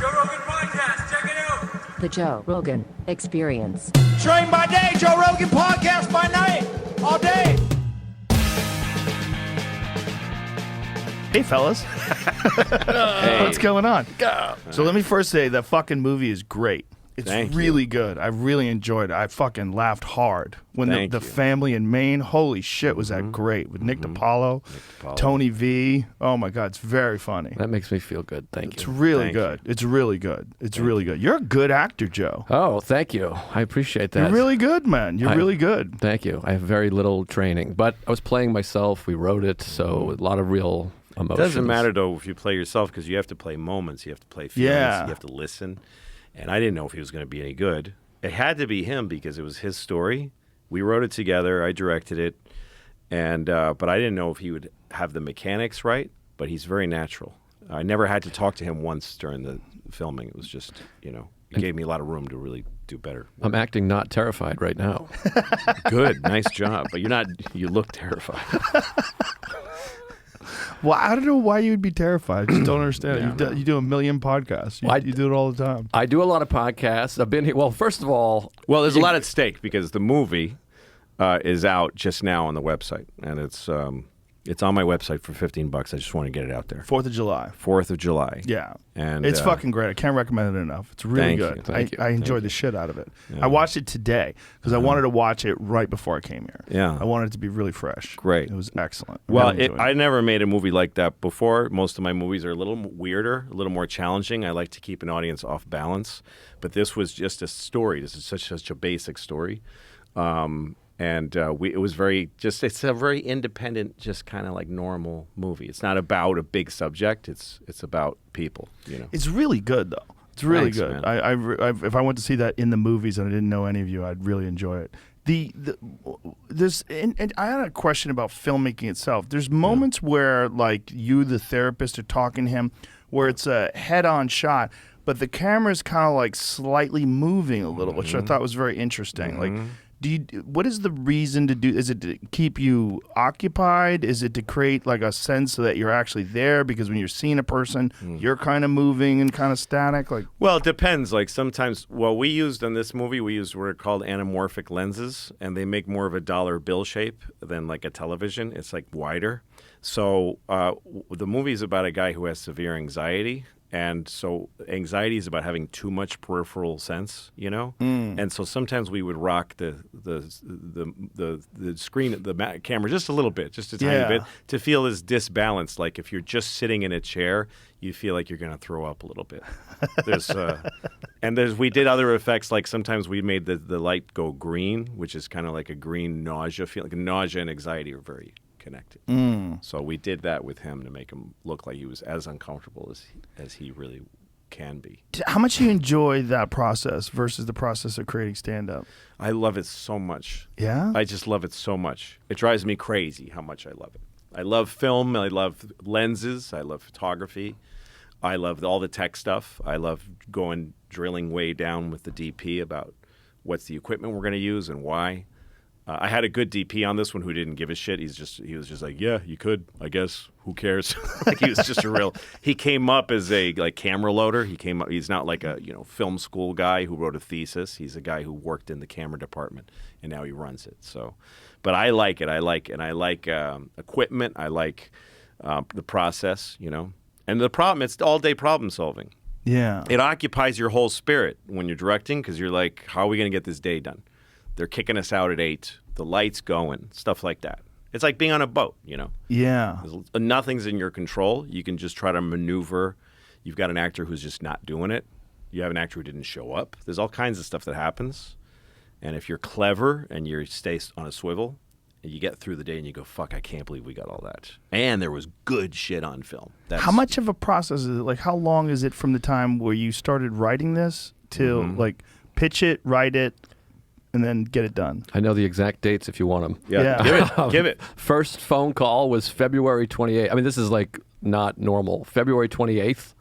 Joe Rogan Podcast. Check it out. The Joe Rogan Experience. Train by day, Joe Rogan Podcast by night, all day. Hey, fellas. What's going on? So let me first say that fucking movie is great. It's really good. I really enjoyed it. I fucking laughed hard when the family in Maine. Holy shit, was that great with Nick DiPaolo, Tony V. Oh my God, it's very funny. That makes me feel good. Thank you. It's really good. It's really good. It's really good. You're a good actor, Joe. Oh, thank you. I appreciate that. You're really good, man. You're really good. Thank you. I have very little training, but I was playing myself. We wrote it, so a lot of real emotions. It doesn't matter though if you play yourself because you have to play moments, you have to play feelings, you have to listen. And I didn't know if he was going to be any good. It had to be him because it was his story. We wrote it together. I directed it, and but I didn't know if he would have the mechanics right. But he's very natural. I never had to talk to him once during the filming. It was just, it gave me a lot of room to really do better. I'm acting not terrified right now. Good, nice job. But you're not. You look terrified. Well, I don't know why you would be terrified. I just don't understand it. You do a million podcasts. You do it all the time. I do a lot of podcasts. I've been here. Well, first of all, there's a lot at stake because the movie is out just now on the website, and it's on my website for $15. I just want to get it out there. 4th of July. 4th of July. Yeah. And it's fucking great. I can't recommend it enough. It's really good. I enjoyed the shit out of it. Yeah. I watched it today because I wanted to watch it right before I came here. Yeah. I wanted it to be really fresh. Great. It was excellent. I never made a movie like that before. Most of my movies are a little weirder, a little more challenging. I like to keep an audience off balance. But this was just a story. This is such a basic story. It was it's a very independent, just kind of like normal movie. It's not about a big subject. It's about people, It's really good, though. It's really good. Man. If I went to see that in the movies and I didn't know any of you, I'd really enjoy it. And I had a question about filmmaking itself. There's moments where, like, you, the therapist, are talking to him, where it's a head-on shot, but the camera's kind of like slightly moving a little, which I thought was very interesting. Like, what is the reason to do? Is it to keep you occupied? Is it to create like a sense so that you're actually there? Because when you're seeing a person, you're kind of moving and kind of static. Like, well, it depends. Like sometimes, we used in this movie, what are called anamorphic lenses, and they make more of a dollar bill shape than like a television. It's like wider. So the movie is about a guy who has severe anxiety. And so anxiety is about having too much peripheral sense, And so sometimes we would rock the screen, the camera just a little bit, just a tiny bit, to feel this disbalance. Like if you're just sitting in a chair, you feel like you're going to throw up a little bit. We did other effects, like sometimes we made the light go green, which is kind of like a green nausea feeling. Like nausea and anxiety are very connected. So we did that with him to make him look like he was as uncomfortable as he really can be. How much do you enjoy that process versus the process of creating stand-up? I love it so much. Yeah? I just love it so much. It drives me crazy how much I love it. I love film. I love lenses. I love photography. I love all the tech stuff. I love drilling way down with the DP about what's the equipment we're going to use and why. I had a good DP on this one who didn't give a shit. He was just like, yeah, you could, I guess. Who cares? Like he was just he came up as a camera loader. He's not like a film school guy who wrote a thesis. He's a guy who worked in the camera department and now he runs it. So, but I like it. I like equipment. I like the process, And the problem, it's all day problem solving. Yeah. It occupies your whole spirit when you're directing because you're like, how are we going to get this day done? They're kicking us out at 8. The light's going, stuff like that. It's like being on a boat, Yeah. Nothing's in your control. You can just try to maneuver. You've got an actor who's just not doing it. You have an actor who didn't show up. There's all kinds of stuff that happens. And if you're clever and you stay on a swivel, and you get through the day and you go, fuck, I can't believe we got all that. And there was good shit on film. How much of a process is it? Like, how long is it from the time where you started writing this till, like, pitch it, write it, and then get it done? I know the exact dates if you want them. Yeah. Give it. First phone call was February 28th. I mean, this is like not normal. February 28th.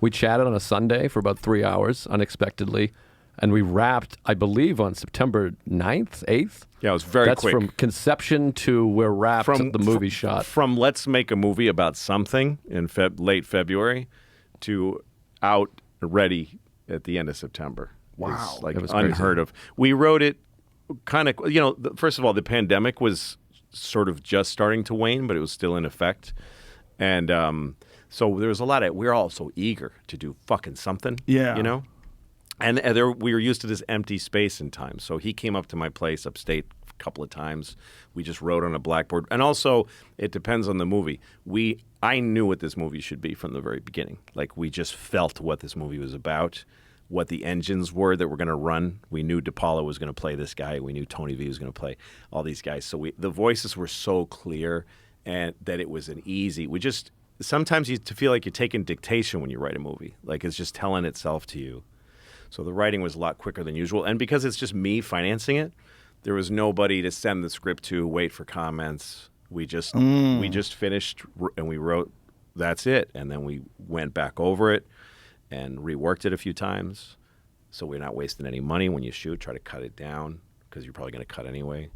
We chatted on a Sunday for about 3 hours, unexpectedly. And we wrapped, I believe, on September 9th, 8th. Yeah, it was very quick. That's from conception to we're wrapped the movie shot. From let's make a movie about something in late February to out ready at the end of September. Wow. It's like That was crazy. unheard of. We wrote it kind of, first of all, the pandemic was sort of just starting to wane, but it was still in effect. And so there was a lot of, we were all so eager to do fucking something, Yeah. And we were used to this empty space in time. So he came up to my place upstate a couple of times. We just wrote on a blackboard. And also, it depends on the movie. I knew what this movie should be from the very beginning. Like, we just felt what this movie was about, what the engines were that were going to run. We knew DePaula was going to play this guy. We knew Tony V was going to play all these guys. So the voices were so clear and that it was an easy. Sometimes you feel like you're taking dictation when you write a movie. Like, it's just telling itself to you. So the writing was a lot quicker than usual. And because it's just me financing it, there was nobody to send the script to, wait for comments. We just finished and we wrote, that's it. And then we went back over it and reworked it a few times. So we're not wasting any money when you shoot. Try to cut it down because you're probably going to cut anyway.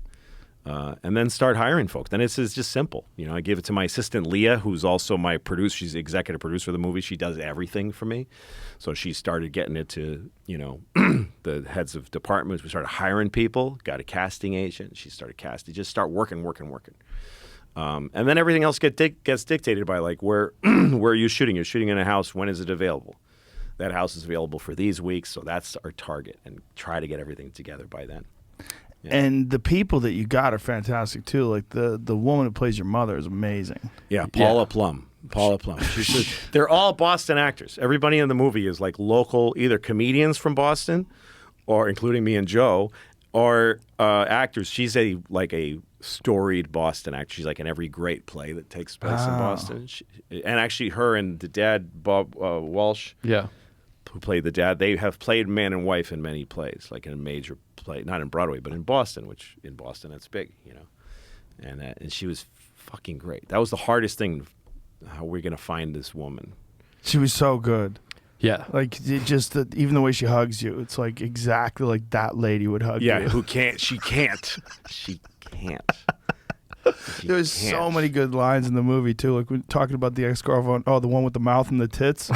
And then start hiring folks. Then it's just simple. I give it to my assistant, Leah, who's also my producer. She's the executive producer of the movie. She does everything for me. So she started getting it to, the heads of departments. We started hiring people, got a casting agent. She started casting. Just start working. And then everything else gets dictated by, like, where are you shooting? You're shooting in a house. When is it available? That house is available for these weeks. So that's our target. And try to get everything together by then. Yeah. And the people that you got are fantastic too. Like the woman who plays your mother is amazing. Yeah, Paula Plum. They're all Boston actors. Everybody in the movie is like local, either comedians from Boston, or including me and Joe, or actors. She's a storied Boston actor. She's like in every great play that takes place in Boston. And actually, her and the dad, Bob Walsh. Yeah. Who played the dad? They have played man and wife in many plays, like in a major play, not in Broadway, but in Boston, which in Boston that's big, And she was fucking great. That was the hardest thing. How are we going to find this woman? She was so good. Yeah. Like, even the way she hugs you, it's like exactly like that lady would hug you. Yeah, who can't? She can't. She can't. There's so many good lines in the movie too. Like we're talking about the ex-girlfriend. Oh, the one with the mouth and the tits.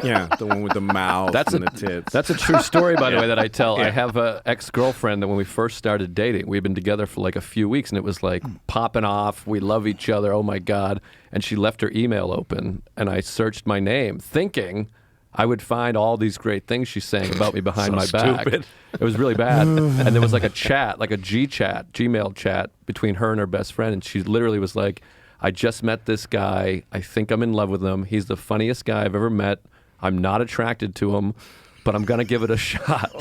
Yeah, the one with the mouth and the tits. That's a true story, by the way, that I tell. Yeah. I have an ex-girlfriend that when we first started dating, we'd been together for like a few weeks, and it was like popping off. We love each other. Oh my God! And she left her email open, and I searched my name, thinking I would find all these great things she's saying about me behind my back. Stupid. It was really bad. And there was like a chat, like a Gmail chat between her and her best friend. And she literally was like, I just met this guy. I think I'm in love with him. He's the funniest guy I've ever met. I'm not attracted to him, but I'm going to give it a shot.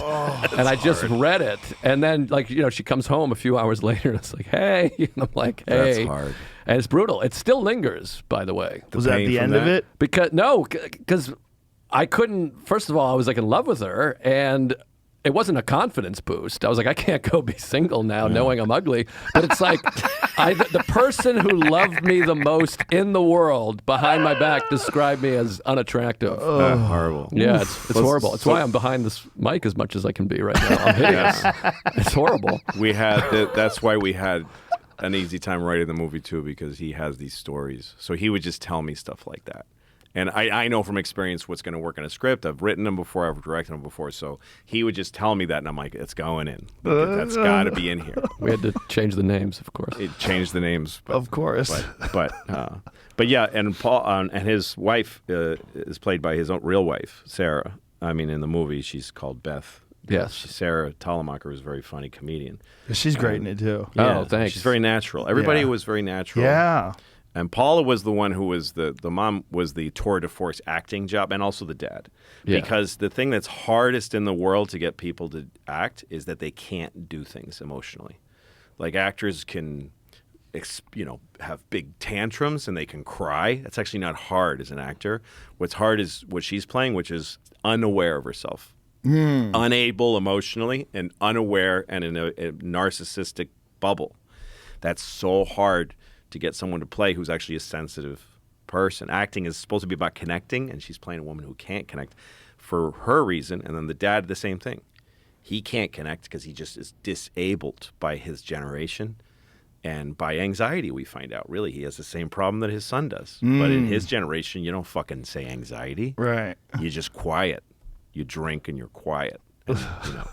And I just read it. And then, she comes home a few hours later and it's like, hey. And I'm like, hey. That's hard. And it's brutal. It still lingers, by the way. Was that the end of it? Because I couldn't, first of all, I was like in love with her, and it wasn't a confidence boost. I was like, I can't go be single now knowing I'm ugly. But it's like, the person who loved me the most in the world behind my back described me as unattractive. Horrible. Yeah, it's horrible. It's why I'm behind this mic as much as I can be right now. I'm hideous. It's horrible. That's why we had an easy time writing the movie too, because he has these stories. So he would just tell me stuff like that. And I know from experience what's going to work in a script. I've written them before. I've directed them before. So he would just tell me that, and I'm like, it's going in. That's got to be in here. We had to change the names, of course. It changed the names. Of course. But yeah, and Paul and his wife is played by his own real wife, Sarah. I mean, in the movie, she's called Beth. Yes. Sarah Talamacher is a very funny comedian. She's great in it, too. Yeah, oh, thanks. She's very natural. Everybody was very natural. Yeah. And Paula was the one who was the mom was the tour de force acting job, and also the dad. Yeah. Because the thing that's hardest in the world to get people to act is that they can't do things emotionally. Like actors can, have big tantrums and they can cry. That's actually not hard as an actor. What's hard is what she's playing, which is unaware of herself, unable emotionally, and unaware and in a narcissistic bubble. That's so hard to get someone to play who's actually a sensitive person. Acting is supposed to be about connecting, and she's playing a woman who can't connect for her reason. And then the dad, the same thing. He can't connect because he just is disabled by his generation and by anxiety, we find out. Really, he has the same problem that his son does. But in his generation, you don't fucking say anxiety. Right. You just quiet. You drink and you're quiet. And, you know.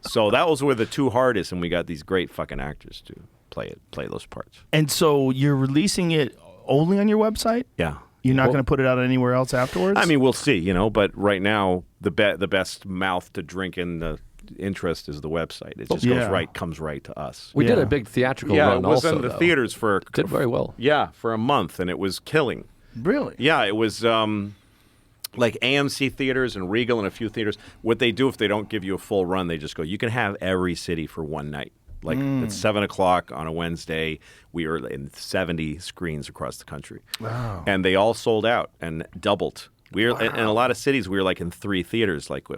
So that was where the two hardest, and we got these great fucking actors to play those parts. And so you're releasing it only on your website? Yeah. You're not going to put it out anywhere else afterwards? I mean, we'll see, you know, but right now the best mouth to drink in the interest is the website. It just comes right to us. We did a big theatrical run it was also, in the though. theaters for Did very well. Yeah, for a month, and it was killing. Really? Yeah, it was like AMC theaters and Regal and a few theaters. What they do if they don't give you a full run, they just go, you can have every city for one night. Like at 7 o'clock on a Wednesday, we were in 70 screens across the country. Wow. And they all sold out and doubled. We were in a lot of cities. We were like in 3 theaters, like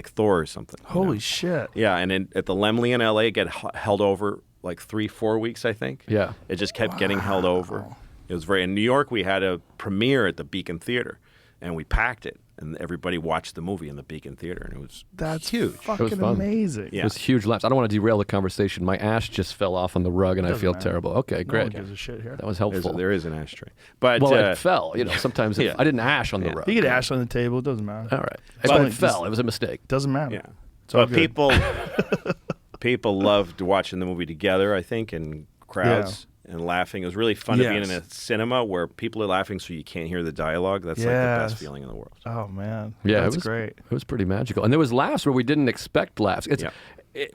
Thor or something. Holy shit! Yeah, and at the Laemmle in LA, it got held over like 3-4 weeks, I think. Yeah, it just kept getting held over. It was in New York. We had a premiere at the Beacon Theater, and we packed it, and everybody watched the movie in the Beacon Theater, and it was huge. Fucking it was fun. Amazing. Yeah. It was huge laughs. I don't want to derail the conversation. My ash just fell off on the rug, and I feel terrible. Okay, great. No one gives a shit here. That was helpful. There is an ashtray, but well, it fell. You know, sometimes I didn't ash on the rug. You get ash on the table. It doesn't matter. All right, but it fell. It was a mistake. Doesn't matter. Yeah. It's all But good. people loved watching the movie together, I think, in crowds and laughing. It was really fun to be in a cinema where people are laughing so you can't hear the dialogue. That's like the best feeling in the world. Oh, man. Yeah, That's it was great. It was pretty magical. And there was laughs where we didn't expect laughs.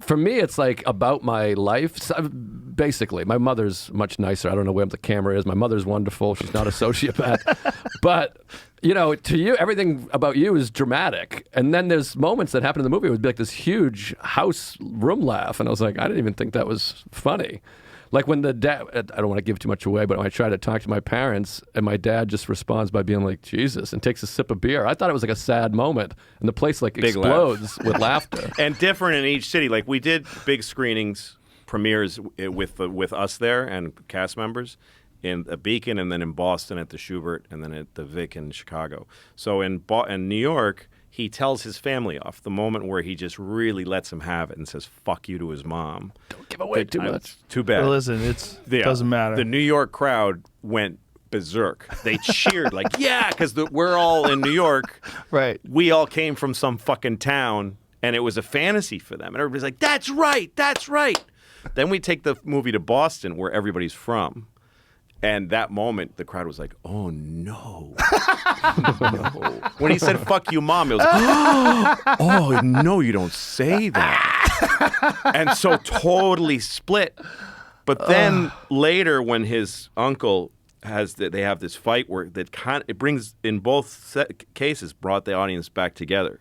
For me, it's like about my life. So, basically, my mother's much nicer. I don't know where the camera is. My mother's wonderful. She's not a sociopath. But, you know, to you, everything about you is dramatic. And then there's moments that happen in the movie. It would be like this huge house room laugh. And I was like, I didn't even think that was funny. Like when the dad, I don't want to give too much away, but when I try to talk to my parents and my dad just responds by being like, Jesus, and takes a sip of beer. I thought it was like a sad moment. And the place like explodes with laughter. And different in each city. Like we did big screenings, premieres with us there and cast members in a Beacon and then in Boston at the Schubert and then at the Vic in Chicago. So in New York, he tells his family off the moment where he just really lets him have it and says, fuck you to his mom. Don't give away too much. Too bad. Well, listen, it doesn't matter. The New York crowd went berserk. They cheered like, yeah, because we're all in New York. Right. We all came from some fucking town, and it was a fantasy for them. And everybody's like, that's right, that's right. Then we take the movie to Boston, where everybody's from. And that moment, the crowd was like, oh, no. No. When he said, fuck you, mom, it was, oh, no, you don't say that. And so totally split. But then later, when his uncle they have this fight where it brings, in both cases, brought the audience back together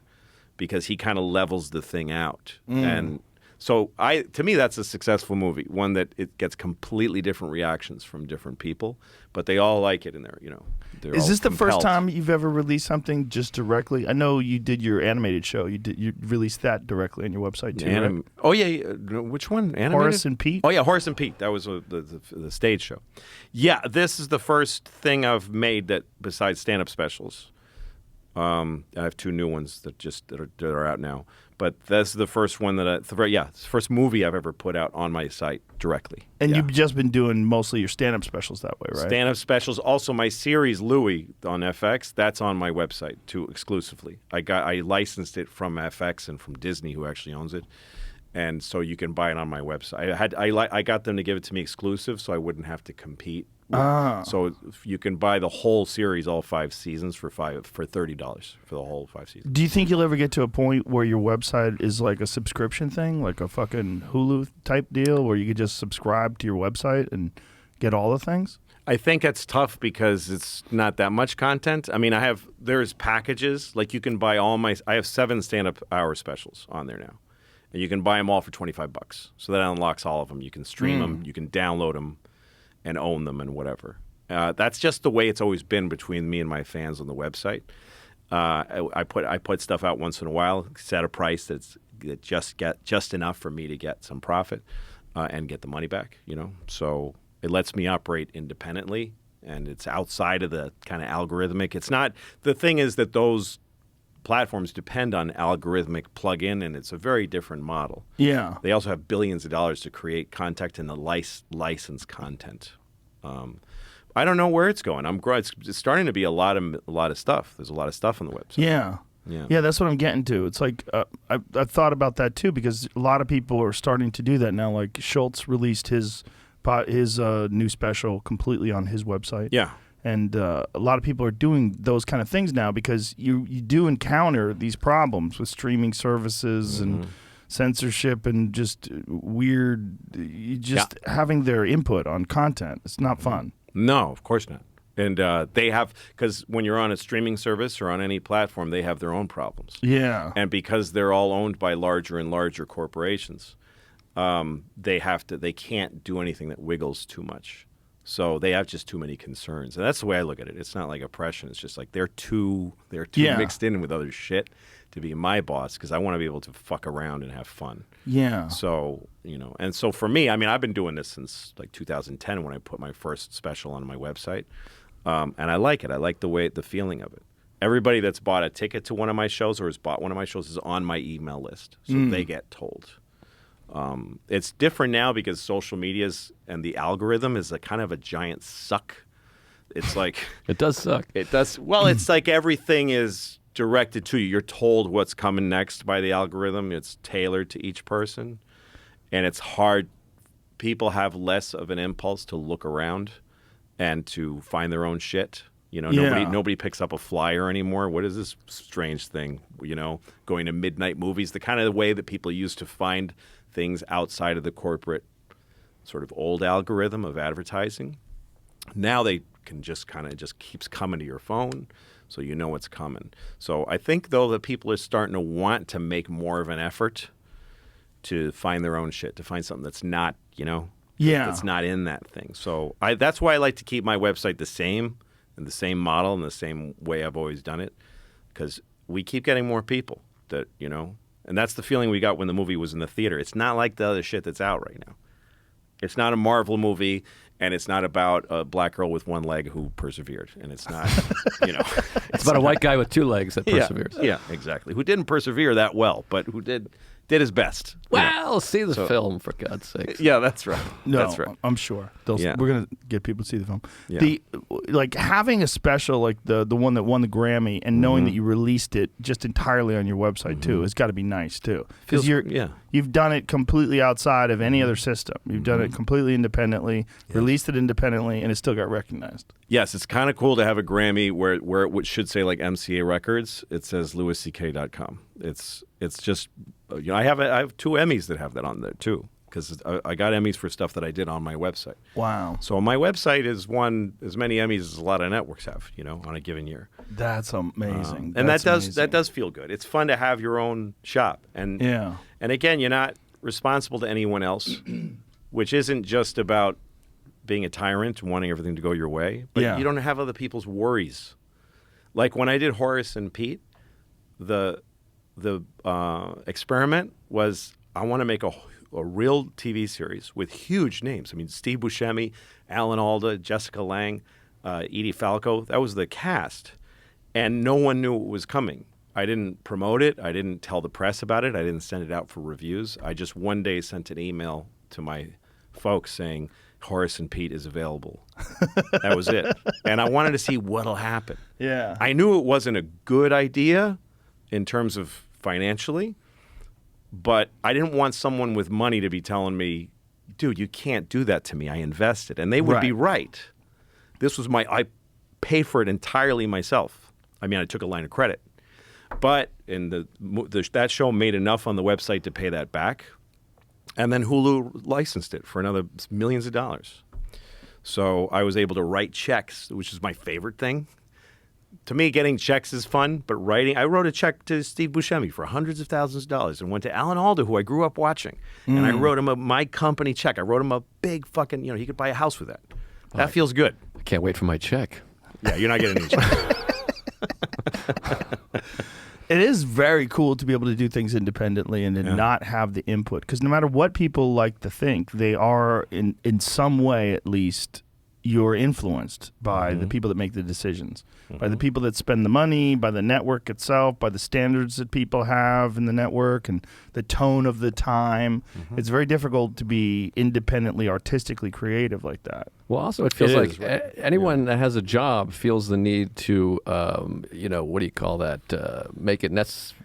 because he kind of levels the thing out. And so to me, that's a successful movie, one that it gets completely different reactions from different people, but they all like it in there, you know. Is this the first time you've ever released something just directly? I know you did your animated show. You released that directly on your website too, right? Oh, yeah. Which one? Animated? Horace and Pete? Oh, yeah, Horace and Pete. That was the stage show. Yeah, this is the first thing I've made that, besides stand-up specials. I have 2 new ones that are out now. But that's the first one it's the first movie I've ever put out on my site directly. And you've just been doing mostly your stand-up specials that way, right? Stand-up specials. Also, my series Louie on FX, that's on my website too, exclusively. I licensed it from FX and from Disney, who actually owns it. And so you can buy it on my website. I got them to give it to me exclusive, so I wouldn't have to compete. So you can buy the whole series, all 5 seasons, for $30 for the whole 5 seasons. Do you think you'll ever get to a point where your website is like a subscription thing, like a fucking Hulu type deal, where you could just subscribe to your website and get all the things? I think that's tough because it's not that much content. I mean, there's packages. Like you can buy I have 7 stand-up hour specials on there now. And you can buy them all for $25. So that unlocks all of them. You can stream them, you can download them, and own them and whatever. That's just the way it's always been between me and my fans on the website. I put stuff out once in a while, set a price that just enough for me to get some profit and get the money back. You know, so it lets me operate independently, and it's outside of the kind of algorithmic. It's not. The thing is that those platforms depend on algorithmic plug-in, and it's a very different model. Yeah. They also have billions of dollars to create content and the license content. I don't know where it's going. It's starting to be a lot of stuff. There's a lot of stuff on the website. Yeah. Yeah, that's what I'm getting to. It's like I've thought about that too, because a lot of people are starting to do that now. Like Schultz released his new special completely on his website. Yeah. And a lot of people are doing those kind of things now because you do encounter these problems with streaming services and censorship and just weird, having their input on content. It's not fun. No, of course not. And they have, because when you're on a streaming service or on any platform, they have their own problems. Yeah. And because they're all owned by larger and larger corporations, they can't do anything that wiggles too much. So they have just too many concerns. And that's the way I look at it. It's not like oppression. It's just like they're too mixed in with other shit to be my boss, because I want to be able to fuck around and have fun. Yeah. So, and so for me, I mean, I've been doing this since like 2010 when I put my first special on my website. And I like it. I like the feeling of it. Everybody that's bought a ticket to one of my shows or has bought one of my shows is on my email list. So they get told. It's different now because social media's and the algorithm is a kind of a giant suck. It's like It does suck. it does. Well, it's like everything is directed to you. You're told what's coming next by the algorithm. It's tailored to each person, and it's hard. People have less of an impulse to look around and to find their own shit. Nobody picks up a flyer anymore. What is this strange thing? Going to midnight movies, the kind of way that people used to find things outside of the corporate sort of old algorithm of advertising. Now they can just keeps coming to your phone, so you know what's coming. So I think, though, that people are starting to want to make more of an effort to find their own shit, to find something that's not, that's not in that thing. So that's why I like to keep my website the same, and the same model, and the same way I've always done it, because we keep getting more people that, and that's the feeling we got when the movie was in the theater. It's not like the other shit that's out right now. It's not a Marvel movie, and it's not about a black girl with one leg who persevered. And it's not, It's about a white guy with two legs that perseveres. Yeah, exactly. Who didn't persevere that well, but who did his best. Well, see the film, for God's sake. Yeah, that's right. No, That's right. I'm sure. Yeah. We're going to get people to see the film. Yeah. Having a special like the one that won the Grammy and knowing that you released it just entirely on your website too has got to be nice too. Because you've done it completely outside of any other system. You've done it completely independently, released it independently, and it still got recognized. Yes, it's kind of cool to have a Grammy where it should say like MCA Records. It says LouisCK.com. It's just, I have 2 Emmys that have that on there too, because I got Emmys for stuff that I did on my website. Wow. So my website has won as many Emmys as a lot of networks have, on a given year. That's amazing. And that does feel good. It's fun to have your own shop. And again, you're not responsible to anyone else, which isn't just about being a tyrant and wanting everything to go your way, but you don't have other people's worries. Like when I did Horace and Pete, the experiment was I want to make a real TV series with huge names. I mean, Steve Buscemi, Alan Alda, Jessica Lange, Edie Falco. That was the cast. And no one knew it was coming. I didn't promote it. I didn't tell the press about it. I didn't send it out for reviews. I just one day sent an email to my folks saying, Horace and Pete is available. That was it. And I wanted to see what'll happen. Yeah. I knew it wasn't a good idea in terms of financially, but I didn't want someone with money to be telling me, dude, you can't do that to me. I invested. And they would be right. This was I paid for it entirely myself. I mean, I took a line of credit. But that show made enough on the website to pay that back. And then Hulu licensed it for another millions of dollars. So I was able to write checks, which is my favorite thing. To me, getting checks is fun, but I wrote a check to Steve Buscemi for hundreds of thousands of dollars and went to Alan Alda, who I grew up watching. And I wrote him my company check. I wrote him a big fucking, he could buy a house with that. That feels good. I can't wait for my check. Yeah, you're not getting any check. It is very cool to be able to do things independently and to not have the input. Because no matter what people like to think, they are, in some way at least, you're influenced by the people that make the decisions, by the people that spend the money, by the network itself, by the standards that people have in the network and the tone of the time. It's very difficult to be independently, artistically creative like that. Well, also it feels It like is, right? anyone that has a job feels the need to, what do you call that? Make it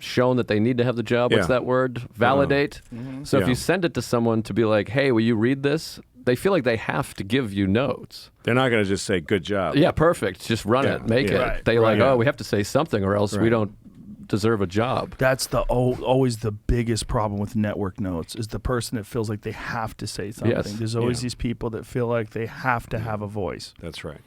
shown that they need to have the job. What's Yeah. that word? Validate. So if Yeah. you send it to someone to be like, hey, will you read this? They feel like they have to give you notes. They're not going to just say good job. Yeah, perfect. Just run Yeah. it, make Yeah. it. Right. They're like, Yeah. oh, we have to say something or else we Right. don't deserve a job. That's always the biggest problem with network notes is the person that feels like they have to say something. Yes. There's always Yeah. these people that feel like they have to have a voice. That's right.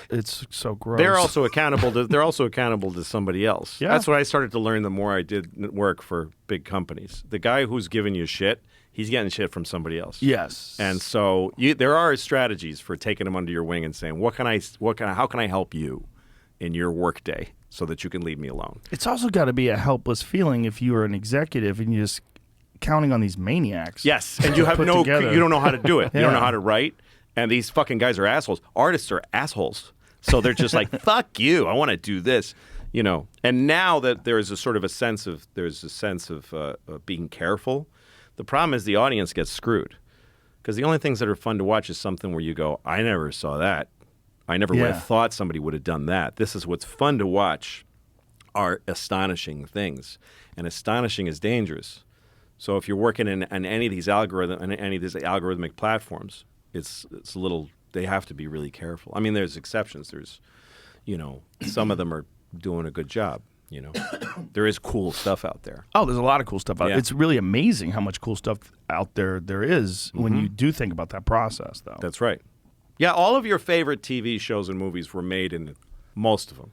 It's so gross. They're also accountable to. They're also accountable to somebody else. Yeah. That's what I started to learn the more I did work for big companies. The guy who's giving you shit, he's getting shit from somebody else. Yes. And so there are strategies for taking them under your wing and saying, how can I help you in your workday so that you can leave me alone? It's also got to be a helpless feeling if you are an executive and you're just counting on these maniacs. Yes, and you have Put no, together. you don't know how to do it. You don't know Yeah. how to write, and these fucking guys are assholes. Artists are assholes, so they're just like, fuck you. I want to do this, And now that there's a sense of being careful. The problem is the audience gets screwed because the only things that are fun to watch is something where you go, I never saw that. I never would Yeah. have thought somebody would have done that. This is what's fun to watch are astonishing things, and astonishing is dangerous. So if you're working in any of these algorithmic platforms, it's a little. They have to be really careful. I mean, there's exceptions. There's, some of them are doing a good job. There is cool stuff out there. Oh, there's a lot of cool stuff out there. Yeah. It's really amazing how much cool stuff out there is when you do think about that process, though. That's right. Yeah, all of your favorite TV shows and movies were made most of them,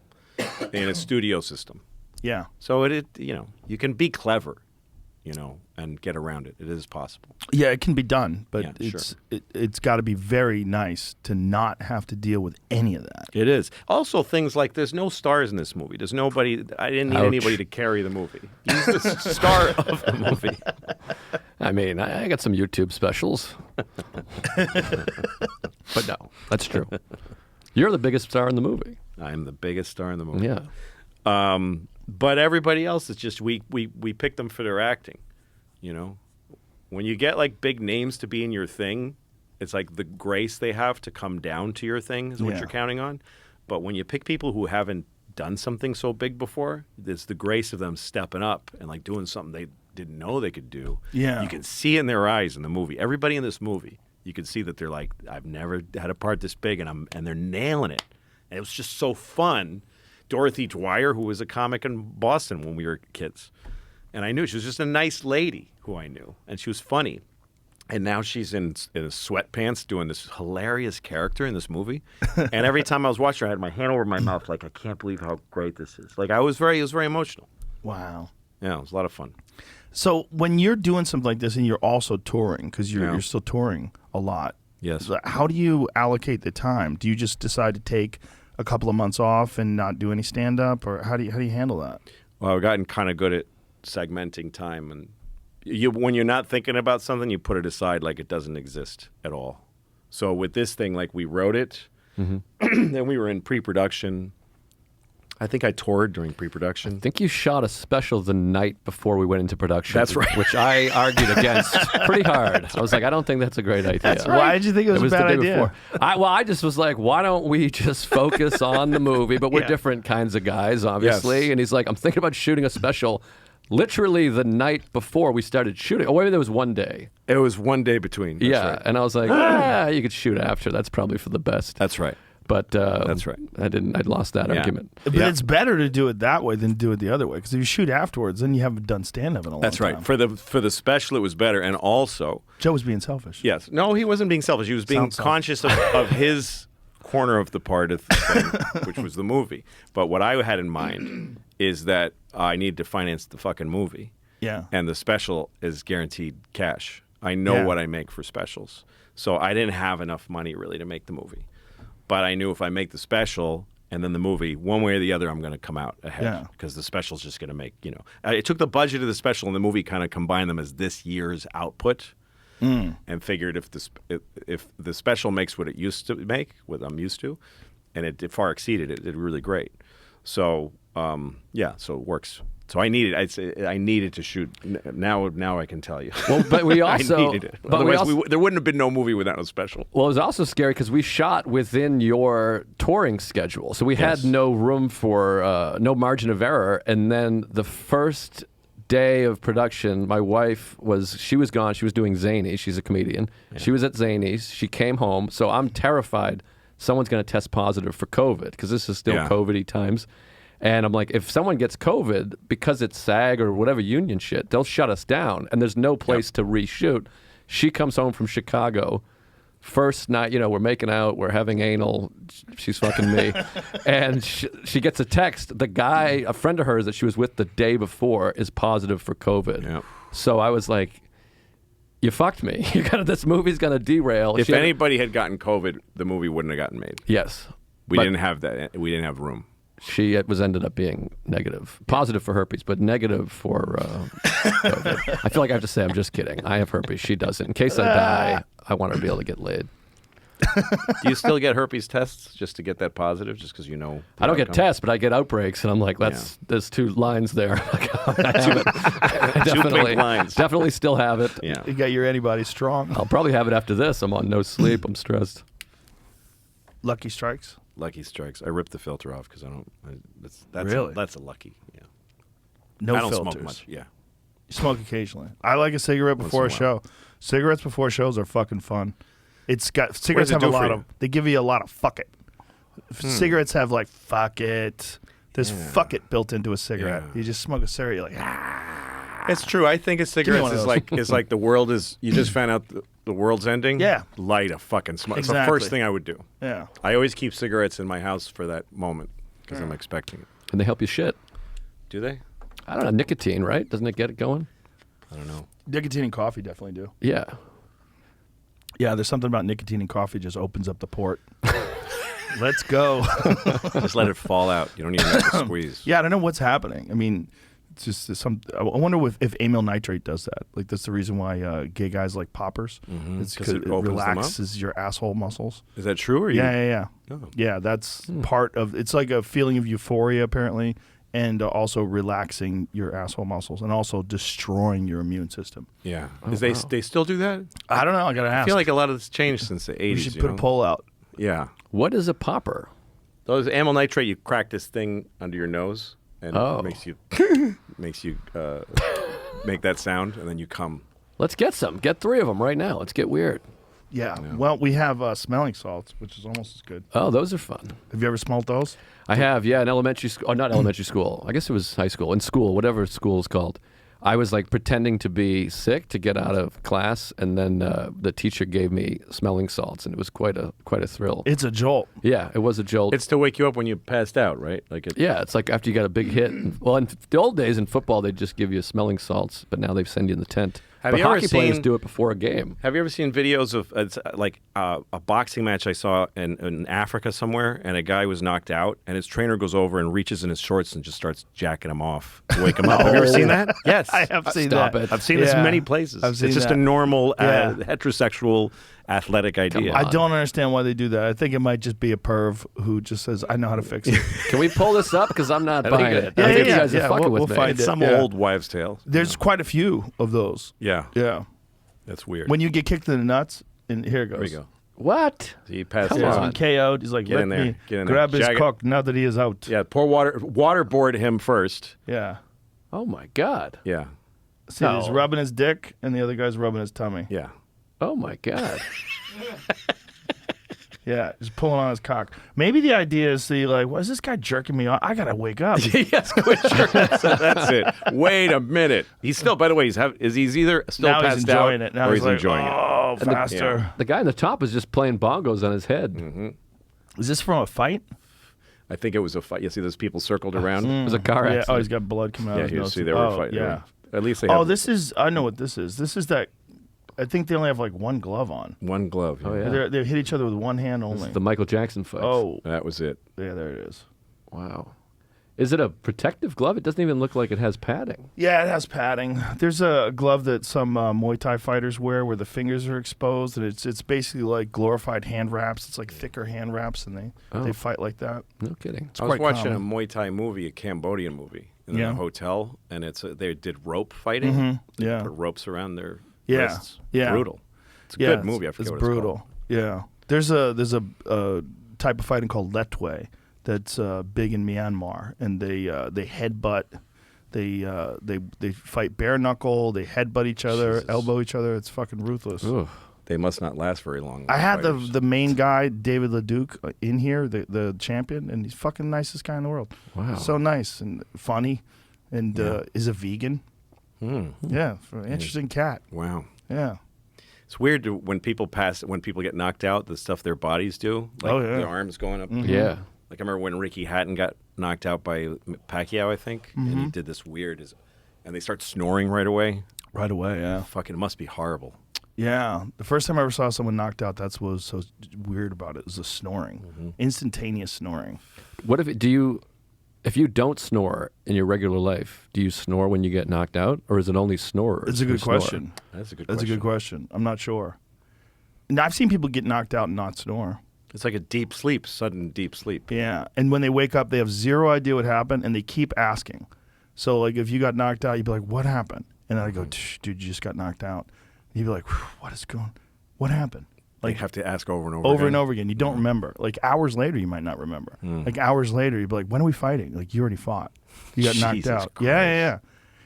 in a studio system. Yeah. So you can be clever, and get around it. It is possible. Yeah, it can be done, but Yeah, it's got to be very nice to not have to deal with any of that. It is. Also, things like there's no stars in this movie. There's nobody. I didn't need Ouch. anybody to carry the movie. He's the star of the movie. I mean, I got some YouTube specials. But no, that's true. You're the biggest star in the movie. I'm the biggest star in the movie. Yeah. But everybody else is just we pick them for their acting. When you get like big names to be in your thing, it's like the grace they have to come down to your thing is what Yeah. you're counting on. But when you pick people who haven't done something so big before, it's the grace of them stepping up and like doing something they didn't know they could do. Yeah. You can see in their eyes in the movie. Everybody in this movie, you can see that they're like, I've never had a part this big, and they're nailing it. And it was just so fun. Dorothy Dwyer, who was a comic in Boston when we were kids. And I knew she was just a nice lady who I knew. And she was funny. And now she's in sweatpants doing this hilarious character in this movie. And every time I was watching her, I had my hand over my mouth like, I can't believe how great this is. Like, it was very emotional. Wow. Yeah, it was a lot of fun. So when you're doing something like this and you're also touring, because Yeah. you're still touring a lot, Yes. how do you allocate the time? Do you just decide to take a couple of months off and not do any stand-up, or how do you handle that? Well, I've gotten kind of good at segmenting time. And when you're not thinking about something, you put it aside like it doesn't exist at all. So with this thing, like we wrote it, then we were in pre-production. I think I toured during pre-production. I think you shot a special the night before we went into production. That's right. Which I argued against pretty hard. I was like, I don't think that's a great idea. That's right. Why did you think it was a bad the day idea? before. I just was like, why don't we just focus on the movie? But we're Yeah. different kinds of guys, obviously. Yes. And he's like, I'm thinking about shooting a special literally the night before we started shooting. Oh, maybe there was one day. It was one day between. That's yeah. right. And I was like, you could shoot after. That's probably for the best. That's right. But That's right. I'd lost that Yeah. argument. But Yeah. it's better to do it that way than do it the other way, because if you shoot afterwards, then you haven't done stand-up in a long That's time. right. For the special, it was better. And also, Joe was being selfish. yes. No, he wasn't being selfish. He was being Sounds selfish. conscious of his corner of the part of the thing, which was the movie. But what I had in mind is that I need to finance the fucking movie. Yeah. And the special is guaranteed cash. I know Yeah. what I make for specials. So I didn't have enough money really to make the movie. But I knew if I make the special and then the movie, one way or the other, I'm going to come out ahead. Yeah. Because the special's just going to make, it took the budget of the special and the movie kind of combined them as this year's output. and figured if the special makes what it used to make, what I'm used to, and it far exceeded it, it did really great. So so it works. So I needed to shoot. Now I can tell you. Well, but we I also, needed it. but we Otherwise, also, there wouldn't have been no movie without a special. well, it was also scary because we shot within your touring schedule, so we Yes. had no room for no margin of error. And then the first day of production, my wife she was gone. She was doing Zanies. She's a comedian. She was at Zanies. She came home. So I'm terrified someone's going to test positive for COVID because this is still Yeah. COVID-y times. And I'm like, if someone gets COVID because it's SAG or whatever union shit, they'll shut us down, and there's no place to reshoot. She comes home from Chicago. First night, we're making out, we're having anal. She's fucking me. And she gets a text. The guy, a friend of hers that she was with the day before, is positive for COVID. Yep. So I was like, you fucked me. This movie's going to derail. If anybody had gotten COVID, the movie wouldn't have gotten made. Yes. We But didn't have that. We didn't have room. She ended up being negative. Positive for herpes, but negative for COVID. I feel like I have to say I'm just kidding. I have herpes. She doesn't. In case I die, I want her to be able to get laid. Do you still get herpes tests just to get that positive, just because you know? the I don't get outcome? tests, but I get outbreaks, and I'm like, there's two lines there. I have it. I Two definitely, pink lines. definitely still have it. Yeah. You got your antibodies strong. I'll probably have it after this. I'm on no sleep. I'm stressed. Lucky strikes. Lucky strikes. I ripped the filter off because I don't. That's Really? that's a lucky. Yeah. No I don't filters. smoke much. Yeah. You smoke occasionally. I like a cigarette before a in a while. show. Cigarettes before shows are fucking fun. It's got cigarettes it have a do for lot you? of. They give you a lot of fuck it. Cigarettes have like fuck it. There's fuck it built into a cigarette. Yeah. You just smoke a cigarette, you're like It's true. I think a one cigarette of is those. like the world is. You just found out the world's ending. Yeah. Light a fucking smoke. It's the Exactly. first thing I would do. yeah. I always keep cigarettes in my house for that moment because I'm expecting it. And they help you shit. Do they? I don't know. Nicotine, right? Doesn't it get it going? I don't know. Nicotine and coffee definitely do. Yeah. Yeah, there's something about nicotine and coffee just opens up the port. Let's go. Just let it fall out. You don't even have to squeeze. Yeah, I don't know what's happening. I mean, it's just some. I wonder if amyl nitrate does that. Like that's the reason why gay guys like poppers. It's 'Cause because it it opens them up? relaxes your asshole muscles. Is that true? Or Yeah. Oh. Yeah, that's part of. It's like a feeling of euphoria apparently, and also relaxing your asshole muscles, and also destroying your immune system. Yeah. Oh, Is they wow. they still do that? I don't know. I gotta ask. I feel like a lot of this changed since the 80s. we should you put know? a poll out. Yeah. What is a popper? Those amyl nitrate, you crack this thing under your nose, and Oh. it makes you make that sound, and then you come. Let's get some. Get 3 of them right now. Let's get weird. Yeah. Well, we have smelling salts, which is almost as good. Oh, those are fun. Have you ever smelled those? I have, yeah, in elementary school. Oh, not elementary school. I guess it was high school. In school, whatever school is called. I was like pretending to be sick to get out of class, and then the teacher gave me smelling salts, and it was quite a thrill. It's a jolt. Yeah, it was a jolt. It's to wake you up when you passed out, right? Like it, Yeah, it's like after you got a big hit. Well, in the old days in football, they'd just give you smelling salts, but now they send you in the tent. Have but you ever hockey players seen- do it before a game. Have you ever seen videos of like a boxing match I saw in Africa somewhere, and a guy was knocked out, and his trainer goes over and reaches in his shorts and just starts jacking him off to wake him up? Have you ever seen that? Yes, I have seen Stop that. it. I've seen this in Yeah. many places. I've seen it's just that. a normal Yeah. heterosexual athletic idea. I don't understand why they do that. I think it might just be a perv who just says, "I know how to fix it." Can we pull this up? Because I'm not I think buying it- it. Yeah, I think yeah, you guys yeah. are fucking We'll with me. find It's it. some Yeah. old wives' tale. There's quite a few of those. Yeah, Yeah. that's weird. When you get kicked in the nuts, and here it goes. Here we go. What? He passed Come Yeah, out. he's on. been KO'd. He's like, Get let in there. me Get in there. grab his Jag it. cock now that he is out. Yeah, pour waterboard him first. Yeah. Oh my God. Yeah, See, he's No. rubbing his dick, and the other guy's rubbing his tummy. yeah. Oh my God. Yeah, just pulling on his cock. Maybe the idea is, see, like, why is this guy jerking me off? I gotta wake up. Yes, quit That's it. Wait a minute. He's still. By the way, he's either still Now passed he's enjoying out it. Now or he's he's like, enjoying it. oh, the- faster. The guy on the top is just playing bongos on his head. Mm-hmm. Is this from a fight? I think it was a fight. You see, those people circled around. It was a car Yeah. accident. Oh, he's got blood coming out Yeah, of his you nose. see, they were oh, fighting. Yeah. At least they Oh, have this is. I know what this is. This is that. I think they only have like one glove on. one glove. Oh, yeah. They hit each other with one hand only. The Michael Jackson fight. Oh, That was it. yeah, there it is. Wow. Is it a protective glove? It doesn't even look like it has padding. Yeah, it has padding. There's a glove that some Muay Thai fighters wear where the fingers are exposed, and it's basically like glorified hand wraps. It's like thicker hand wraps, and they fight like that. No kidding. I was quite watching common. a Muay Thai movie, a Cambodian movie, in Yeah. a hotel, and they did rope fighting. Mm-hmm. Yeah. Put ropes around their Yeah. wrists. Yeah. Brutal. It's a Yeah, good movie. I forget it's what brutal. it's called. Yeah, there's a type of fighting called Letway that's big in Myanmar, and they headbutt. They fight bare knuckle. They headbutt each other, Jesus. elbow each other. It's fucking ruthless. Ugh. They must not last very long. I those had fighters. the main guy, David Leduc, in here, the champion, and he's fucking nicest guy in the world. Wow. So nice and funny, and is a vegan. Yeah, interesting cat. Wow. Yeah. It's weird when people get knocked out, the stuff their bodies do, like Oh, yeah. their arms going up. Yeah. Like I remember when Ricky Hatton got knocked out by Pacquiao, I think, and Mm-hmm. he did this weird, and they start snoring right away. Right away, yeah. Fucking, it must be horrible. Yeah. The first time I ever saw someone knocked out, that's what was so weird about it, was the snoring. Instantaneous snoring. What if if you don't snore in your regular life, do you snore when you get knocked out, or is it only snorers? It's a who good snore? question. That's a good That's question. a good question. I'm not sure. Now, I've seen people get knocked out and not snore. It's like a deep sleep, sudden deep sleep. Yeah. And when they wake up, they have zero idea what happened, and they keep asking. So, like, if you got knocked out, you'd be like, what happened? And I go, dude, you just got knocked out. And you'd be like, what happened? Like, Like, have to ask over and over over again. and over again. You don't remember. Like, hours later, you might not remember. Like, hours later, you'd be like, when are we fighting? Like, you already fought. You got knocked Jesus out. Christ. Yeah.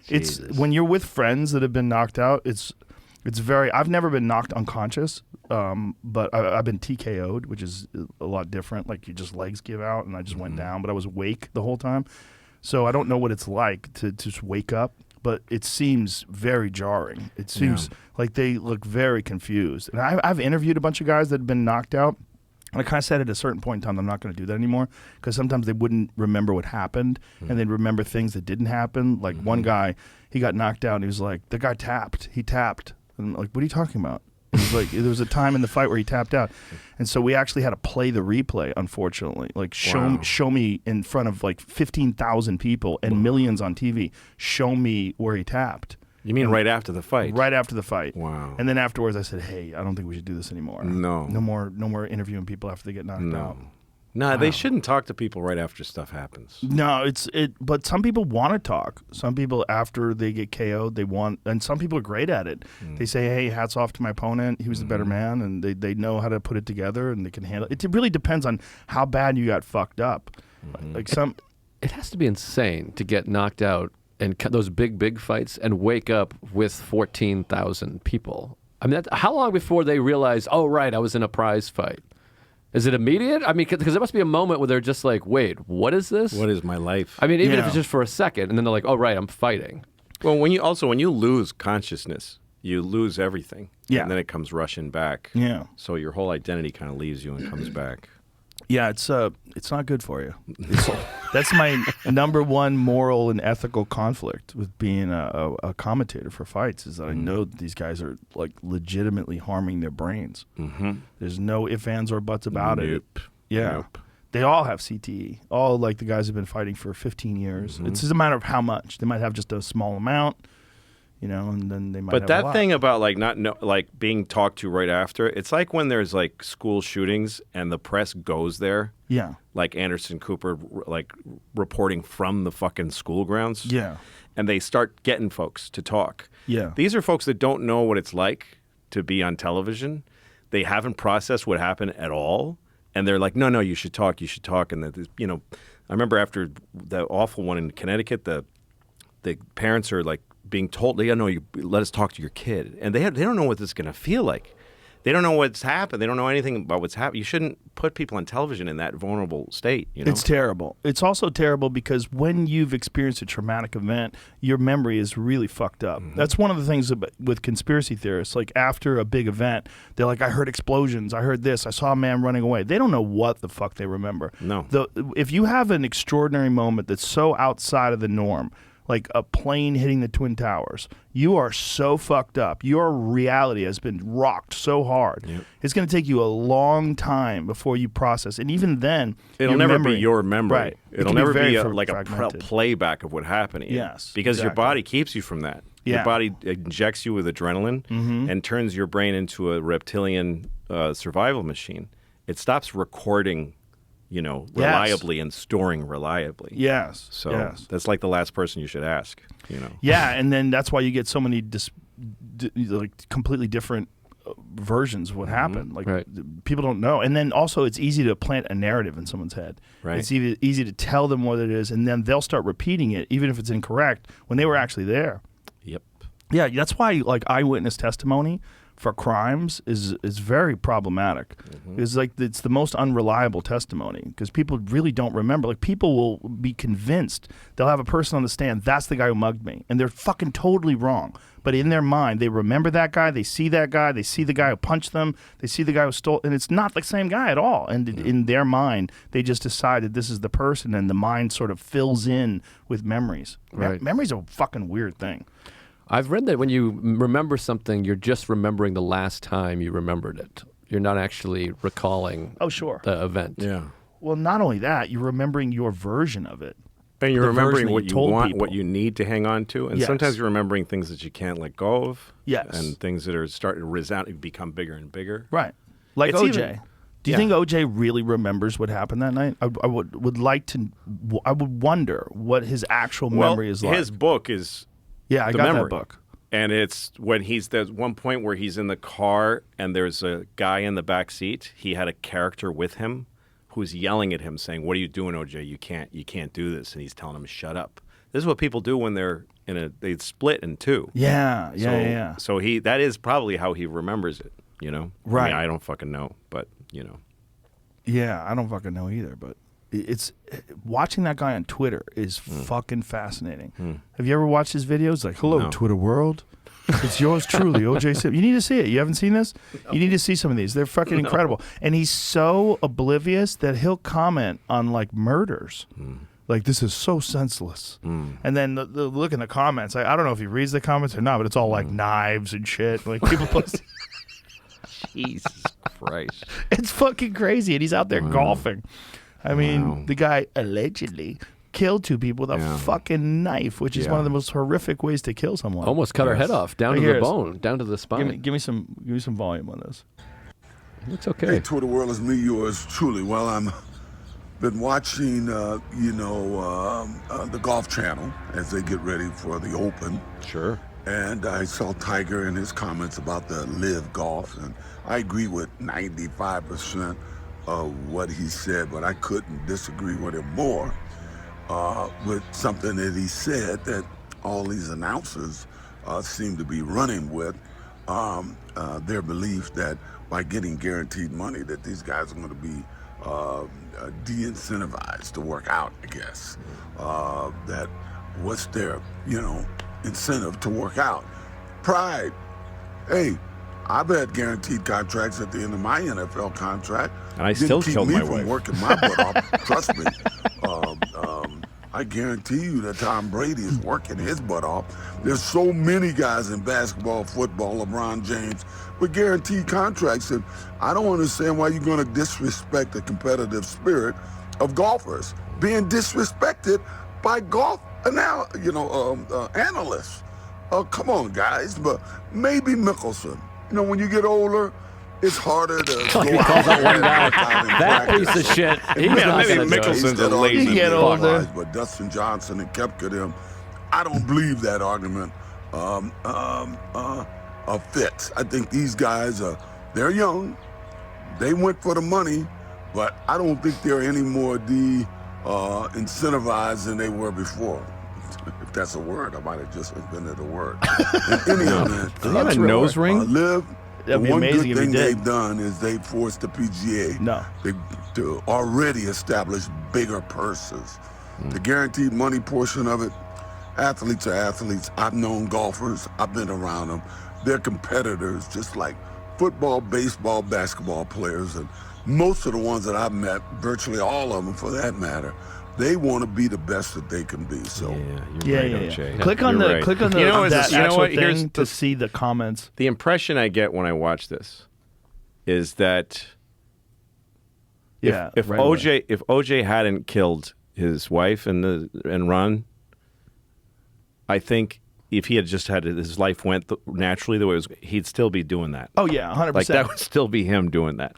It's Jesus. when you're with friends that have been knocked out, it's very, I've never been knocked unconscious, but I've been TKO'd, which is a lot different. Like, your just legs give out, and I just went down, but I was awake the whole time. So I don't know what it's like to just wake up, but it seems very jarring. It seems like they look very confused. And I've interviewed a bunch of guys that have been knocked out, and I kind of said at a certain point in time, I'm not going to do that anymore, because sometimes they wouldn't remember what happened, and they'd remember things that didn't happen. Like one guy, he got knocked out, and he was like, the guy tapped. He tapped. And I'm like, what are you talking about? It was like, there was a time in the fight where he tapped out. And so we actually had to play the replay, unfortunately. Like, show me in front of like 15,000 people and millions on TV, show me where he tapped. You mean right after the fight? Right after the fight. Wow. And then afterwards I said, hey, I don't think we should do this anymore. No. No more interviewing people after they get knocked out. No, they shouldn't talk to people right after stuff happens. No, but some people want to talk. Some people, after they get KO'd, and some people are great at it. They say, hey, hats off to my opponent. He was the better man, and they know how to put it together, and they can handle it. It really depends on how bad you got fucked up. Like It has to be insane to get knocked out in those big fights and wake up with 14,000 people. I mean, how long before they realize, oh, right, I was in a prize fight? Is it immediate? I mean, because there must be a moment where they're just like, wait, what is this? What is my life? I mean, even if Yeah. it's just for a second, and then they're like, oh, right, I'm fighting. Well, when you lose consciousness, you lose everything. Yeah. And then it comes rushing back. Yeah. So your whole identity kind of leaves you and comes back. Yeah, it's not good for you. That's my number one moral and ethical conflict with being a commentator for fights, is that I know that these guys are like legitimately harming their brains. There's no ifs, ands, or buts about it. Nope. Yeah. Nope. They all have CTE. All like the guys have been fighting for 15 years. It's just a matter of how much. They might have just a small amount, and then they might But have a that lot. thing about like being talked to right after, it's like when there's like school shootings and the press goes there, Yeah. like Anderson Cooper, like reporting from the fucking school grounds. Yeah. And they start getting folks to talk. Yeah. These are folks that don't know what it's like to be on television. They haven't processed what happened at all. And they're like, no, you should talk. And I remember after the awful one in Connecticut, the parents are like being told, you let us talk to your kid. And they don't know what this is going to feel like. They don't know what's happened. They don't know anything about what's happened. You shouldn't put people on television in that vulnerable state. It's terrible. It's also terrible because when you've experienced a traumatic event, your memory is really fucked up. That's one of the things with conspiracy theorists. Like, after a big event, they're like, I heard explosions. I heard this. I saw a man running away. They don't know what the fuck they remember. No. If you have an extraordinary moment that's so outside of the norm, like a plane hitting the Twin Towers. You are so fucked up. Your reality has been rocked so hard. Yep. It's going to take you a long time before you process. And even then, it'll your never memory, be your memory. Right. It It'll can never very be like a fragmented. playback of what happened. to you. Yes, because your exactly. body keeps you from that. Yeah. Your body injects you with adrenaline and turns your brain into a reptilian survival machine. It stops recording, reliably and storing reliably. Yes. So yes. that's like the last person you should ask. Yeah, and then that's why you get so many like completely different versions of what happened. Like Right. people don't know. And then also it's easy to plant a narrative in someone's head. Right. It's easy to tell them what it is, and then they'll start repeating it, even if it's incorrect, when they were actually there. Yep. Yeah, that's why like eyewitness testimony for crimes is very problematic. It's like it's the most unreliable testimony because people really don't remember. Like people will be convinced they'll have a person on the stand, that's the guy who mugged me, and they're fucking totally wrong. But in their mind, they remember that guy, they see that guy, they see the guy who punched them, they see the guy who stole, and it's not the same guy at all. And in their mind, they just decide that this is the person, and the mind sort of fills in with memories. Right. Memory's a fucking weird thing. I've read that when you remember something, you're just remembering the last time you remembered it. You're not actually recalling Oh, sure. the event. Yeah. Well, not only that, you're remembering your version of it. And you're The version remembering that what you you told want, people. what you need to hang on to, and Yes. sometimes you're remembering things that you can't let go of. Yes. And things that are starting to resound, become bigger and bigger. Right. Like It's OJ. even- Do you yeah. think OJ really remembers what happened that night? I would like to. I would wonder what his actual memory is like. His book is Yeah, I the got memory. that book. And it's when there's one point where he's in the car and there's a guy in the back seat. He had a character with him who's yelling at him saying, "What are you doing, OJ? You can't do this." And he's telling him, "Shut up." This is what people do when they split in two. Yeah, So, yeah. So that is probably how he remembers it, Right. I mean, I don't fucking know, but Yeah, I don't fucking know either, but it's watching that guy on Twitter is fucking fascinating. Have you ever watched his videos? Like, hello, No. Twitter world. It's yours truly, OJ Simpson. You need to see it. You haven't seen this? You need to see some of these. They're fucking incredible. And he's so oblivious that he'll comment on like murders. Like, this is so senseless. And then the look in the comments. I don't know if he reads the comments or not, but it's all like knives and shit. Like people post. Jesus Christ. It's fucking crazy, and he's out there golfing. I mean, the guy allegedly killed two people with a Yeah. fucking knife, which is Yeah. one of the most horrific ways to kill someone. Almost cut her head off, down to Here the it is. bone, down to the spine. Give me some volume on this. It's Hey, okay. Twitter world, is me, yours truly. Well, I'm been watching, the Golf Channel as they get ready for the Open, Sure. and I saw Tiger and his comments about the Live Golf, and I agree with 95% of what he said, but I couldn't disagree with him more with something that he said that all these announcers seem to be running with. Their belief that by getting guaranteed money that these guys are going to be de-incentivized to work out, I guess. That what's their, incentive to work out? Pride. Hey, I've had guaranteed contracts at the end of my NFL contract. And I Didn't still keep killed me my from wife. working my butt off. Trust me. I guarantee you that Tom Brady is working his butt off. There's so many guys in basketball, football, LeBron James, with guaranteed contracts, and I don't understand why you're going to disrespect the competitive spirit of golfers, being disrespected by golf analysts. Come on, guys, but maybe Mickelson. When you get older, it's harder to go He calls out one guy. out and That practice. piece of shit. He's Yeah, not maybe gonna do it. Mickelson's a That lazy argument get applies, older. But Dustin Johnson and Koepka them, I don't believe that argument fits. I think these guys they're young, they went for the money, but I don't think they're any more incentivized than they were before. If that's a word, I might have just invented a word. In any event, Does he have a nose ring? Live. That'd The be one amazing good if he thing did. they've done is they forced the PGA No. to already establish bigger purses. The guaranteed money portion of it, athletes are athletes. I've known golfers. I've been around them. They're competitors, just like football, baseball, basketball players. And most of the ones that I've met, virtually all of them for that matter, They want to be the best that they can be. So You're right, OJ. Click on You're the right. click on the You know, that you know actual what? thing Here's to see the comments. the impression I get when I watch this is that if right away. OJ hadn't killed his wife and run, I think if he had just had his life went naturally the way it was, he'd still be doing that. Oh yeah, 100%. Like that would still be him doing that.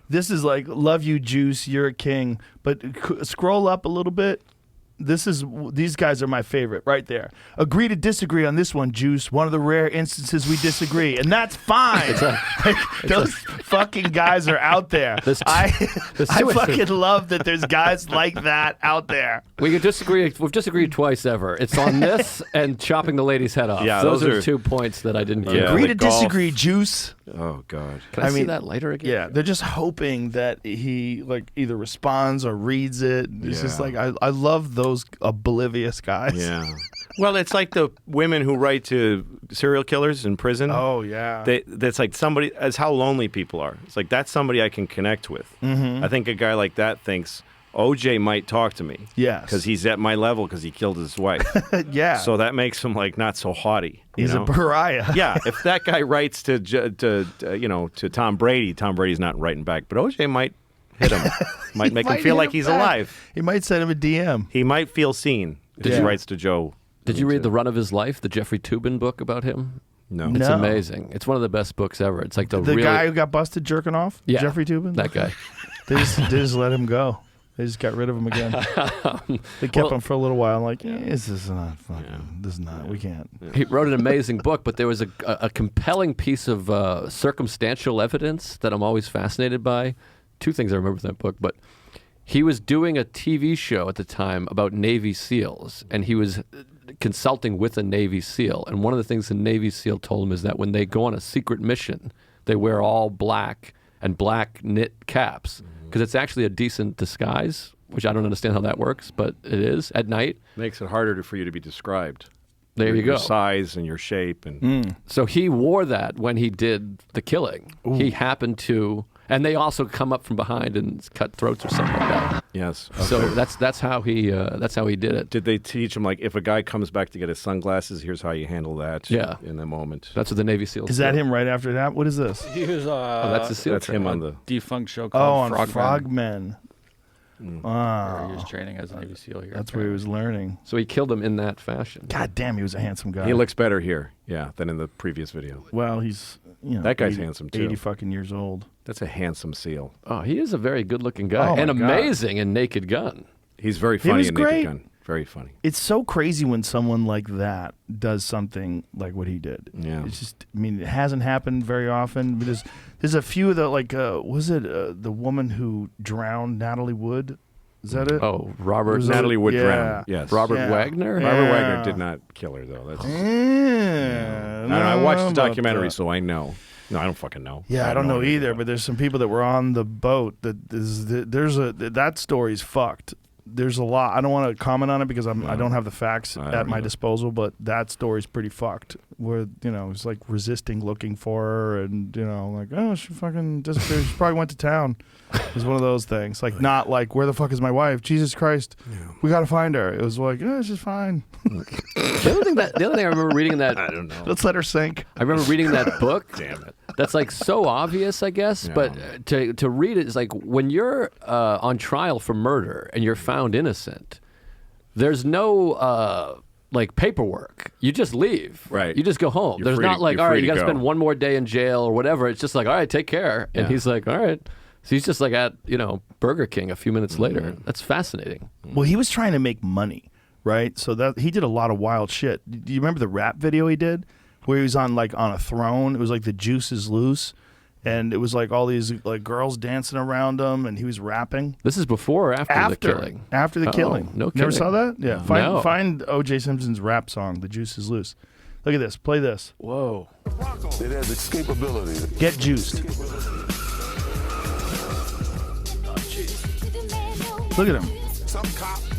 This is like, love you, Juice, you're a king. But scroll up a little bit. These guys are my favorite right there. Agree to disagree on this one, Juice. One of the rare instances we disagree, and that's fine. Those fucking guys are out there. I fucking love that there's guys like that out there. We could disagree. We've disagreed twice ever. It's on this and chopping the lady's head off. Yeah, those those are are 2 points that I didn't get. Yeah. Agree the to golf. disagree, Juice. Oh God. Can I see that later again? Yeah, they're just hoping that he like either responds or reads it. It's just like I love those oblivious guys. Yeah. Well, it's like the women who write to serial killers in prison. Oh yeah. That's like somebody. That's how lonely people are. It's like that's somebody I can connect with. Mm-hmm. I think a guy like that thinks OJ might talk to me. Yes. Because he's at my level because he killed his wife. Yeah. So that makes him like not so haughty. He's a pariah. Yeah. If that guy writes to Tom Brady, Tom Brady's not writing back, but OJ might hit him. Might make him feel like he's alive. He might send him a DM. He might feel seen if he writes to Joe. Did you read The Run of His Life, the Jeffrey Toobin book about him? No. It's No. amazing. It's one of the best books ever. It's like the really, guy who got busted jerking off? Yeah, Jeffrey Toobin? that guy. They just let him go. They just got rid of him again. They kept him for a little while. Like, this is not fucking. This is not. We can't. He wrote an amazing book, but there was a compelling piece of circumstantial evidence that I'm always fascinated by. 2 things I remember from that book, but he was doing a TV show at the time about Navy SEALs, and he was consulting with a Navy SEAL. And one of the things the Navy SEAL told him is that when they go on a secret mission, they wear all black and black knit caps because it's actually a decent disguise, which I don't understand how that works, but it is at night. Makes it harder for you to be described. There you go. Your size and your shape. And So he wore that when he did the killing. He happened to, and they also come up from behind and cut throats or something like that. yes. So that's how he did it. Did they teach him, like, if a guy comes back to get his sunglasses, here's how you handle that in the moment? That's what the Navy SEALs Is that do. him right after that? What is this? He was That's the SEAL That's him on the... defunct show Oh, called on Frogmen. Frogmen. He Wow. was training as a Navy SEAL here. That's where he was learning. So he killed him in that fashion. God damn, he was a handsome guy. He looks better here, than in the previous video. Well, he's, That guy's handsome, too. 80 fucking years old. That's a handsome SEAL. Oh, he is a very good-looking guy Oh, my and God. amazing in Naked Gun. He's very He funny was in great. Naked Gun. Very funny. It's so crazy when someone like that does something like what he did. Yeah. It's just, I mean, it hasn't happened very often. But there's a few that, like, was it the woman who drowned Natalie Wood? Is that it? Oh, Robert Natalie Wood Yeah. drowned. Yes. Robert Yeah. Wagner. Yeah. Robert Wagner did not kill her, though. That's... Yeah. I don't know. I watched the about documentary, that. so I know. No, I don't fucking know. Yeah, I don't know anything either. about But there's some people that were on the boat that story's fucked. There's a lot. I don't want to comment on it because I don't have the facts I at don't my either. disposal. But that story's pretty fucked. Where it's like resisting looking for her, and like, oh, she fucking disappeared. She probably went to town. It's one of those things. Like, not like, where the fuck is my wife? Jesus Christ, we got to find her. It was like, she's fine. The other thing I remember reading in that, I don't know. Let's let her sink. I remember reading that book. Damn it. That's like so obvious, I guess. Yeah. But to read it is like when you're on trial for murder and you're found innocent, there's no like paperwork. You just leave. Right. You just go home. You're There's free to- not like, you're all right, free you to got to go. spend one more day in jail or whatever. It's just like, all right, take care. And Yeah. he's like, all right. So he's just like at Burger King a few minutes later. That's fascinating. Well, he was trying to make money, right? So that he did a lot of wild shit. Do you remember the rap video he did, where he was on a throne? It was like The Juice Is Loose, and it was like all these like girls dancing around him, and he was rapping. This is before or after the killing? After the Oh, killing. no Never kidding. saw that? Yeah. No. Find O.J. Simpson's rap song, The Juice Is Loose. Look at this. Play this. Whoa. It has escapability. Get juiced. Look at him.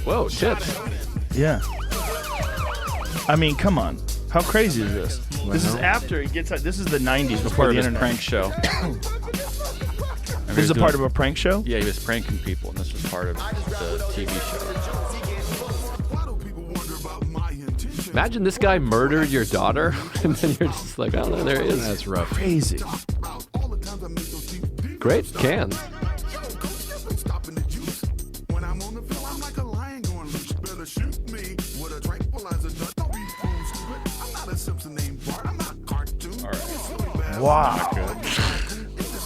Whoa, shit. Yeah. I mean, come on. How crazy is this? This is after he gets out. This is the 90s before Part the of his internet. prank show. This is a part of a prank show? Yeah, he was pranking people, and this was part of the TV show. Imagine this guy murdered your daughter, and then you're just like, oh, there he is. That's rough. Crazy. Great cans. Wow.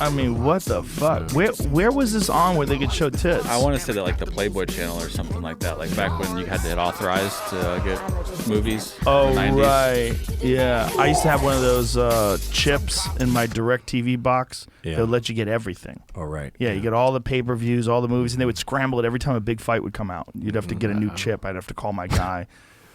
I mean, what the fuck? Where was this on where they could show tits? I want to say that like the Playboy Channel or something like that. Like back when you had to hit authorized to get movies. Oh, in the 90s. right. Yeah. I used to have one of those chips in my DirecTV box Yeah. that would let you get everything. Oh, right. Yeah, you get all the pay-per-views, all the movies, and they would scramble it every time a big fight would come out. You'd have to get a new chip. I'd have to call my guy.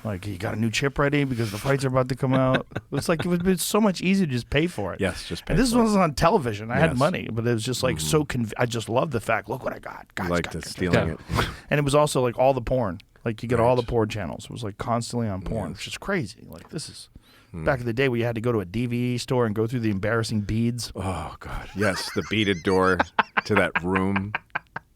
Like, you got a new chip ready because the fights are about to come out. It's like it would be so much easier to just pay for it. Yes, just pay And this for it. wasn't on television. I had Yes. money, but it was just like so. I just loved the fact. Look what I got. Guys, Like guys, the guys, stealing guys. it. And it was also like all the porn. Like you get all Right. the porn channels. It was like constantly on porn, Yes. which is crazy. Like this is back in the day where you had to go to a DVD store and go through the embarrassing beads. Oh, God. Yes, the beaded door to that room.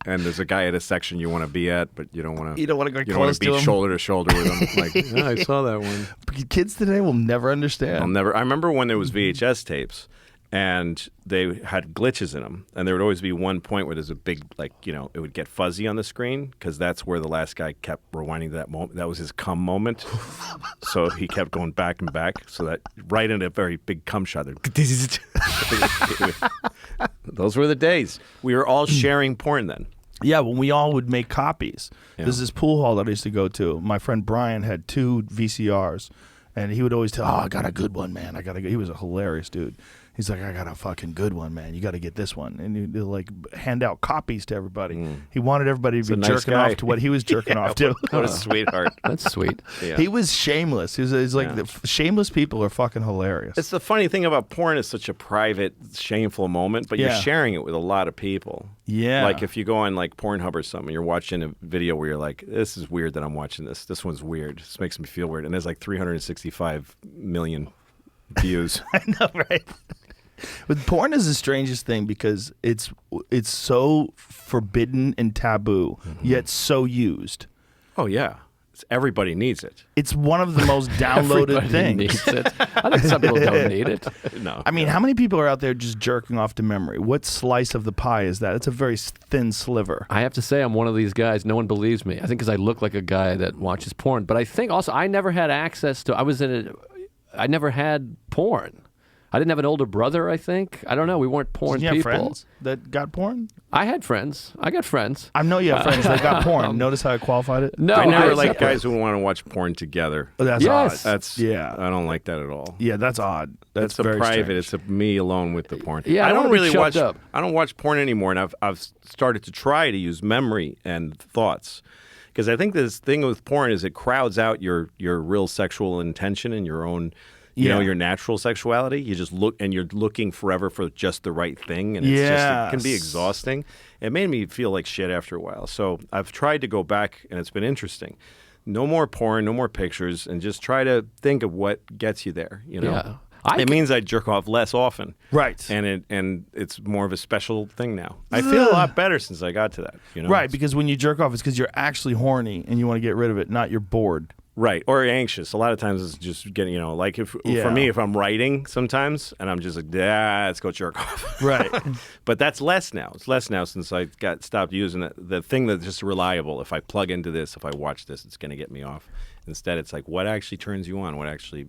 And there's a guy at a section you want to be at, but you don't want to. You don't wanna go You don't want close to to be him. shoulder to shoulder with him. Like, yeah, I saw that one. Kids today will never understand. I'll never. I remember when there was VHS tapes, and they had glitches in them, and there would always be one point where there's a big, like, it would get fuzzy on the screen because that's where the last guy kept rewinding to that moment. That was his cum moment, so he kept going back and back, so that right in a very big cum shot. Those were the days. We were all sharing porn then. Yeah, when we all would make copies. Yeah. There's this pool hall that I used to go to. My friend Brian had 2 VCRs, and he would always tell, I got a good one, man. He was a hilarious dude. He's like, I got a fucking good one, man. You got to get this one. And he'd like hand out copies to everybody. He wanted everybody to be a nice jerking guy. off to what he was jerking off to. What a sweetheart. That's sweet. Yeah. He was shameless. He's like, shameless people are fucking hilarious. It's the funny thing about porn is such a private, shameful moment, but Yeah. you're sharing it with a lot of people. Yeah. Like if you go on like Pornhub or something, you're watching a video where you're like, this is weird that I'm watching this. This one's weird. This makes me feel weird. And there's like 365 million views. I know, right? But porn is the strangest thing because it's so forbidden and taboo, yet so used. Oh, yeah. Everybody needs it. It's one of the most downloaded Everybody things. needs it. I think some people don't need it. No. I mean, how many people are out there just jerking off to memory? What slice of the pie is that? It's a very thin sliver. I have to say I'm one of these guys. No one believes me. I think because I look like a guy that watches porn. But I think also I never had access to. I never had porn. I didn't have an older brother, I think. I don't know. We weren't porn Did you have people. friends that got porn? I had friends. I got friends. I know you have friends that got porn. Notice how I qualified it? No, I never like separate. guys who want to watch porn together. Oh, that's Yes. odd. That's Yeah. I don't like that at all. Yeah, that's odd. That's It's a very private. strange. It's a me alone with the porn. Yeah, I I don't don't wanna be really choked watch. up. I don't watch porn anymore, and I've started to try to use memory and thoughts, because I think this thing with porn is it crowds out your real sexual intention and your own. You know, Yeah. your natural sexuality. You just look, and you're looking forever for just the right thing, and it's just it can be Yes. exhausting. It made me feel like shit after a while. So I've tried to go back, and it's been interesting. No more porn, no more pictures, and just try to think of what gets you there. You know, Yeah. it means I jerk off less often, Right. And it's more of a special thing now. I feel a lot better since I got to that. You know, Right, because when you jerk off, it's because you're actually horny and you want to get rid of it, not you're bored. Right, or anxious. A lot of times it's just getting, like Yeah. for me, if I'm writing sometimes and I'm just like, let's go jerk off. Right. But that's less now. It's less now since I stopped using it. The thing that's just reliable. If I plug into this, if I watch this, it's going to get me off. Instead, it's like, what actually turns you on? What actually,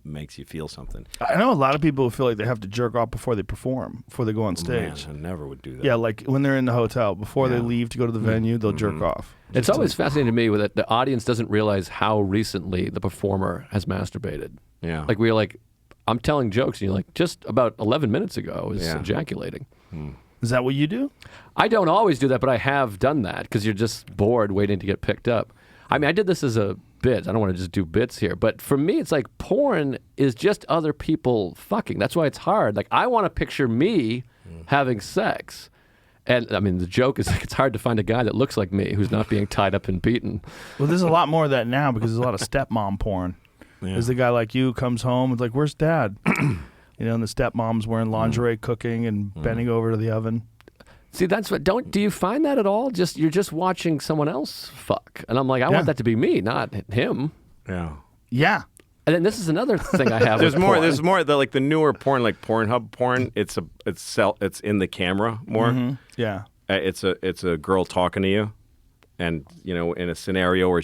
makes you feel something? I know a lot of people who feel like they have to jerk off before they perform, before they go on stage. Man, I never would do that. Yeah, like when they're in the hotel, before they Yeah. leave to go to the venue, they'll jerk off. It's always fascinating to me that the audience doesn't realize how recently the performer has masturbated. Yeah. Like we're like, I'm telling jokes, and you're like, just about 11 minutes ago I was Yeah. ejaculating. Is that what you do? I don't always do that, but I have done that because you're just bored waiting to get picked up. I mean, I did this as a bit. I don't want to just do bits here, but for me, it's like porn is just other people fucking. That's why it's hard. Like I want to picture me having sex. And I mean, the joke is like it's hard to find a guy that looks like me who's not being tied up and beaten. Well, there's a lot more of that now because there's a lot of stepmom porn. There's a guy like you who comes home, it's like, where's dad? And the stepmom's wearing lingerie, cooking, and bending over to the oven. See, that's what. Do you find that at all? You're just watching someone else fuck, and I'm like, I want that to be me, not him. Yeah. Yeah. And then this is another thing I have. There's with more. porn. There's more. Like the newer porn, like Pornhub porn. It's in the camera more. Yeah. It's a girl talking to you, and in a scenario where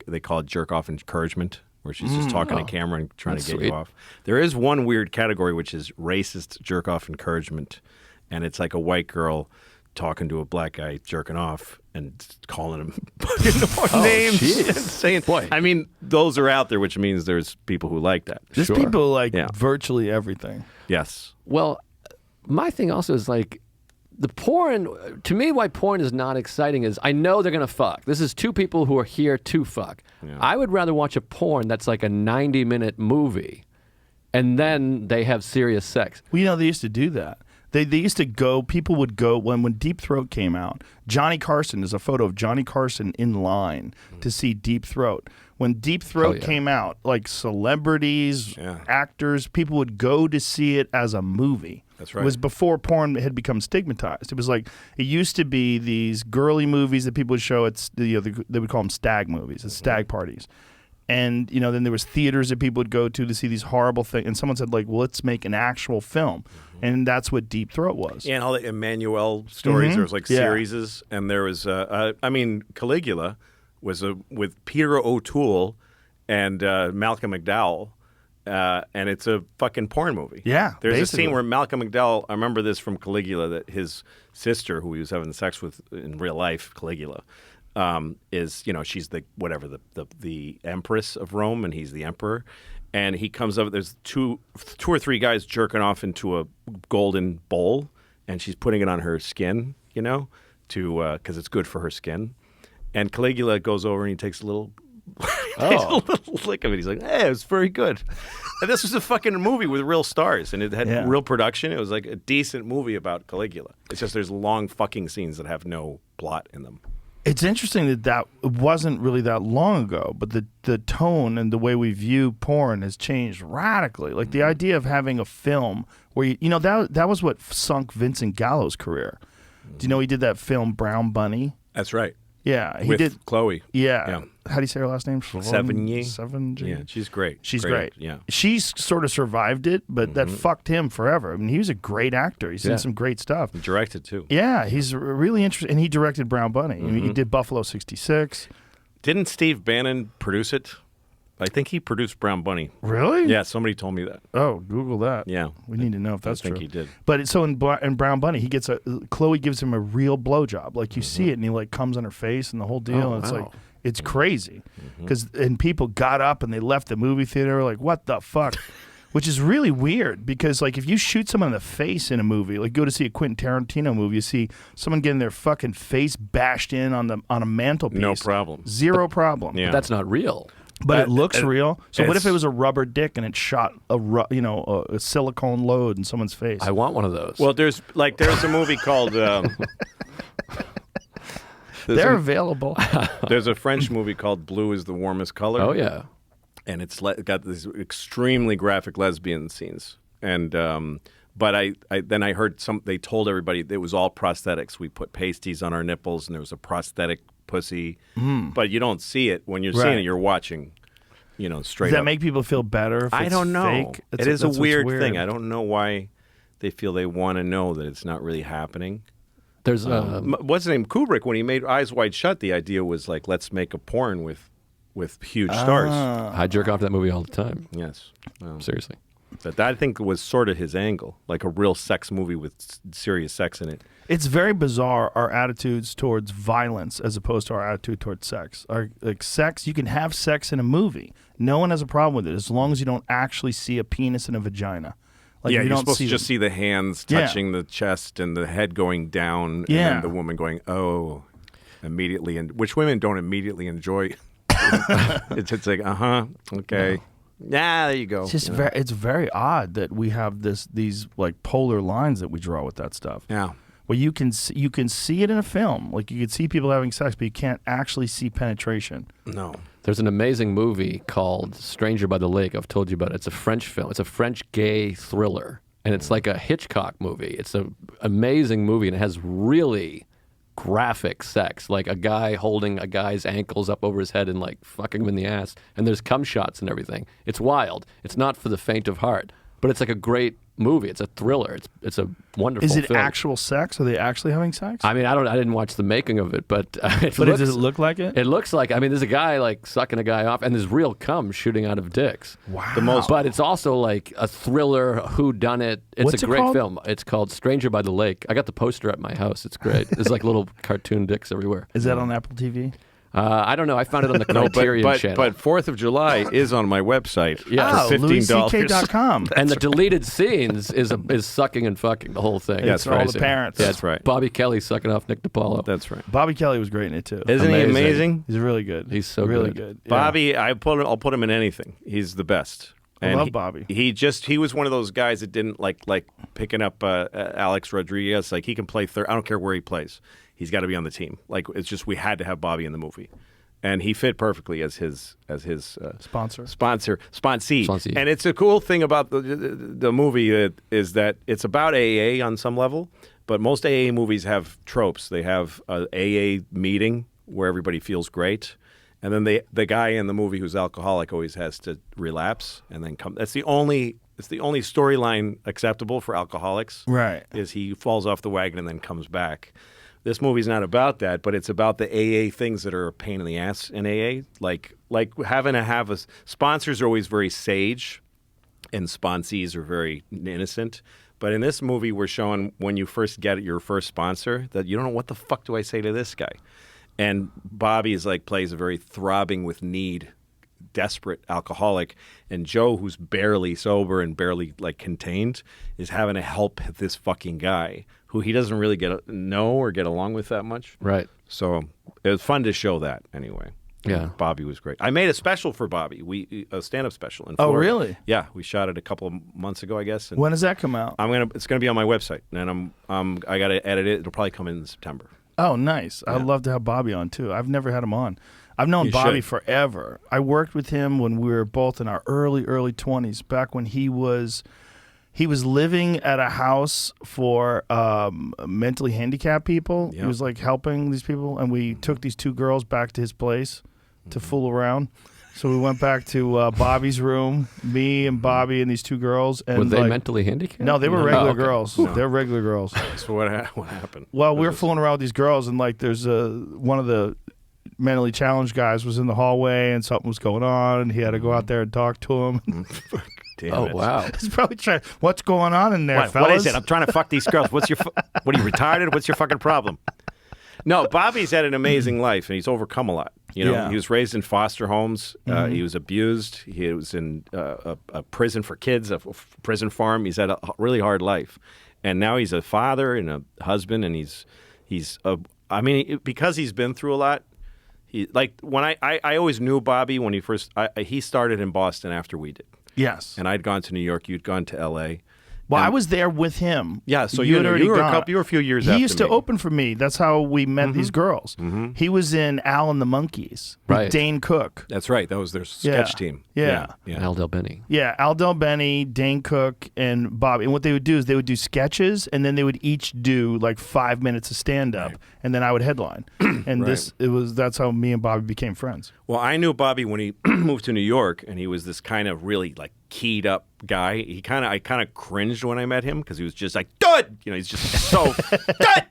they call it jerk off encouragement, where she's just talking to camera and trying to get sweet. you off. There is one weird category which is racist jerk off encouragement, and it's like a white girl talking to a black guy jerking off and calling him fucking names and saying, Boy. I mean, those are out there, which means there's people who like that. There's Sure. people like Yeah. virtually everything. Yes. Well, my thing also is like the porn. To me, why porn is not exciting is I know they're gonna fuck. This is two people who are here to fuck. Yeah. I would rather watch a porn that's like a 90-minute movie, and then they have serious sex. Well, they used to do that. They used to go, people would go, when Deep Throat came out, Johnny Carson, there's a photo of Johnny Carson in line to see Deep Throat. When Deep Throat came out, like celebrities, actors, people would go to see it as a movie. That's right. It was before porn had become stigmatized. It was like, it used to be these girly movies that people would show, they would call them stag movies, it's stag parties. And, then there was theaters that people would go to see these horrible things. And someone said, like, well, let's make an actual film. And that's what Deep Throat was. Yeah, and all the Emmanuel stories. There was like series, and there was, Caligula was with Peter O'Toole and Malcolm McDowell, and it's a fucking porn movie. Yeah, there's basically. a scene where Malcolm McDowell. I remember this from Caligula, that his sister, who he was having sex with in real life, Caligula, is she's the empress of Rome, and he's the emperor. And he comes up. There's two or three guys jerking off into a golden bowl, and she's putting it on her skin, because it's good for her skin. And Caligula goes over and he takes a little, takes a little lick of it. He's like, "Hey, it was very good." And this was a fucking movie with real stars, and it had real production. It was like a decent movie about Caligula. It's just there's long fucking scenes that have no plot in them. It's interesting that wasn't really that long ago, but the tone and the way we view porn has changed radically. Like the idea of having a film where that was what sunk Vincent Gallo's career. Do you know he did that film Brown Bunny? That's right. Yeah, he With did. Chloe. Yeah. How do you say her last name? Sevigny. Sevigny. Yeah, she's great. She's great. Yeah. She's sort of survived it, but that fucked him forever. I mean, he was a great actor. He's in some great stuff. He directed too. Yeah, he's really interesting. And he directed Brown Bunny. I mean, he did Buffalo 66. Didn't Steve Bannon produce it? I think he produced Brown Bunny. Really? Yeah, somebody told me that. Oh, Google that. Yeah. We need to know if that's I think true. he did. But so in Brown Bunny, he gets Chloe gives him a real blowjob. Like you see it, and he like comes on her face and the whole deal. Oh, and it's wow. like it's crazy and people got up and they left the movie theater like, what the fuck? Which is really weird because like if you shoot someone in the face in a movie, like go to see a Quentin Tarantino movie, you see someone getting their fucking face bashed in on a mantelpiece. No problem. Zero problem. Yeah. But that's not real. But it looks real. So what if it's- it was a rubber dick and it shot a silicone load in someone's face? I want one of those. Well, there's a movie called. They're available. There's a French movie called Blue is the Warmest Color. oh yeah. And it's got these extremely graphic lesbian scenes. And but I heard they told everybody it was all prosthetics. We put pasties on our nipples, and there was a prosthetic pussy. But you don't see it when you're seeing Right. it. You're watching, straight Does that up. make people feel better if I it's don't know. fake? It is a That's what's weird thing. I don't know why they feel they want to know that it's not really happening. There's What's his name? Kubrick, when he made Eyes Wide Shut, the idea was like, let's make a porn with huge stars. I jerk off that movie all the time. Yes. Well, Seriously. but that I think was sort of his angle, like a real sex movie with serious sex in it. It's very bizarre, our attitudes towards violence as opposed to our attitude towards sex. Sex, you can have sex in a movie. No one has a problem with it as long as you don't actually see a penis and a vagina. Like yeah, you you're don't supposed to just the- see the hands Yeah. touching the chest and the head going down, Yeah. and then the woman going, oh, immediately, and which women don't immediately enjoy. It's like, okay. Yeah, there you go. It's just it's very odd that we have these like polar lines that we draw with that stuff. Yeah. Well, you can see it in a film. Like you can see people having sex, but you can't actually see penetration. No. There's an amazing movie called Stranger by the Lake. I've told you about it. It's a French film. It's a French gay thriller. and it's like a Hitchcock movie. It's an amazing movie, and it has really graphic sex, like a guy holding a guy's ankles up over his head and like fucking him in the ass, and there's cum shots and everything. It's wild. It's not for the faint of heart, but it's like a great movie. It's a thriller. It's a wonderful Is it film. actual sex? Are they actually having sex? I mean, I didn't watch the making of it, but But does it look like it? It looks like. I mean, there's a guy like sucking a guy off, and there's real cum shooting out of dicks. Wow. But it's also like a thriller, whodunit. It's What's a it great called? film. It's called Stranger by the Lake. I got the poster at my house. It's great. There's like little cartoon dicks everywhere. Is that on Apple TV? I don't know. I found it on the Criterion channel. But 4th of July is on my website Yeah. for $15. LouisCK.com. and the deleted scenes is sucking and fucking the whole thing. That's It's right. all crazy. the parents. Yeah, That's right. Bobby Kelly sucking off Nick DiPaolo. That's right. Bobby Kelly was great in it too. Isn't he amazing? He's really good. He's so really good. good. Yeah. Bobby, I'll put him in anything. He's the best. I love Bobby. He was one of those guys that didn't like picking up Alex Rodriguez. Like he can play third. I don't care where he plays. He's got to be on the team. Like it's just we had to have Bobby in the movie, and he fit perfectly as his Sponsor. sponsee. And it's a cool thing about the movie is that it's about AA on some level, but most AA movies have tropes. They have a AA meeting where everybody feels great. And then the guy in the movie who's alcoholic always has to relapse and then come. It's the only storyline acceptable for alcoholics. Right. Is he falls off the wagon and then comes back. This movie's not about that, but it's about the AA things that are a pain in the ass in AA. Like having to have sponsors are always very sage, and sponsees are very innocent. But in this movie, we're showing when you first get your first sponsor that you don't know what the fuck do I say to this guy. And Bobby plays a very throbbing with need, desperate alcoholic, and Joe, who's barely sober and barely contained, is having to help this fucking guy who he doesn't really know or get along with that much. Right. So it was fun to show that anyway. Yeah. Bobby was great. I made a special for Bobby, a stand-up special in Oh, Florida. really? Yeah, we shot it a couple of months ago, I guess. And When does that come out? it's gonna be on my website, and I got to edit it. It'll probably come in September. Oh, nice. I'd love to have Bobby on too. I've never had him on. I've known You Bobby should. forever. I worked with him when we were both in our early 20s, back when he was living at a house for mentally handicapped people. Yep. He was helping these people, and we took these two girls back to his place to fool around. So we went back to Bobby's room, me and Bobby and these two girls. And Were they mentally handicapped? No, they were No. regular Oh, okay. girls. They're regular girls. So what happened? Well, we were fooling around with these girls, and there's one of the mentally challenged guys was in the hallway, and something was going on, and he had to go out there and talk to him. Damn Oh it. wow. He's probably trying. What's going on in there, What fellas? is it? I'm trying to fuck these girls. What are you retarded? What's your fucking problem? No, Bobby's had an amazing life, and he's overcome a lot. You know, Yeah. he was raised in foster homes. He was abused. He was in a prison for kids, a prison farm. He's had a really hard life, and now he's a father and a husband, and because he's been through a lot. When I always knew Bobby when he started in Boston after we did, Yes. and I'd gone to New York. You'd gone to L.A. Well, I was there with him. Yeah, so you had already were gone. you were a few years He after used to me. open for me. That's how we met these girls. Mm-hmm. He was in Al and the Monkeys with Right. Dane Cook. That's right. That was their sketch team. Yeah. Al Del Benny. Yeah, Al Del Benny, Dane Cook, and Bobby. And what they would do is they would do sketches, and then they would each do 5 minutes of stand-up, and then I would headline. And that's how me and Bobby became friends. Well, I knew Bobby when he moved to New York, and he was this kind of really keyed up guy. I kind of cringed when I met him because he was just dud. He's just so dud,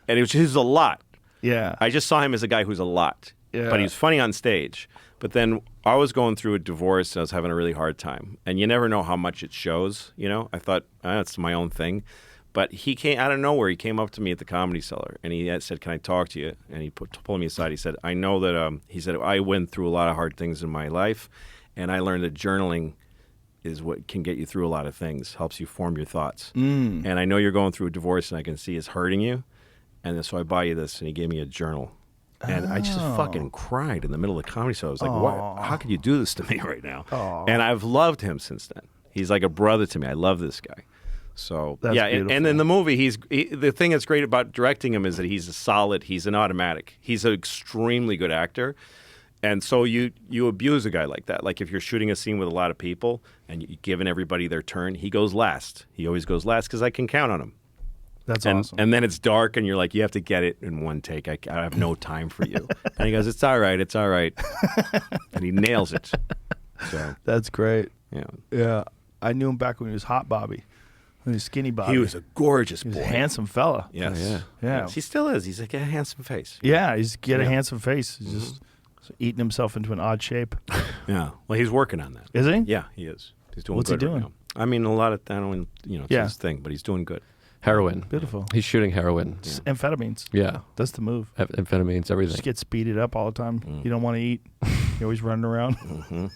and he was a lot. Yeah. I just saw him as a guy who's a lot. Yeah. But he was funny on stage. But then I was going through a divorce, and I was having a really hard time. And you never know how much it shows. I thought that's my own thing. But he came out of nowhere. He came up to me at the Comedy Cellar, and he said, "Can I talk to you?" And he pulled me aside. He said, "I know that." He said, "I went through a lot of hard things in my life, and I learned that journaling is what can get you through a lot of things, helps you form your thoughts. And I know you're going through a divorce, and I can see it's hurting you. And so I buy you this." And he gave me a journal. And I just fucking cried in the middle of the Comedy Cellar. I was like, "What? How could you do this to me right now?" And I've loved him since then. He's like a brother to me. I love this guy. So That's yeah, beautiful. and in the movie, the thing that's great about directing him is that he's an automatic. He's an extremely good actor, And so you abuse a guy like that. Like if you're shooting a scene with a lot of people and you're giving everybody their turn, he goes last. He always goes last because I can count on him. That's awesome. And then it's dark and you're like, you have to get it in one take. I have no time for you. And he goes, it's all right. It's all right. And he nails it. So That's great. yeah. Yeah. I knew him back when he was Hot Bobby. When he was Skinny Bobby. He was a gorgeous He was boy. a handsome fella. Yes. Oh, yeah. Yeah. Yes, he still is. He's like a handsome face. Yeah, he's got a Yeah. handsome face. He's just eating himself into an odd shape. Yeah. Well, he's working on that. Is he? Yeah, he is. He's doing What's he good right doing? now. I mean, a lot of, I don't, it's Yeah. his thing, but he's doing good. Heroin. Beautiful. He's shooting heroin. Amphetamines. Yeah. That's the move. Amphetamines, everything. Just get speeded up all the time. You don't want to eat. You're always running around. Mm-hmm.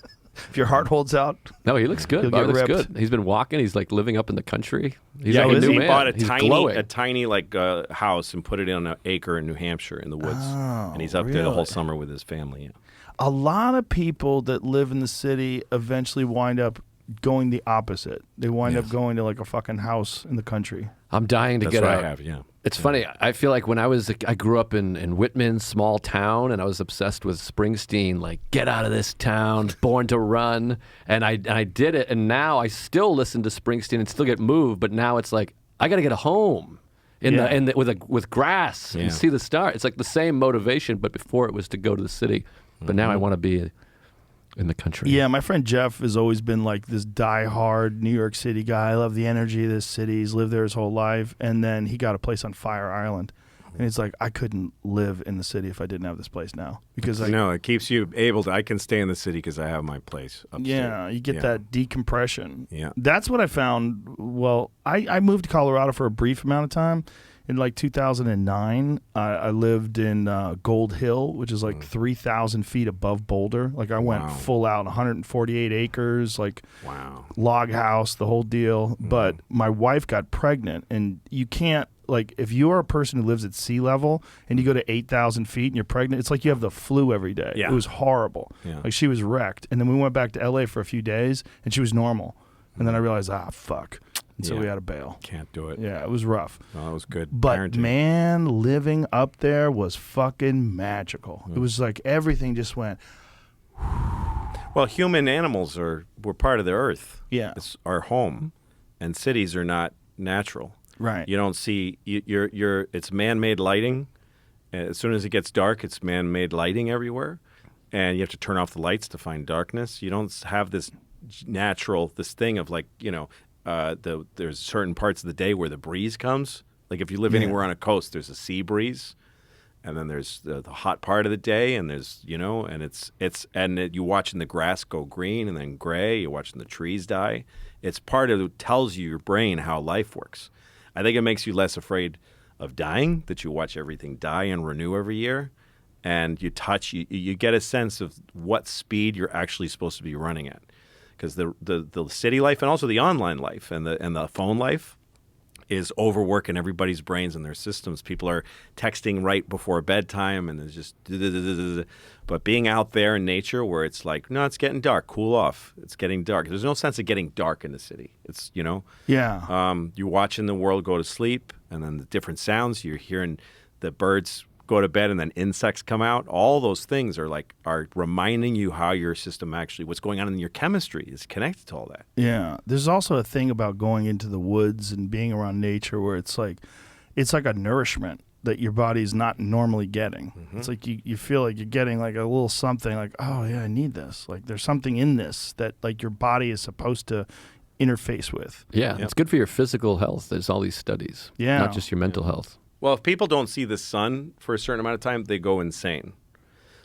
If your heart holds out, No, he looks good. He'll Bobby get looks ripped. good. He's been walking. He's like living up in the country. He's Yeah, like a is new he? man. Bought a He's tiny, glowing. like house and put it on an acre in New Hampshire in the woods, Oh, and he's up there the really? whole summer with his family. Yeah. a lot of people that live in the city eventually wind up going the opposite. They wind up going to like a fucking house in the country. I'm dying to That's get what out. I have. Yeah. It's funny. I feel like when I grew up in Whitman, small town, and I was obsessed with Springsteen. Like, get out of this town, born to run, and I did it. And now I still listen to Springsteen and still get moved. But now it's like I got to get a home with grass and see the stars. It's like the same motivation, but before it was to go to the city. But now I want to be in the country. Yeah, my friend Jeff has always been like this die-hard New York City guy. I love the energy of this city. He's lived there his whole life. And then he got a place on Fire Island. And he's like, I couldn't live in the city if I didn't have this place now. Because No, it keeps you able to. I can stay in the city because I have my place upstate. yeah, you get that decompression. Yeah. That's what I found. Well, I moved to Colorado for a brief amount of time. In like 2009, I lived in Gold Hill, which is like 3,000 feet above Boulder. Like I went full out, 148 acres, like log house, the whole deal. But my wife got pregnant, and you can't, like, if you're a person who lives at sea level and you go to 8,000 feet and you're pregnant, it's like you have the flu every day. Yeah. It was horrible. Yeah. Like she was wrecked. And then we went back to LA for a few days, and she was normal. And then I realized, fuck. And so we had to bail. Can't do it. Yeah, it was rough. Oh, it was good. But parenting. man, living up there was fucking magical. It was like everything just went. Well, human animals we're part of the earth. Yeah. It's our home, and cities are not natural. Right. You don't see it's man-made lighting. As soon as it gets dark, it's man-made lighting everywhere, and you have to turn off the lights to find darkness. You don't have this this thing of like, there's certain parts of the day where the breeze comes. Like if you live anywhere on a coast, there's a sea breeze, and then there's the hot part of the day, and there's and you're watching the grass go green and then gray. You're watching the trees die. It's part of it tells you your brain how life works. I think it makes you less afraid of dying, that you watch everything die and renew every year, and you get a sense of what speed you're actually supposed to be running at. Because the city life and also the online life and the phone life is overworking everybody's brains and their systems. People are texting right before bedtime, and there's just but being out there in nature where it's like, no, it's getting dark, cool off. It's getting dark. There's no sense of getting dark in the city. It's you're watching the world go to sleep, and then the different sounds you're hearing, the birds go to bed and then insects come out. All those things are reminding you how your system actually, what's going on in your chemistry is connected to all that. Yeah. There's also a thing about going into the woods and being around nature where it's like a nourishment that your body's not normally getting. It's like you feel like you're getting like a little something like, oh yeah, I need this. Like there's something in this that like your body is supposed to interface with. Yeah, it's good for your physical health. There's all these studies. Yeah. Not just your mental health. Well, if people don't see the sun for a certain amount of time, they go insane.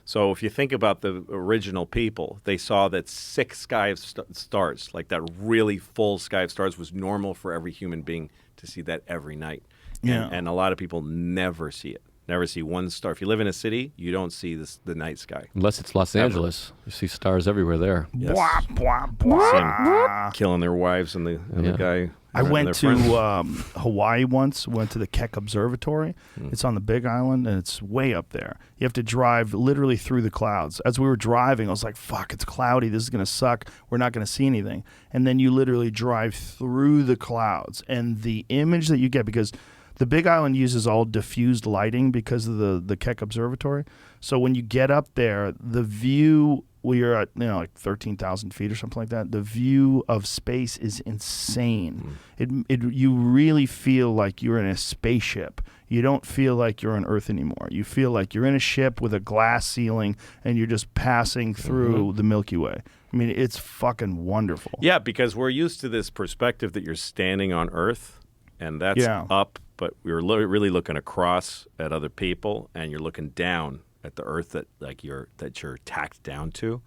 So if you think about the original people, they saw that 6 sky of stars, like that really full sky of stars, was normal for every human being to see that every night. Yeah. And a lot of people never see it. Never see one star. If you live in a city, you don't see the night sky. Unless it's Los Angeles. You see stars everywhere there. Yes. Bwah, bwah, bwah. Killing their wives and the guy. I and went their to friends. Hawaii once, went to the Keck Observatory. It's on the Big Island, and it's way up there. You have to drive literally through the clouds. As we were driving, I was like, fuck, it's cloudy. This is going to suck. We're not going to see anything. And then you literally drive through the clouds. And the image that you get, because The Big Island uses all diffused lighting because of the Keck Observatory. So when you get up there, the view, we are at like 13,000 feet or something like that. The view of space is insane. You really feel like you're in a spaceship. You don't feel like you're on Earth anymore. You feel like you're in a ship with a glass ceiling and you're just passing through the Milky Way. I mean, it's fucking wonderful. Yeah, because we're used to this perspective that you're standing on Earth, and that's up, but we were really looking across at other people, and you're looking down at the Earth that you're tacked down to.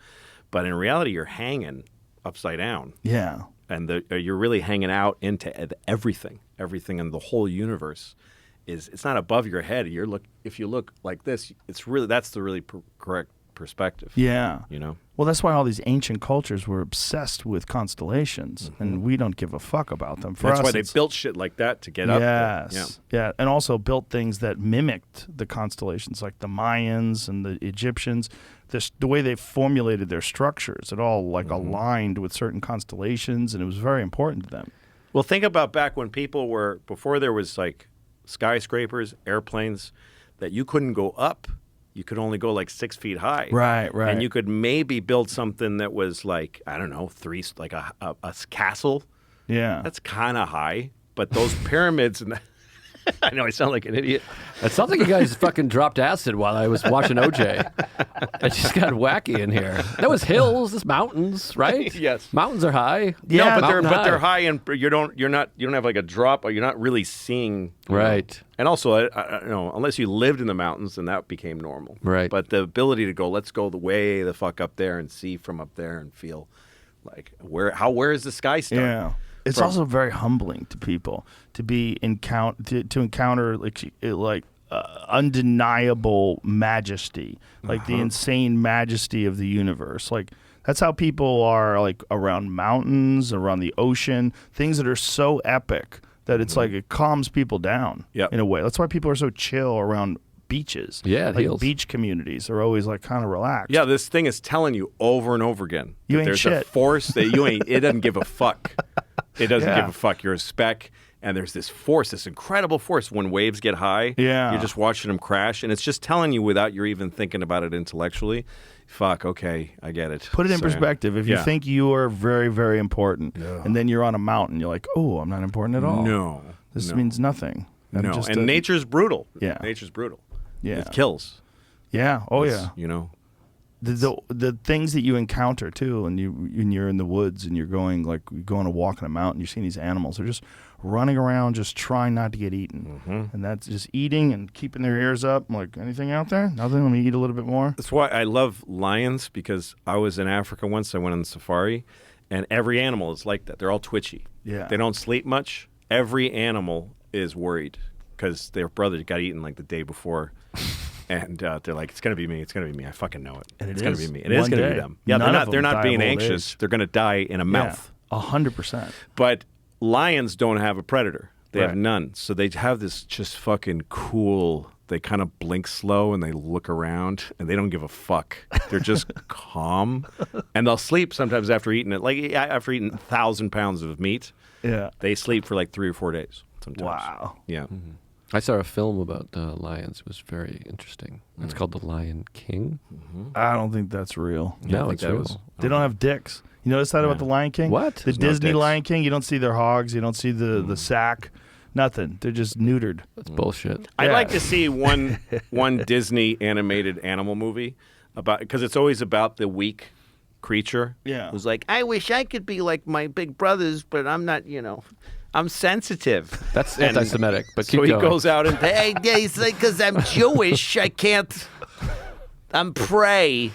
But in reality, you're hanging upside down. Yeah. And you're really hanging out into everything in the whole universe. It's not above your head. If you look like this, that's the really correct perspective. Yeah. You know? Well, that's why all these ancient cultures were obsessed with constellations, and we don't give a fuck about them. That's why they built shit like that to get up there. Yeah, and also built things that mimicked the constellations, like the Mayans and the Egyptians. The way they formulated their structures, it all aligned with certain constellations, and it was very important to them. Well, think about back when people were, before there was like skyscrapers, airplanes, that you couldn't go up. You could only go like 6 feet high. Right. And you could maybe build something that was like, I don't know, like a castle. Yeah. That's kind of high. But those pyramids, and I know I sound like an idiot. It sounds like you guys fucking dropped acid while I was watching OJ. It just got wacky in here. There was hills, there's mountains, right? Yes. Mountains are high. Yeah, no, but they're high, and you don't have like a drop, or you're not really seeing. Right. And also, unless you lived in the mountains, then that became normal. Right. But the ability to go, let's go the fuck up there and see from up there and feel like where is the sky start? Yeah. It's also very humbling to people to be to encounter undeniable majesty, like the insane majesty of the universe. Like that's how people are like around mountains, around the ocean, things that are so epic that it's like it calms people down in a way. That's why people are so chill around beaches. Yeah, it like heals. Beach communities are always like kind of relaxed. Yeah, this thing is telling you over and over again. You ain't there's shit. a force that you ain't. It doesn't give a fuck. It doesn't give a fuck. You're a speck, and there's this force, this incredible force. When waves get high, you're just watching them crash, and it's just telling you without you even thinking about it intellectually. Fuck, okay, I get it. Put it in perspective. If you think you are very, very important, and then you're on a mountain, you're like, oh, I'm not important at all. No. This means nothing. No, and nature's brutal. Yeah. Nature's brutal. Yeah. It kills. Yeah. Oh, yeah. You know. The things that you encounter too, and you're in the woods and you're going on a walk on a mountain, you're seeing these animals. They're just running around, just trying not to get eaten, and that's just eating and keeping their ears up. I'm like, anything out there? Nothing. Let me eat a little bit more. That's why I love lions, because I was in Africa once. I went on safari, and every animal is like that. They're all twitchy. Yeah. They don't sleep much. Every animal is worried because their brother got eaten like the day before. And they're like, it's going to be me. It's going to be me. I fucking know it. And it's going to be me. It is One going to day. be them. Yeah, None they're of them not die being of old anxious. age. They're going to die in a mouth. 100%. But lions don't have a predator. They have Right. none. So they have this just fucking cool, they kind of blink slow and they look around and they don't give a fuck. They're just calm. And they'll sleep sometimes after eating it. Like after eating 1,000 pounds of meat, Yeah. they sleep for like 3 or 4 days sometimes. Wow. Yeah. I saw a film about lions. It was very interesting. It's called The Lion King. I don't think that's real. No, think it's that real. was- They don't have dicks. You notice that about the Lion King? What? The There's no Disney dicks. Lion King, you don't see their hogs, you don't see the sack, nothing. They're just neutered. That's bullshit. I'd Yeah. like to see one Disney animated animal movie because it's always about the weak creature. Yeah. Who's like, I wish I could be like my big brothers, but I'm not. I'm sensitive. That's And anti-Semitic, but so keep he going. goes out and hey, he's like, because I'm Jewish, I can't. I'm prey.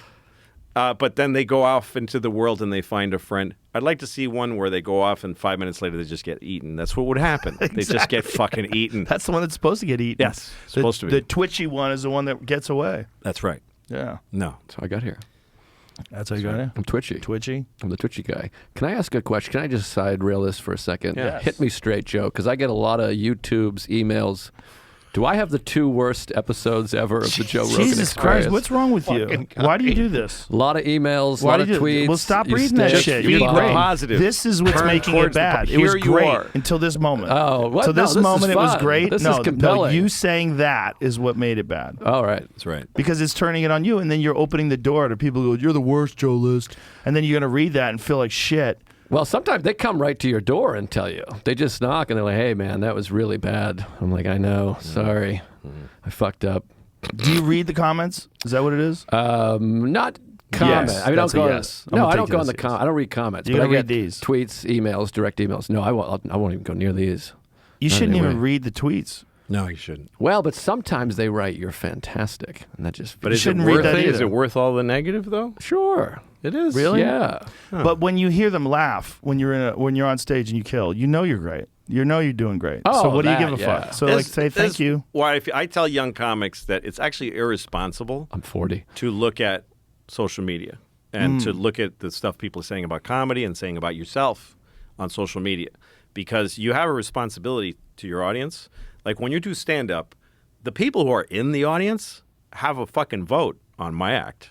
But then they go off into the world and they find a friend. I'd like to see one where they go off and 5 minutes later they just get eaten. That's what would happen. They just get fucking eaten. That's the one that's supposed to get eaten. Yes, supposed to be. The twitchy one is the one that gets away. That's right. Yeah. No. That's how I got here. That's how you got it? I'm twitchy. Twitchy? I'm the twitchy guy. Can I ask a question? Can I just side rail this for a second? Yes. Hit me straight, Joe, because I get a lot of YouTube's emails Do I have the 2 worst episodes ever of the Joe Rogan Jesus Experience? Christ, what's wrong with you? Why do you do this? A lot of emails, a Why lot of do you tweets. Well, stop You reading that stay- shit. Be You're great. positive. This is what's Turn making it towards the bad. po- It was Here you great are. until this moment. Oh, what? So No, this this is moment it was fun. great. This no, is compelling. you saying that is what made it bad. All right. That's right. Because it's turning it on you, and then you're opening the door to people who go, "You're the worst, Joe List," and then you're gonna read that and feel like shit. Well, sometimes they come right to your door and tell you. They just knock and they're like, "Hey, man, that was really bad." I'm like, "I know. Sorry. I fucked up." Do you read the comments? Is that what it is? Not comment. Yes, I mean, that's don't a go. yes. I'm No, gonna I don't take go it on the as a yes. I don't read comments. You're but I gonna read get these. tweets, emails, direct emails. No, I won't even go near these. You Not shouldn't anyway. even read the tweets. No, you shouldn't. Well, but sometimes they write, "You're fantastic," and that just. But You is it shouldn't read worth that it? Is either. it worth all the negative though? Sure. It is. Really? Yeah. But when you hear them laugh when you're on stage and you kill, you know you're great. You know you're doing great. Oh, so what do you that, give a yeah. fuck? So like say thank you. Why I tell young comics that it's actually irresponsible I'm 40. to look at social media and to look at the stuff people are saying about comedy and saying about yourself on social media, because you have a responsibility to your audience. Like when you do stand up, the people who are in the audience have a fucking vote on my act.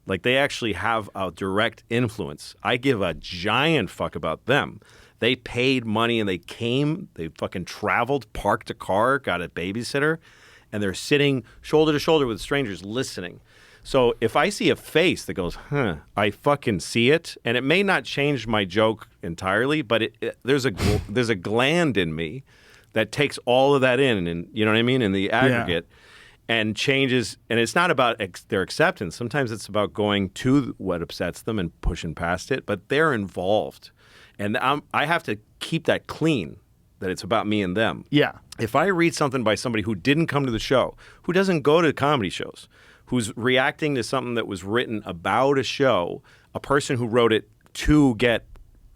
Like they actually have a direct influence. I give a giant fuck about them. They paid money and they came, they fucking traveled, parked a car, got a babysitter, and they're sitting shoulder to shoulder with strangers listening. So if I see a face that goes, I fucking see it, and it may not change my joke entirely, but there's a gland in me that takes all of that in, and you know what I mean, in the aggregate, and changes. And it's not about their acceptance. Sometimes it's about going to what upsets them and pushing past it, but they're involved. And I have to keep that clean, that it's about me and them. Yeah. If I read something by somebody who didn't come to the show, who doesn't go to comedy shows, who's reacting to something that was written about a show, a person who wrote it to get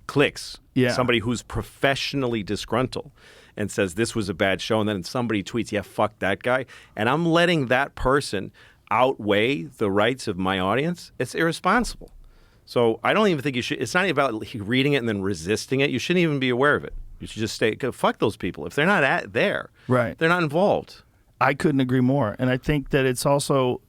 clicks, somebody who's professionally disgruntled and says this was a bad show, and then somebody tweets, yeah, fuck that guy, and I'm letting that person outweigh the rights of my audience, it's irresponsible. So I don't even think you should. It's not about reading it and then resisting it. You shouldn't even be aware of it. You should just stay. Fuck those people. If they're not there, Right. they're not involved. I couldn't agree more. And I think that it's also,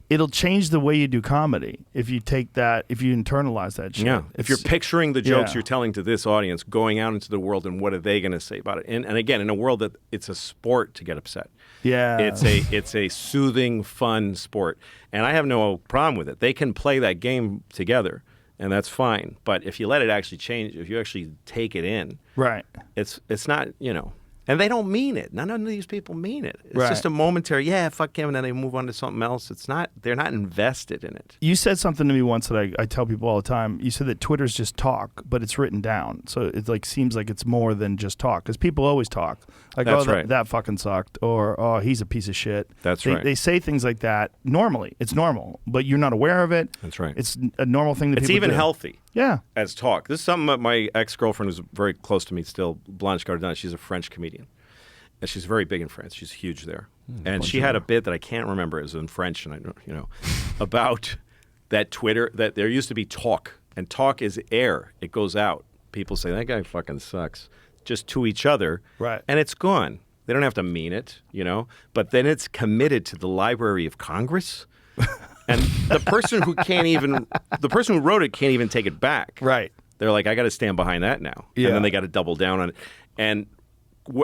it'll change the way you do comedy if you take that, if you internalize that shit. Yeah. If you're picturing the jokes yeah. you're telling to this audience, going out into the world, and what are they going to say about it? And again, in a world that it's a sport to get upset. Yeah. It's a soothing, fun sport, and I have no problem with it. They can play that game together, and that's fine. But if you let it actually change, if you actually take it in, Right. it's not, and they don't mean it. None of these people mean it. It's Right. just a momentary, yeah, fuck him, and then they move on to something else. They're not invested in it. You said something to me once that I tell people all the time. You said that Twitter's just talk, but it's written down. So it like seems like it's more than just talk, because people always talk. Like, That's oh, right. that fucking sucked, or oh, he's a piece of shit. That's they, right. They say things like that normally. It's normal, but you're not aware of it. That's right. It's a normal thing that It's people even do. healthy. Yeah. As talk. This is something that my ex-girlfriend who's very close to me still, Blanche Gardin. She's a French comedian. And she's very big in France. She's huge there. And she had a bit that I can't remember. It was in French, and I don't, about that Twitter, that there used to be talk. And talk is air. It goes out. People say, that guy fucking sucks. Just to each other. Right. And it's gone. They don't have to mean it, But then it's committed to the Library of Congress. And the person who wrote it can't even take it back. Right. They're like, I got to stand behind that now. Yeah. And then they got to double down on it. And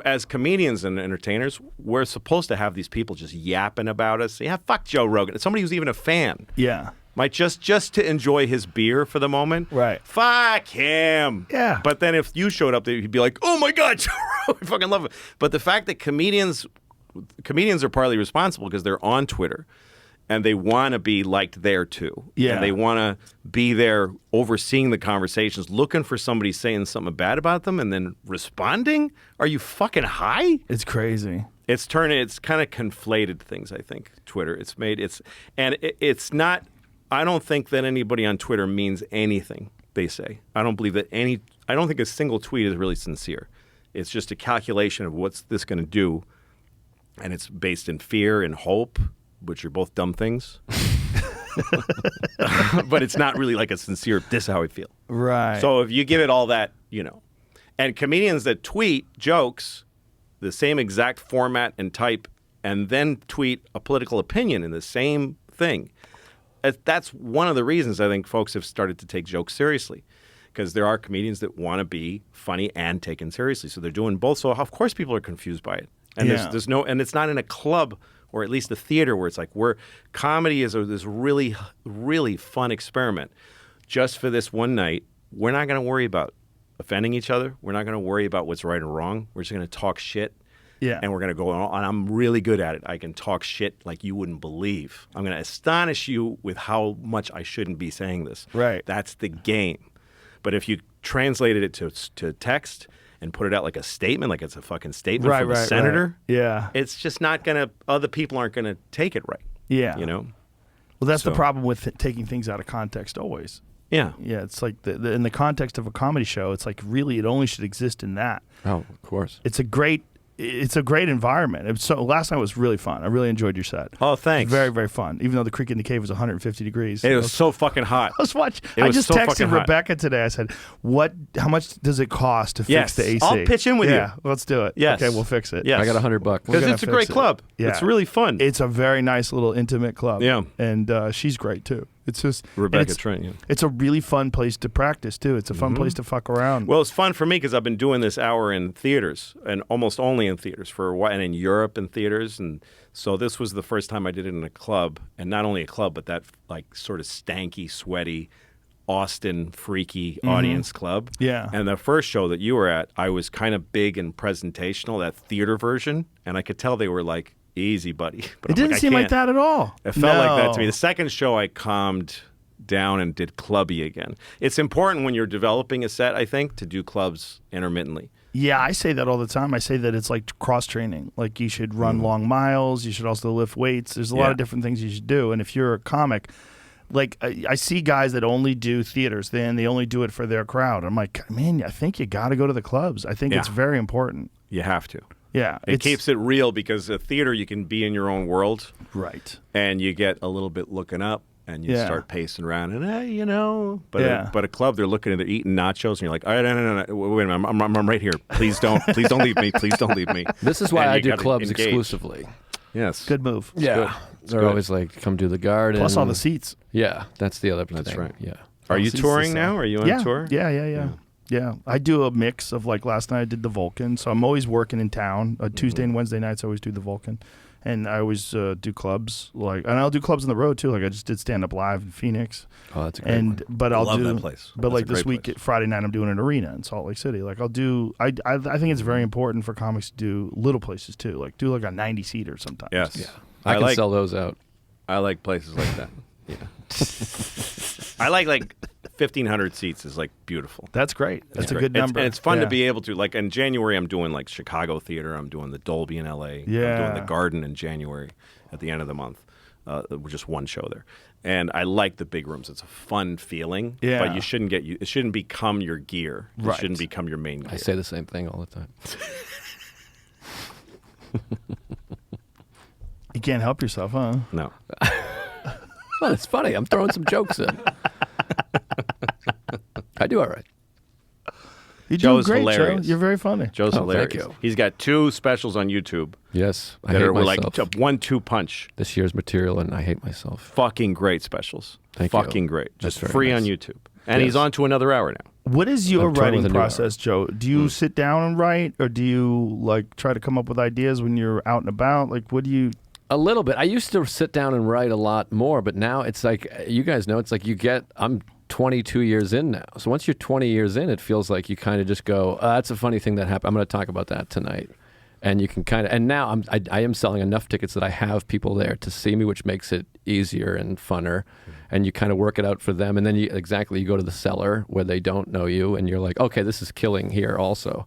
as comedians and entertainers, we're supposed to have these people just yapping about us. Yeah, fuck Joe Rogan. Somebody who's even a fan Yeah. might just to enjoy his beer for the moment. Right. Fuck him. Yeah. But then if you showed up there, he'd be like, oh my God, Joe Rogan, I fucking love him. But the fact that comedians are partly responsible because they're on Twitter. And they want to be liked there too. Yeah. And they want to be there overseeing the conversations, looking for somebody saying something bad about them and then responding. Are you fucking high? It's crazy. It's kind of conflated things, I think, Twitter. It's not, I don't think that anybody on Twitter means anything they say. I don't think a single tweet is really sincere. It's just a calculation of what's this going to do. And it's based in fear and hope, which are both dumb things. But it's not really like a sincere, this is how I feel. Right. So if you give it all that, And comedians that tweet jokes, the same exact format and type and then tweet a political opinion in the same thing. That's one of the reasons I think folks have started to take jokes seriously, because there are comedians that want to be funny and taken seriously. So they're doing both. So of course people are confused by it. And there's no, and it's not in a club or at least a theater where it's like comedy is this really, really fun experiment. Just for this one night, we're not going to worry about offending each other. We're not going to worry about what's right or wrong. We're just going to talk shit. Yeah. And we're going to go on. And I'm really good at it. I can talk shit like you wouldn't believe. I'm going to astonish you with how much I shouldn't be saying this. Right. That's the game. But if you translated it to text and put it out like a statement, like it's a fucking statement from a senator, yeah, it's just not going to, other people aren't going to take it right. Yeah. You know? Well, that's the problem with taking things out of context always. Yeah. Yeah, it's like in the context of a comedy show, it's like really it only should exist in that. Oh, of course. It's a great environment. Last night was really fun. I really enjoyed your set. Oh, thanks. Very, very fun. Even though the creek in the cave was 150 degrees. It was so fucking hot. I just texted Rebecca today. I said, how much does it cost to fix the AC? I'll pitch in with you. Yeah, let's do it. Yes. Okay, we'll fix it. Yes. I got $100. Because it's a great club. Yeah. It's really fun. It's a very nice little intimate club. Yeah. And she's great too. It's just Rebecca Trent. Yeah. It's a really fun place to practice too. It's a fun place to fuck around. Well, it's fun for me because I've been doing this hour in theaters and almost only in theaters for a while, and in Europe in theaters, and so this was the first time I did it in a club, and not only a club, but that like sort of stanky, sweaty, Austin freaky audience club. Yeah. And the first show that you were at, I was kind of big and presentational, that theater version, and I could tell they were like, easy, buddy. But it didn't seem like that at all. It felt like that to me. The second show, I calmed down and did clubby again. It's important when you're developing a set, I think, to do clubs intermittently. Yeah, I say that all the time. I say that it's like cross training. Like you should run long miles. You should also lift weights. There's a lot of different things you should do. And if you're a comic, like I see guys that only do theaters, then they only do it for their crowd. I'm like, man, I think you got to go to the clubs. I think it's very important. You have to. Yeah. It keeps it real because a theater, you can be in your own world. Right. And you get a little bit looking up and you start pacing around and, but a club, they're looking at, they're eating nachos and you're like, all right, no, wait a minute, I'm right here. Please don't leave me. Please don't leave me. This is why I do clubs exclusively. Yes. Good move. Yeah. They're always like, come do the garden. Plus all the seats. Yeah. That's the other thing. That's right. Yeah. Are you touring now? Are you on tour? Yeah, I do a mix of like last night I did the Vulcan, so I'm always working in town. Tuesday and Wednesday nights I always do the Vulcan, and I always do clubs and I'll do clubs on the road too. Like I just did stand up live in Phoenix. Oh, that's a great one. But I'll love do that place. But That's like a this great week, Friday night, I'm doing an arena in Salt Lake City. Like I'll do. I think it's very important for comics to do little places too. Like do like a 90 seater sometimes. Yes. Yeah. I can sell those out. I like places like that. Yeah. I like 1,500 seats is like beautiful. That's great. That's a good number. And it's fun to be able to, like in January, I'm doing like Chicago Theater. I'm doing the Dolby in LA. Yeah. I'm doing the Garden in January at the end of the month. We're just one show there. And I like the big rooms. It's a fun feeling. Yeah. But it shouldn't become your gear. It Right. shouldn't become your main gear. I say the same thing all the time. You can't help yourself, huh? No. Well, it's funny. I'm throwing some jokes in. I do all right. You're Joe's doing great, hilarious. Joe. You're very funny. Joe's hilarious. thank you. He's got 2 specials on YouTube Yes. I that hate are like myself. a 1-2 punch. This year's material, and I hate myself. Fucking great specials. Thank you. Fucking great. That's Just very free nice. on YouTube. And Yes. he's on to another hour now. What is your I'm toying writing with a new process, Joe? Do you sit down and write, or do you like try to come up with ideas when you're out and about? Like, what do you? A little bit. I used to sit down and write a lot more, but now it's like, you guys know, it's like I'm 22 years in now. So once you're 20 years in, it feels like you kind of just go, that's a funny thing that happened. I'm going to talk about that tonight. And you can kind of, and now I am selling enough tickets that I have people there to see me, which makes it easier and funner. And you kind of work it out for them. And then you go to the cellar where they don't know you and you're like, okay, this is killing here also.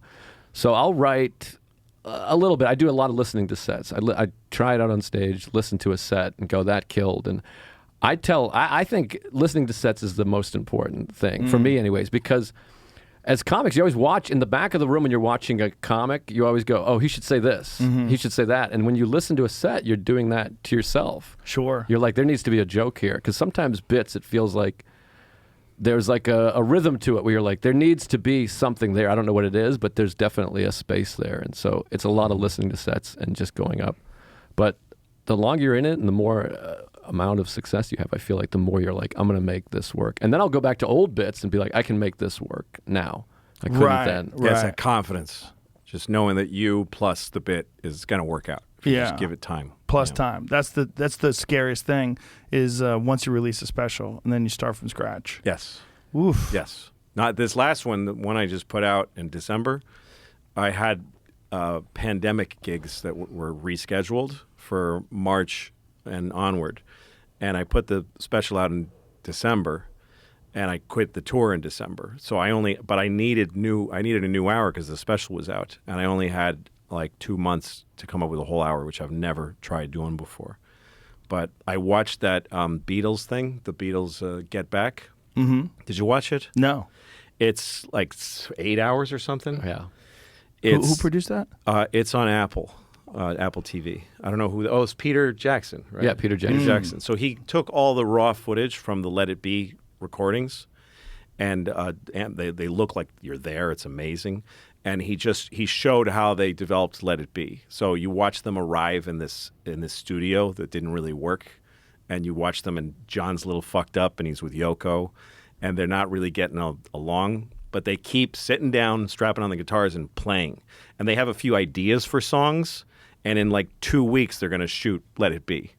So I'll write a little bit. I do a lot of listening to sets. I try it out on stage, listen to a set and go, that killed. And I think listening to sets is the most important thing for me anyways, because as comics, you always watch in the back of the room when you're watching a comic, you always go, oh, he should say this. He should say that. And when you listen to a set, you're doing that to yourself. Sure. You're like, there needs to be a joke here. Because sometimes bits, it feels like there's like a rhythm to it where you're like, there needs to be something there. I don't know what it is, but there's definitely a space there. And so it's a lot of listening to sets and just going up. But the longer you're in it and the more amount of success you have, I feel like the more you're like, I'm going to make this work. And then I'll go back to old bits and be like, I can make this work now. I couldn't then. Yeah, it's that confidence. Just knowing that you plus the bit is going to work out. If you just give it time. Plus time. That's the scariest thing is once you release a special and then you start from scratch. Yes. Oof. Yes. Not this last one, the one I just put out in December. I had pandemic gigs that were rescheduled for March and onward. And I put the special out in December, and I quit the tour in December. So I needed a new hour because the special was out, and I only had like 2 months to come up with a whole hour, which I've never tried doing before. But I watched that Beatles thing, the Beatles Get Back. Mm-hmm. Did you watch it? No. It's like 8 hours or something. Yeah. Who produced that? It's on Apple TV. I don't know who. Oh, it's Peter Jackson, right? Yeah, Peter Jackson. Peter Jackson. So he took all the raw footage from the Let It Be recordings, and they look like you're there. It's amazing. And he showed how they developed Let It Be. So you watch them arrive in this studio that didn't really work, and you watch them, and John's a little fucked up, and he's with Yoko, and they're not really getting along. But they keep sitting down, strapping on the guitars, and playing. And they have a few ideas for songs, and in like 2 weeks, they're going to shoot Let It Be.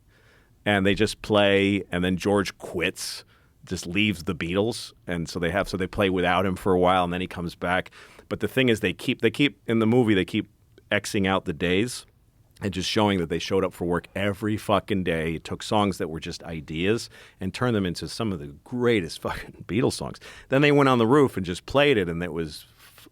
And they just play, and then George quits, just leaves the Beatles, and so they play without him for a while, and then he comes back. But the thing is, they keep in the movie, they keep Xing out the days and just showing that they showed up for work every fucking day, took songs that were just ideas and turned them into some of the greatest fucking Beatles songs. Then they went on the roof and just played it, and it was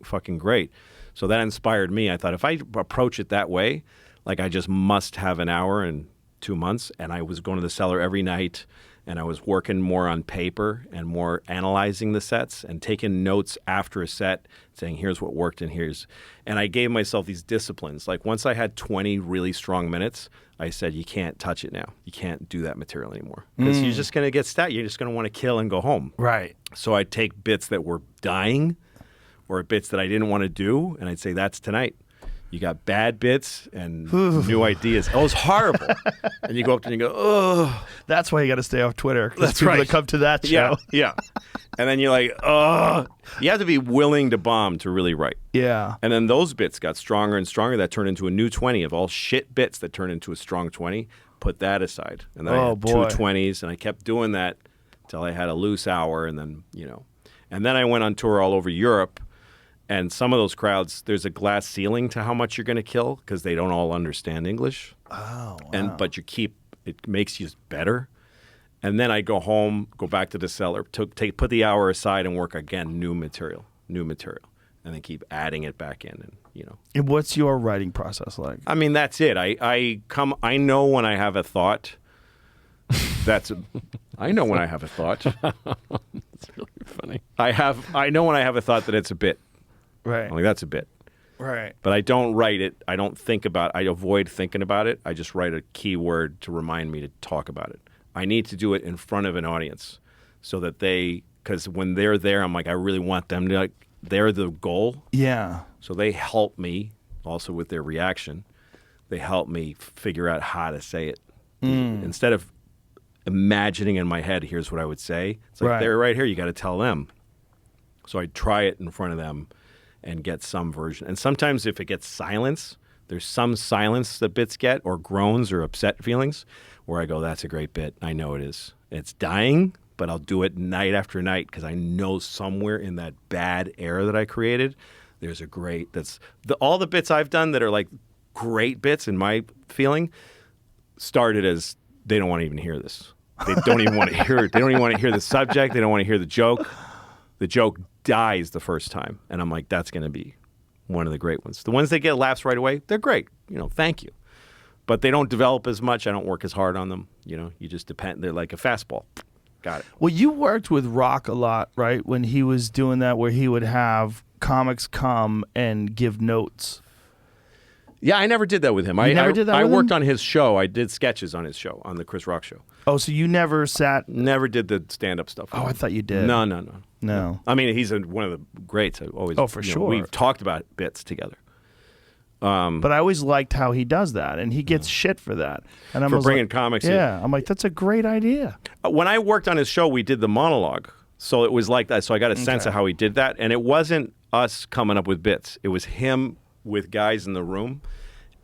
fucking great. So that inspired me. I thought if I approach it that way, like I just must have an hour in 2 months, and I was going to the cellar every night, and I was working more on paper and more analyzing the sets and taking notes after a set, saying here's what worked and I gave myself these disciplines. Like once I had 20 really strong minutes, I said you can't touch it now. You can't do that material anymore because you're just going to get stat. You're just going to want to kill and go home. Right. So I'd take bits that were dying or bits that I didn't want to do, and I'd say that's tonight. You got bad bits and new ideas. Oh, it was horrible. And you go up to and you go, oh. That's why you got to stay off Twitter. That's people right. that come to that show. Yeah. And then you're like, oh. You have to be willing to bomb to really write. Yeah. And then those bits got stronger and stronger. That turned into a new 20 of all shit bits that turned into a strong 20. Put that aside. And then I had 2 20s, and I kept doing that until I had a loose hour. And then, and then I went on tour all over Europe. And some of those crowds, there's a glass ceiling to how much you're going to kill because they don't all understand English. Oh, wow. But it makes you better. And then I go home, go back to the cellar, put the hour aside and work again, new material, and then keep adding it back in. And And what's your writing process like? I mean, that's it. I know when I have a thought. I know when I have a thought. It's really funny. I know when I have a thought that it's a bit. Right. I'm like, that's a bit. Right. But I don't write it. I don't think about it. I avoid thinking about it. I just write a keyword to remind me to talk about it. I need to do it in front of an audience so that because when they're there, I'm like, I really want them to, they're the goal. Yeah. So they help me also with their reaction. They help me figure out how to say it. Instead of imagining in my head, here's what I would say. It's like, they're right here. You got to tell them. So I try it in front of them and get some version. And sometimes if it gets silence, there's some silence that bits get, or groans or upset feelings, where I go, that's a great bit. I know it is. It's dying, but I'll do it night after night because I know somewhere in that bad era that I created, there's a great, all the bits I've done that are like great bits in my feeling started as they don't want to even hear this. They don't even want to hear it. They don't even want to hear the subject. They don't want to hear the joke. The joke dies the first time. And I'm like, that's going to be one of the great ones. The ones that get laughs right away, they're great. Thank you. But they don't develop as much. I don't work as hard on them. You just depend. They're like a fastball. Got it. Well, you worked with Rock a lot, right? When he was doing that, where he would have comics come and give notes. Yeah, I never did that with him. You never did that with him? I worked on his show. I did sketches on his show, on the Chris Rock show. Oh, so you never sat... Never did the stand-up stuff. Oh, I thought you did. No. I mean, he's one of the greats. I always. Oh, for sure. We've talked about bits together. But I always liked how he does that, and he gets shit for that. And I'm For bringing comics in. Yeah, I'm like, that's a great idea. When I worked on his show, we did the monologue. So it was like that. So I got a sense of how he did that. And it wasn't us coming up with bits. It was him with guys in the room.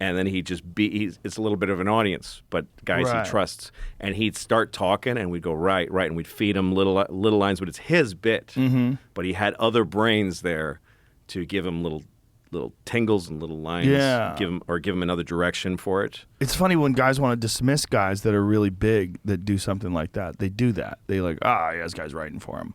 And then he'd just it's a little bit of an audience, but guys he trusts. And he'd start talking, and we'd go, right. And we'd feed him little lines, but it's his bit. Mm-hmm. But he had other brains there to give him little tingles and little lines. Yeah. Give him another direction for it. It's funny when guys want to dismiss guys that are really big that do something like that. They do that. They like, yeah, this guy's writing for him.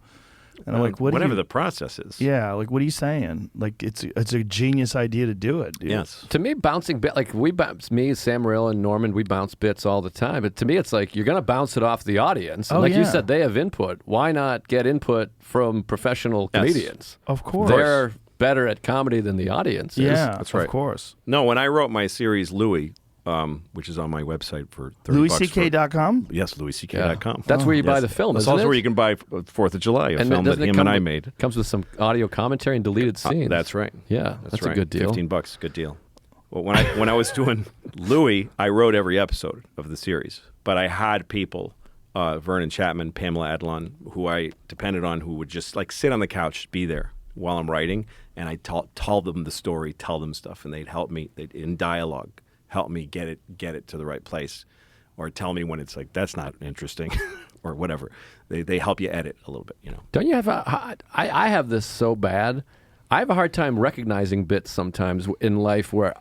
And I'm like, whatever the process is. Yeah, like, what are you saying? Like, it's a genius idea to do it, dude. Yes. To me, bouncing bit like me, Sam Morril, and Norman, we bounce bits all the time. But to me, it's like you're gonna bounce it off the audience. And like you said, they have input. Why not get input from professional comedians? Of course. They're better at comedy than the audience is. Yeah, That's right. Of course. No, when I wrote my series Louis, which is on my website for $30. LouisCK.com? Yes, LouisCK.com. That's where you buy the film, That's isn't also it? where you can buy 4th of July, a film that doesn't it him come and I with- made. Comes with some audio commentary and deleted scenes. That's right. Yeah, that's right. a good deal. $15, good deal. Well, when I was doing Louis, I wrote every episode of the series, but I had people, Vernon Chapman, Pamela Adlon, who I depended on, who would just like sit on the couch, be there while I'm writing, and I tell them the story, tell them stuff, and they'd help me in dialogue. Help me get it to the right place, or tell me when it's like that's not interesting, or whatever. They help you edit a little bit, you know. Don't you have I have this so bad. I have a hard time recognizing bits sometimes in life where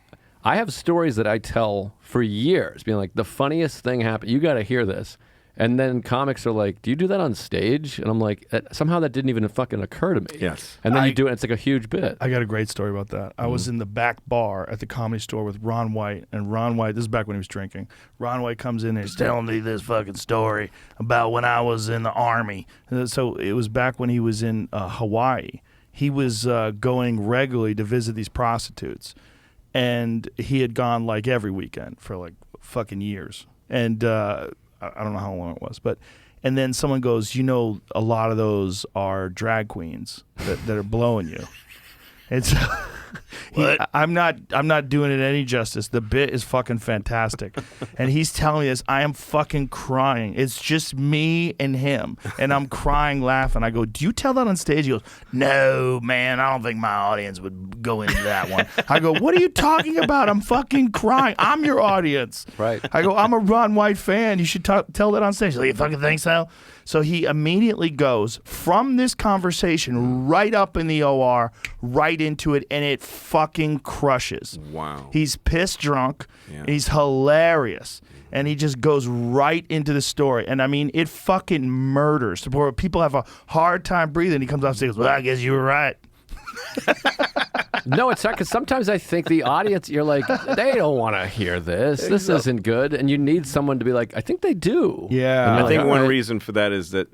I have stories that I tell for years, being like, the funniest thing happened. You got to hear this. And then comics are like, do you do that on stage? And I'm like, somehow that didn't even fucking occur to me. Yes. And then you do it, and it's like a huge bit. I got a great story about that. I was in the back bar at the Comedy Store with Ron White, and Ron White, this is back when he was drinking. Ron White comes in and he's telling me this fucking story about when I was in the Army. So it was back when he was in Hawaii. He was going regularly to visit these prostitutes, and he had gone like every weekend for like fucking years. And I don't know how long it was, and then someone goes, a lot of those are drag queens that are blowing you. It's I'm not doing it any justice. The bit is fucking fantastic. And he's telling me this. I am fucking crying. It's just me and him. And I'm crying, laughing. I go, do you tell that on stage? He goes, no, man, I don't think my audience would go into that one. I go, what are you talking about? I'm fucking crying. I'm your audience. Right. I go, I'm a Ron White fan. You should tell that on stage. He's like, you fucking think so? So he immediately goes from this conversation right up in the OR, right into it, and it fucking crushes. Wow. He's pissed drunk. Yeah. He's hilarious. And he just goes right into the story. And I mean, it fucking murders. People have a hard time breathing. He comes off stage and goes, well, I guess you were right. No, it's not, because sometimes I think the audience, you're like, they don't want to hear this. This isn't good. And you need someone to be like, I think they do. Yeah. And I you're think like, one all right. reason for that is that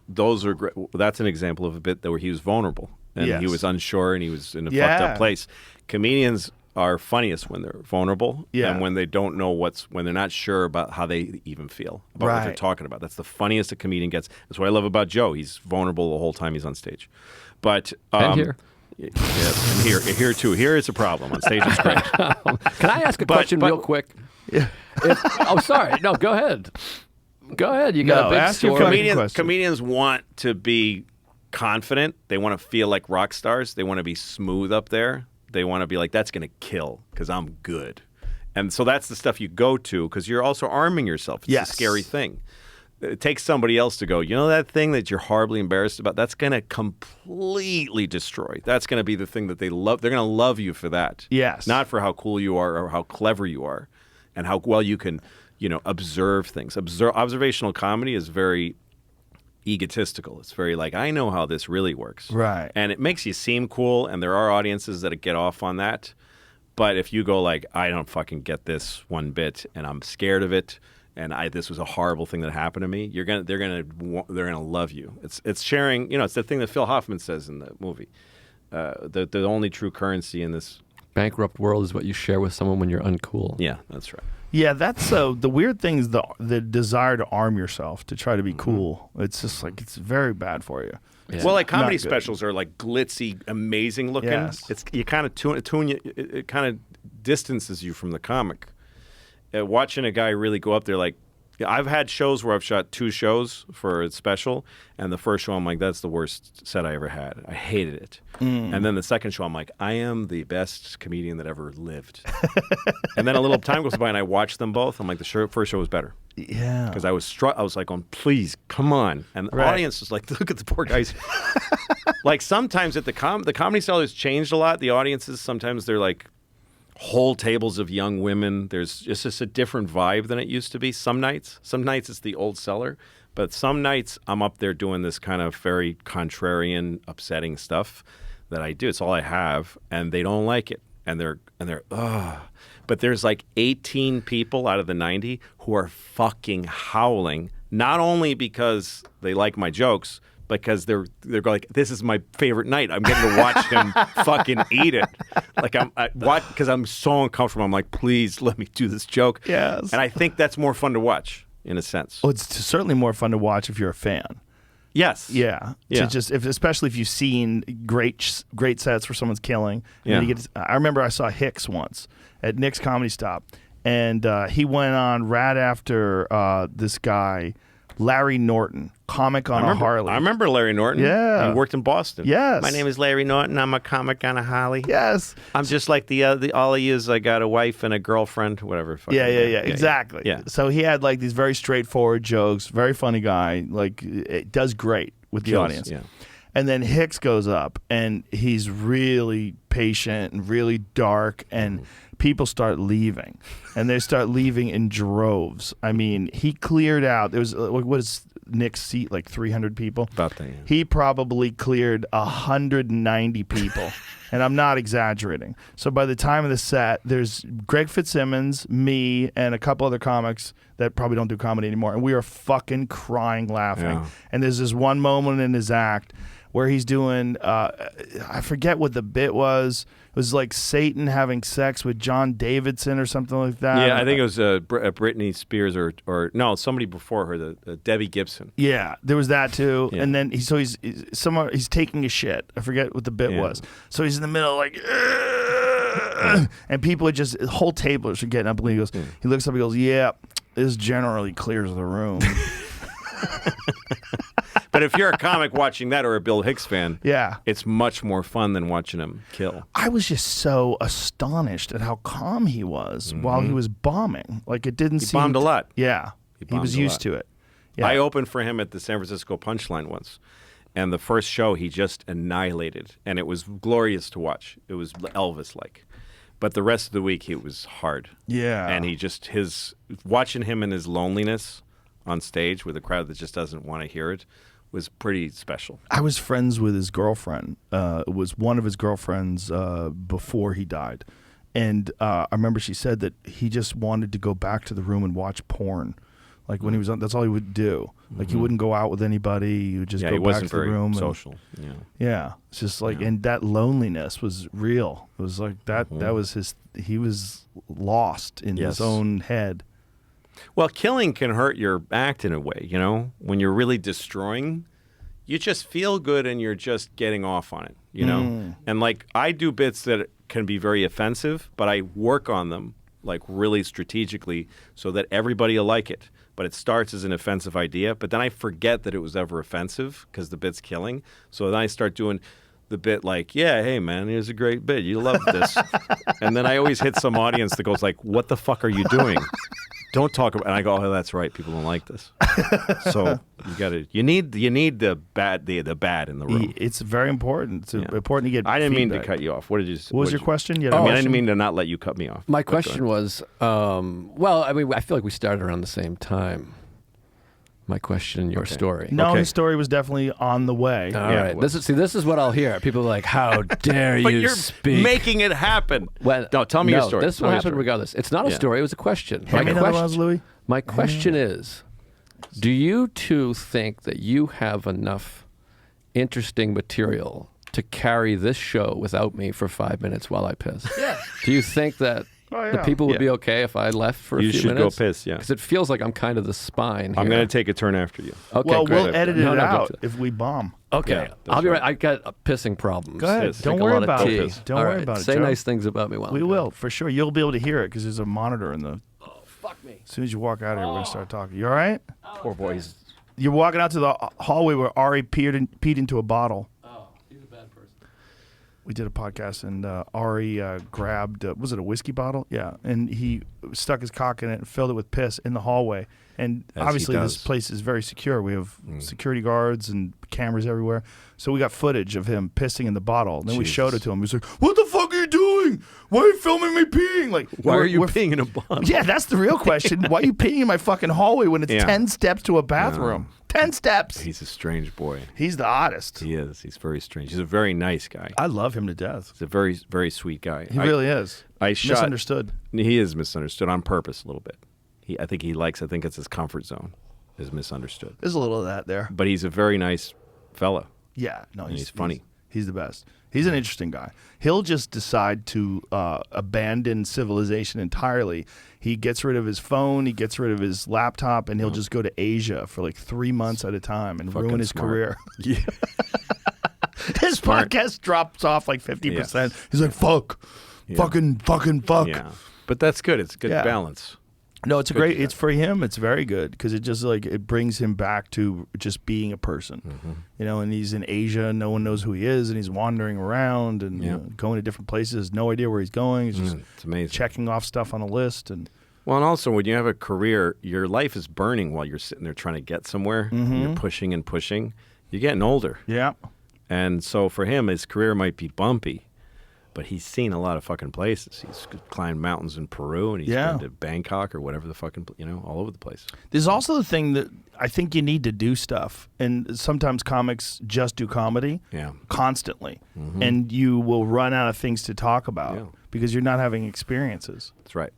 those are great. That's an example of a bit where he was vulnerable and Yes. he was unsure and he was in a fucked up place. Comedians are funniest when they're vulnerable and when they don't know when they're not sure about how they even feel about what they're talking about. That's the funniest a comedian gets. That's what I love about Joe. He's vulnerable the whole time he's on stage. But And here. Yeah, and here too. Here is a problem. On stage, it's great. Can I ask a question real quick? Sorry. No, go ahead. Go ahead. You got a big ask your story. Comedians want to be confident. They want to feel like rock stars. They want to be smooth up there. They want to be like, that's going to kill because I'm good. And so that's the stuff you go to because you're also arming yourself. It's a scary thing. It takes somebody else to go, that thing that you're horribly embarrassed about, that's going to completely destroy. That's going to be the thing that they love. They're going to love you for that. Yes. Not for how cool you are or how clever you are and how well you can, observe things. Observational comedy is very egotistical. It's very like, I know how this really works. Right. And it makes you seem cool, and there are audiences that get off on that. But if you go like, I don't fucking get this one bit, and I'm scared of it, and this was a horrible thing that happened to me, they're gonna love you. It's sharing. It's the thing that Phil Hoffman says in the movie. The only true currency in this Bankrupt world is what you share with someone when you're uncool. Yeah, that's right. Yeah, that's the weird thing is the desire to arm yourself to try to be cool. It's just like it's very bad for you. Yeah. Well, like comedy Not good. specials are like glitzy, amazing looking. Yes. It's you kind of tune it kind of distances you from the comic. Watching a guy really go up there, like, I've had shows where I've shot 2 shows for a special, and the first show I'm like, that's the worst set I ever had. I hated it. And then the second show I'm like, I am the best comedian that ever lived. And then a little time goes by and I watch them both. I'm like, the first show was better. Yeah. Because I was like, please, come on. And the audience was like, look at the poor guys. Like sometimes at the comedy style has changed a lot. The audiences, sometimes they're like, whole tables of young women. There's just a different vibe than it used to be. Some nights it's the old cellar, but some nights I'm up there doing this kind of very contrarian, upsetting stuff that I do. It's all I have, and they don't like it, and they're But there's like 18 people out of the 90 who are fucking howling, not only because they like my jokes, because they're like, this is my favorite night. I'm getting to watch him fucking eat it. Like because I'm so uncomfortable. I'm like, please let me do this joke. Yes. And I think that's more fun to watch in a sense. Oh, it's certainly more fun to watch if you're a fan. Yes. Yeah. Yeah. Especially if you've seen great sets where someone's killing. And Yeah. you get I remember I saw Hicks once at Nick's Comedy Stop, and he went on right after this guy, Larry Norton, comic on a Harley. I remember Larry Norton. Yeah. He worked in Boston. Yes. My name is Larry Norton. I'm a comic on a Harley. Yes. I'm just like the all he is. I got a wife and a girlfriend, whatever. Yeah, exactly. Yeah. So he had like these very straightforward jokes, very funny guy, like it does great with the audience. Yeah. And then Hicks goes up and he's really patient and really dark, and people start leaving, and they start leaving in droves. I mean, he cleared out. There was what is Nick's seat, like 300 people? About that, yeah. He probably cleared 190 people, and I'm not exaggerating. So by the time of the set, there's Greg Fitzsimmons, me, and a couple other comics that probably don't do comedy anymore, and we are fucking crying laughing. Yeah. And there's this one moment in his act where he's doing, I forget what the bit was. It was like Satan having sex with John Davidson or something like that. Yeah, I think it was Britney Spears or no, somebody before her, the Debbie Gibson. Yeah, there was that too. Yeah. And then he's taking a shit. I forget what the bit was. So he's in the middle like, and people are just, whole tables are getting up, and he goes, he looks up, he goes, yeah, this generally clears the room. But if you're a comic watching that or a Bill Hicks fan, Yeah. it's much more fun than watching him kill. I was just so astonished at how calm he was while he was bombing. Like it didn't seem bombed a lot. Yeah. He bombed was a used lot. to it. Yeah. I opened for him at the San Francisco Punchline once, and the first show he just annihilated, and it was glorious to watch. It was Elvis-like. But the rest of the week, it was hard. Yeah. And watching him in his loneliness on stage with a crowd that just doesn't want to hear it was pretty special. I was friends with his girlfriend. It was one of his girlfriends before he died. And I remember she said that he just wanted to go back to the room and watch porn. Like when he was on, that's all he would do. Like he wouldn't go out with anybody. He would just Yeah, go he back wasn't to the very room. social. Yeah. Yeah. It's just like, and that loneliness was real. It was like that was he was lost in his Yes. own head. Well, killing can hurt your act in a way, you know? When you're really destroying, you just feel good and you're just getting off on it, you know? And like I do bits that can be very offensive, but I work on them like really strategically so that everybody will like it. But it starts as an offensive idea, but then I forget that it was ever offensive because the bit's killing. So then I start doing the bit like, yeah, hey man, here's a great bit. You love this. And then I always hit some audience that goes like, what the fuck are you doing? Don't talk about. And I go, oh, that's right. People don't like this. So you need the bad in the room. It's very important. It's important to get. I didn't mean to feedback. cut you off. What did you? What was your question? I didn't mean to not let you cut me off. My But go question ahead. was, well, I mean, I feel like we started around the same time. My question, your story. No, Okay. his story was definitely on the way. All Yeah, right. well- This is what I'll hear. People are like, "How dare But you you're speak?" making it happen. Well, no, tell me your story. This Tell will me your happen story. regardless. It's not a Yeah. story. It was a question. Hand me another one, Louis. My question is, do you two think that you have enough interesting material to carry this show without me for 5 minutes while I piss? Yeah. Do you think that the people would Yeah. be okay if I left for a You few should minutes? go piss, yeah. Because it feels like I'm kind of the spine here. I'm going to take a turn after you. Okay, Well, great. we'll edit No, it no, don't out do that. if we bomb. Okay, Yeah, that's I'll be right. right. I got pissing problems. Go ahead. Yes. Don't Drink a worry lot of about tea. it. Don't All worry right, about it. Say Joe. nice things about me while We I'm will, for sure. You'll be able to hear it because there's a monitor in the. Fuck me. As soon as you walk out here, we're gonna start talking. You all right? Poor boys. You're walking out to the hallway where Ari peed into a bottle. Oh, he's a bad person. We did a podcast and Ari grabbed, was it a whiskey bottle? Yeah. And he stuck his cock in it and filled it with piss in the hallway. And As he obviously this does. place is very secure. We have security guards and cameras everywhere. So we got footage of him pissing in the bottle. And then we Jesus. showed it to him. He was like, what the fuck are you doing? Why are you filming me peeing? Like, Why are you we're- peeing in a bottle? Yeah, that's the real question. Why are you peeing in my fucking hallway when it's Yeah. 10 steps to a bathroom? 10 steps. He's a strange boy. He's the oddest. He is. He's very strange. He's a very nice guy. I love him to death. He's a very, very sweet guy. He really is. I shot- Misunderstood. He is misunderstood on purpose a little bit. I think it's his comfort zone is misunderstood. There's a little of that there. But he's a very nice fella. Yeah, no, he's funny. He's the best. He's an interesting guy. He'll just decide to abandon civilization entirely. He gets rid of his phone, he gets rid of his laptop, and he'll just go to Asia for like 3 months at a time and Fucking ruin his smart. career. Yeah. His Smart. podcast drops off like 50%. Yes. He's like, fuck. Yeah. Fucking fuck. Yeah. But that's good. It's good Yeah. balance. No, it's a Good great. to do It's for him. It's very good because it just like it brings him back to just being a person, you know. And he's in Asia. No one knows who he is, and he's wandering around and Yeah. going to different places. No idea where he's going. He's just It's amazing. checking off stuff on a list. And Well, and also when you have a career, your life is burning while you're sitting there trying to get somewhere. And you're pushing and pushing. You're getting older. yeah, And so for him, his career might be bumpy, but he's seen a lot of fucking places. He's climbed mountains in Peru, and he's Yeah. been to Bangkok or whatever the fucking, all over the place. there's also the thing that I think you need to do stuff, and sometimes comics just do comedy, Yeah. constantly, and you will run out of things to talk about Yeah. because you're not having experiences. That's right.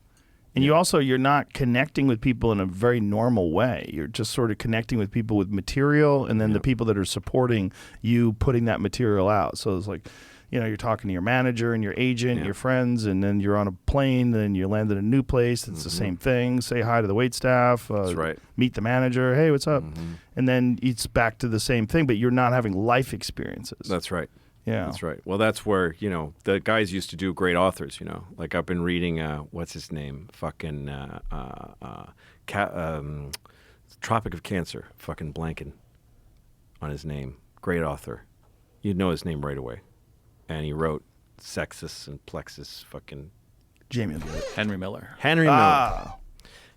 And you're not connecting with people in a very normal way. You're just sort of connecting with people with material and then the people that are supporting you putting that material out. So it's like, you're talking to your manager and your agent, Yeah. your friends, and then you're on a plane, then you land in a new place. It's the same thing. Say hi to the wait staff. That's right. Meet the manager. Hey, what's up? And then it's back to the same thing, but you're not having life experiences. That's right. yeah. That's right. Well, that's where, the guys used to do great authors, Like I've been reading, what's his name? Fucking Tropic of Cancer. Fucking blanking on his name. Great author. You'd know his name right away. And he wrote Sexus and Plexus fucking Jamie will get it. Henry Miller. Henry Miller. Ah.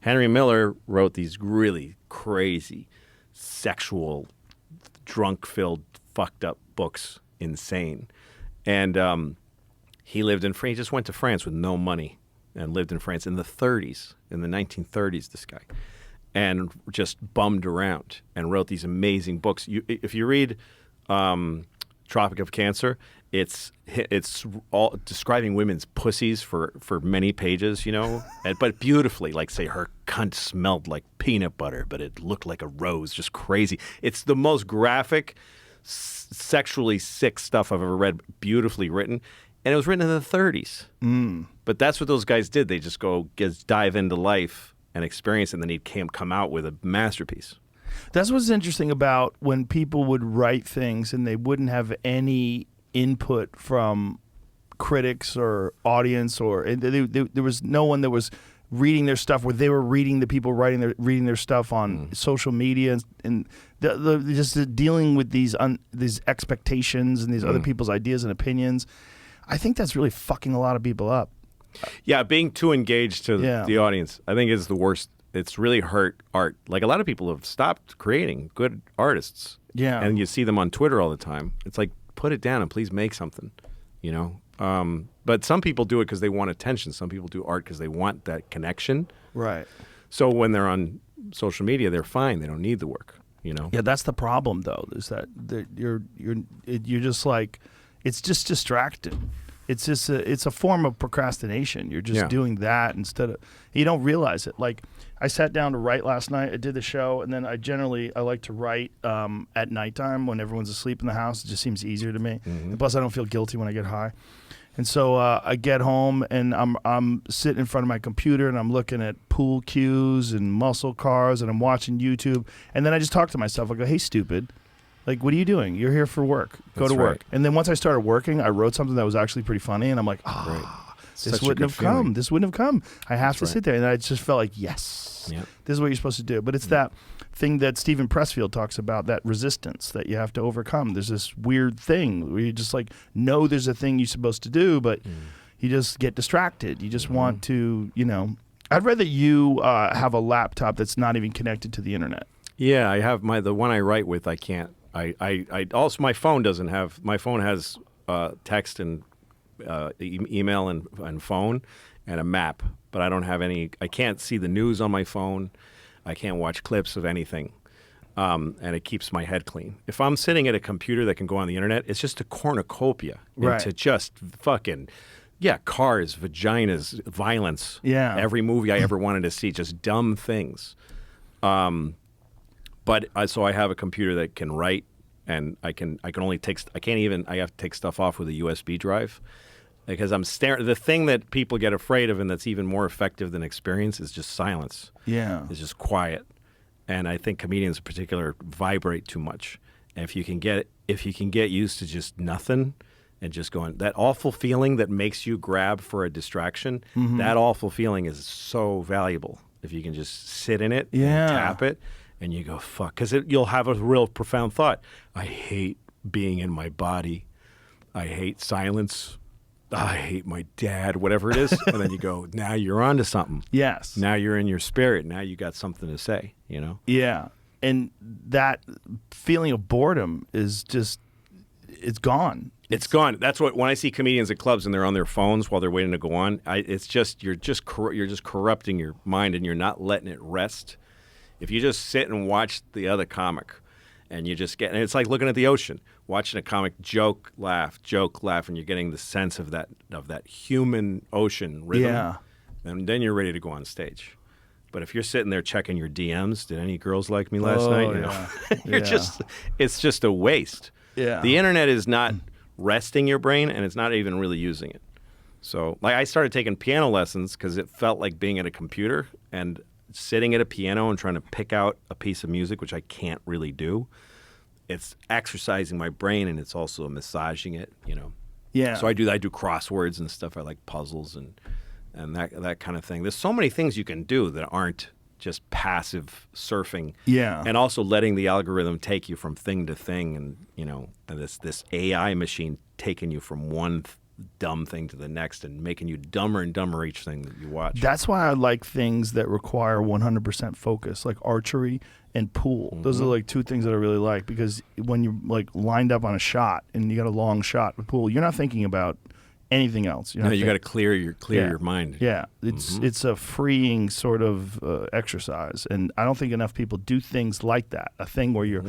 Henry Miller wrote these really crazy, sexual, drunk-filled, fucked-up books. Insane. And he lived in France. He just went to France with no money and lived in France in the 30s, in the 1930s, this guy. And just bummed around and wrote these amazing books. If you read Tropic of Cancer, it's all describing women's pussies for many pages, but beautifully. Like, say, her cunt smelled like peanut butter, but it looked like a rose. Just crazy. It's the most graphic, sexually sick stuff I've ever read. Beautifully written, and it was written in the 30s. But that's what those guys did. They just dive into life and experience, and then he'd come out with a masterpiece. That's what's interesting about when people would write things and they wouldn't have any input from critics or audience, or there was no one that was reading their stuff where they were reading the people reading their stuff on social media and just dealing with these expectations and these other people's ideas and opinions. I think that's really fucking a lot of people up. Yeah, being too engaged to the audience, I think, is the worst. It's really hurt art. Like, a lot of people have stopped creating good artists. Yeah. And you see them on Twitter all the time. It's like, put it down and please make something, But some people do it because they want attention. Some people do art because they want that connection. Right. So when they're on social media, they're fine. They don't need the work, Yeah, that's the problem though, is that you're just like, it's just distracting. It's just it's a form of procrastination. You're just doing that instead of, you don't realize it. Like, I sat down to write last night. I did the show, and then I like to write at nighttime when everyone's asleep in the house. It just seems easier to me. And plus, I don't feel guilty when I get high. And so I get home, and I'm sitting in front of my computer, and I'm looking at pool cues and muscle cars, and I'm watching YouTube. And then I just talk to myself. I go, hey, stupid, Like, what are you doing? You're here for work. Go That's to work. right. And then once I started working, I wrote something that was actually pretty funny, and I'm like, this Such a wouldn't good have come. feeling. This wouldn't have come. I have to right. sit there, and I just felt like, yes, Yep. this is what you're supposed to do. But it's that thing that Stephen Pressfield talks about, that resistance that you have to overcome. There's this weird thing where you just like know there's a thing you're supposed to do, but you just get distracted. You just want to, I'd rather you have a laptop that's not even connected to the internet. Yeah, I have the one I write with. I can't. I also my phone doesn't have. My phone has text and email and phone and a map, but I don't have any. I can't see the news on my phone. I can't watch clips of anything, and it keeps my head clean. If I'm sitting at a computer that can go on the internet, it's just a cornucopia Right. into just fucking. Yeah, cars, vaginas, violence. Yeah. Every movie I ever wanted to see, just dumb things. But so I have a computer that can write, and I can only take. I can't even. I have to take stuff off with a USB drive, because I'm staring. The thing that people get afraid of, and that's even more effective than experience, is just silence. Yeah. It's just quiet, and I think comedians in particular vibrate too much. And if you can get used to just nothing. And just going, that awful feeling that makes you grab for a distraction, that awful feeling is so valuable. If you can just sit in it Yeah. and tap it, and you go, fuck. Because you'll have a real profound thought. I hate being in my body. I hate silence. I hate my dad, whatever it is. And then you go, now you're onto something. Yes. Now you're in your spirit. Now you got something to say, Yeah. And that feeling of boredom is just, it's gone. It's gone. That's what when I see comedians at clubs and they're on their phones while they're waiting to go on. It's just you're just corrupting your mind and you're not letting it rest. If you just sit and watch the other comic, and you just get, and it's like looking at the ocean, watching a comic joke, laugh, and you're getting the sense of that human ocean rhythm. Yeah. And then you're ready to go on stage. But if you're sitting there checking your DMs, did any girls like me last night? You're it's just a waste. Yeah. The internet is not resting your brain, and it's not even really using it. So, like, I started taking piano lessons because it felt like being at a computer and sitting at a piano and trying to pick out a piece of music, which I can't really do. It's exercising my brain, and it's also massaging it, Yeah. So I do crosswords and stuff. I like puzzles and that kind of thing. There's so many things you can do that aren't just passive surfing. Yeah. And also letting the algorithm take you from thing to thing, and and this AI machine taking you from one dumb thing to the next and making you dumber and dumber each thing that you watch. That's why I like things that require 100% focus, like archery and pool. Those are like two things that I really like, because when you're like lined up on a shot and you got a long shot with pool, you're not thinking about anything else. You got to clear your mind. Yeah, it's a freeing sort of exercise, and I don't think enough people do things like that. A thing where you're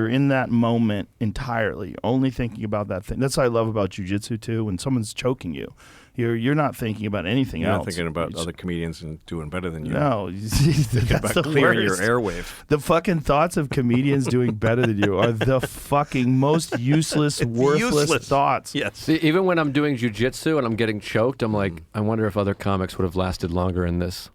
in that moment entirely, only thinking about that thing. That's what I love about jiu-jitsu too. When someone's choking you, you're not thinking about anything You're else. not thinking about other comedians and doing better than you. No, that's about the clearing worst. your airwave. The fucking thoughts of comedians doing better than you are the fucking most useless, worthless thoughts. Yes. See, even when I'm doing jujitsu and I'm getting choked, I'm like, I wonder if other comics would have lasted longer in this.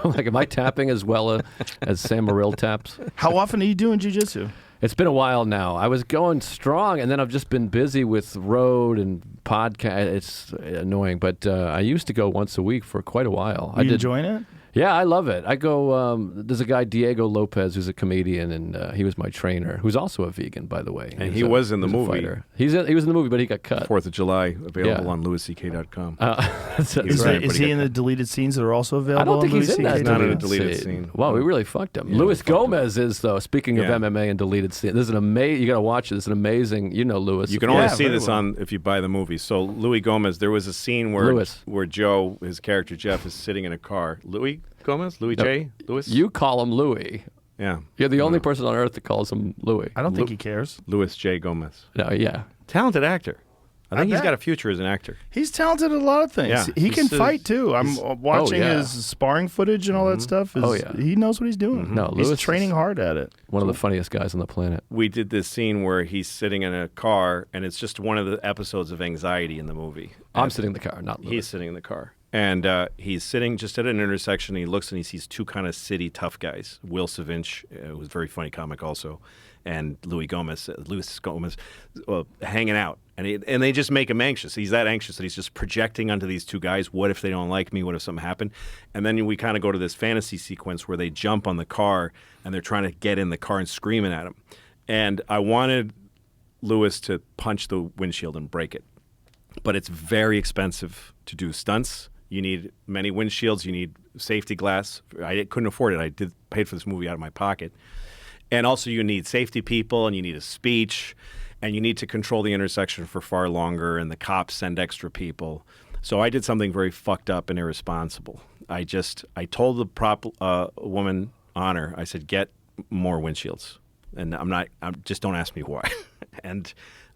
Like, am I tapping as well as Sam Morril taps? How often are you doing jiu-jitsu? It's been a while now. I was going strong, and then I've just been busy with road and podcast. It's annoying, but I used to go once a week for quite a while. Are you enjoying it? Yeah, I love it. I go, there's a guy, Diego Lopez, who's a comedian, and he was my trainer, who's also a vegan, by the way. And he was in the movie. Fighter. He was in the movie, but he got cut. 4th of July, available Yeah. on louisck.com. That's He's right. right. Is he in the deleted scenes that are also available? I don't think on he's in that Louis CK? not in a deleted deleted scene. scene. Wow, we really fucked him. Yeah, Luis we fucked him. Gomez is, though, speaking of Yeah. MMA and deleted scene. There's an amazing, you got to watch it. It's an amazing, Louis. You can only Yeah, see very this well. on if you buy the movie. So Louis Gomez, there was a scene where Louis. Joe, his character Jeff, is sitting in a car. Louis Gomez, Louis No. J, Louis. You call him Louis. Yeah. You're the only person on earth that calls him Louis. I don't think he cares. Louis J Gomez, No, yeah. talented actor. I think he's bet. got a future as an actor. He's talented at a lot of things. Yeah, He can he's- fight too. I'm watching yeah. his sparring footage and all that stuff. Oh, yeah. He knows what he's doing. No, he's Louis training is- hard at it. One of the funniest guys on the planet. We did this scene where he's sitting in a car, and it's just one of the episodes of Anxiety in the movie. I'm sitting in the car, not Louis. He's sitting in the car, And he's sitting just at an intersection. And he looks and he sees two kind of city tough guys. Will Savinch, who's a very funny comic also, and Louis Gomez, hanging out. And they just make him anxious. He's that anxious that he's just projecting onto these two guys. What if they don't like me? What if something happened? And then we kind of go to this fantasy sequence where they jump on the car and they're trying to get in the car and screaming at him. And I wanted Lewis to punch the windshield and break it. But it's very expensive to do stunts. You need many windshields. You need safety glass. I couldn't afford it. I paid for this movie out of my pocket. And also you need safety people and you need a speech. And you need to control the intersection for far longer, and the cops send extra people. So I did something very fucked up and irresponsible. I told the prop woman on her, I said, get more windshields. And just don't ask me why. And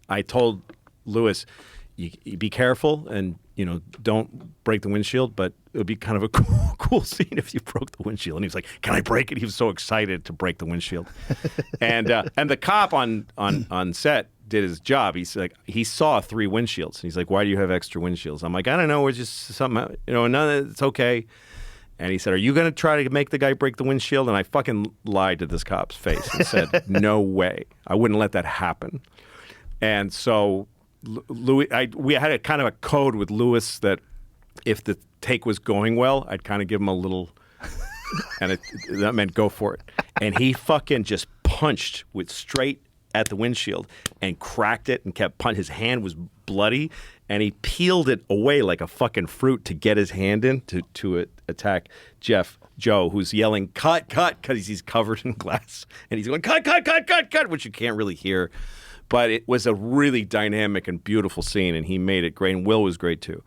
I told Lewis, you be careful and, don't break the windshield, but it would be kind of a cool scene if you broke the windshield. And he was like, can I break it? He was so excited to break the windshield. And the cop on set did his job. He's like, he saw 3 windshields. And he's like, why do you have extra windshields? I'm like, I don't know. We're just something, none. It's okay. And he said, are you going to try to make the guy break the windshield? And I fucking lied to this cop's face and said, no way. I wouldn't let that happen. And so Louis, we had a kind of a code with Lewis that if the take was going well, I'd kind of give him a little, and that meant go for it. And he fucking just punched with straight at the windshield and cracked it and kept punching. His hand was bloody, and he peeled it away like a fucking fruit to get his hand in to attack Joe, who's yelling, cut, because he's covered in glass. And he's going, cut, which you can't really hear. But it was a really dynamic and beautiful scene, and he made it great. And Will was great, too.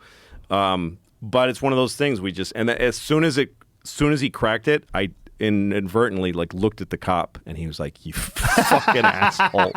But it's one of those things as soon as he cracked it, I inadvertently looked at the cop, and he was like, you fucking asshole.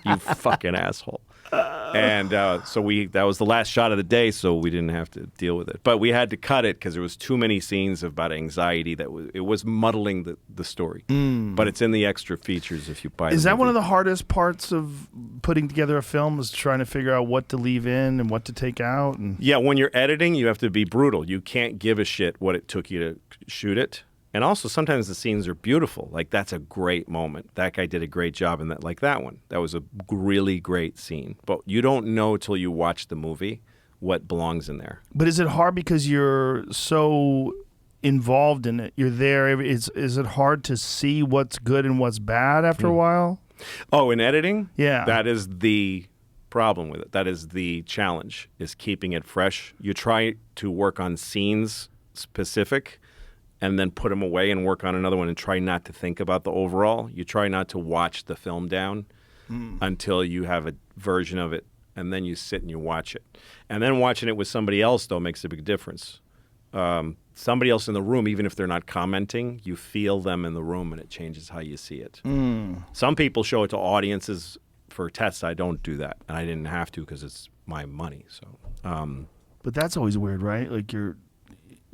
You fucking asshole. And so that was the last shot of the day, so we didn't have to deal with it. But we had to cut it because there was too many scenes about anxiety it was muddling the story. But it's in the extra features if you buy it. Is that one of the hardest parts of putting together a film, is trying to figure out what to leave in and what to take out? Yeah, when you're editing, you have to be brutal. You can't give a shit what it took you to shoot it. And also, sometimes the scenes are beautiful. Like, that's a great moment. That guy did a great job in that. Like that one. That was a really great scene. But you don't know till you watch the movie what belongs in there. But is it hard because you're so involved in it? You're there. Is it hard to see what's good and what's bad after a while? Oh, in editing? Yeah. That is the problem with it. That is the challenge, is keeping it fresh. You try to work on scenes specific and then put them away and work on another one and try not to think about the overall. You try not to watch the film down until you have a version of it, and then you sit and you watch it. And then watching it with somebody else, though, makes a big difference. Somebody else in the room, even if they're not commenting, you feel them in the room, and it changes how you see it. Some people show it to audiences for tests. I don't do that, and I didn't have to because it's my money. So, But that's always weird, right? Like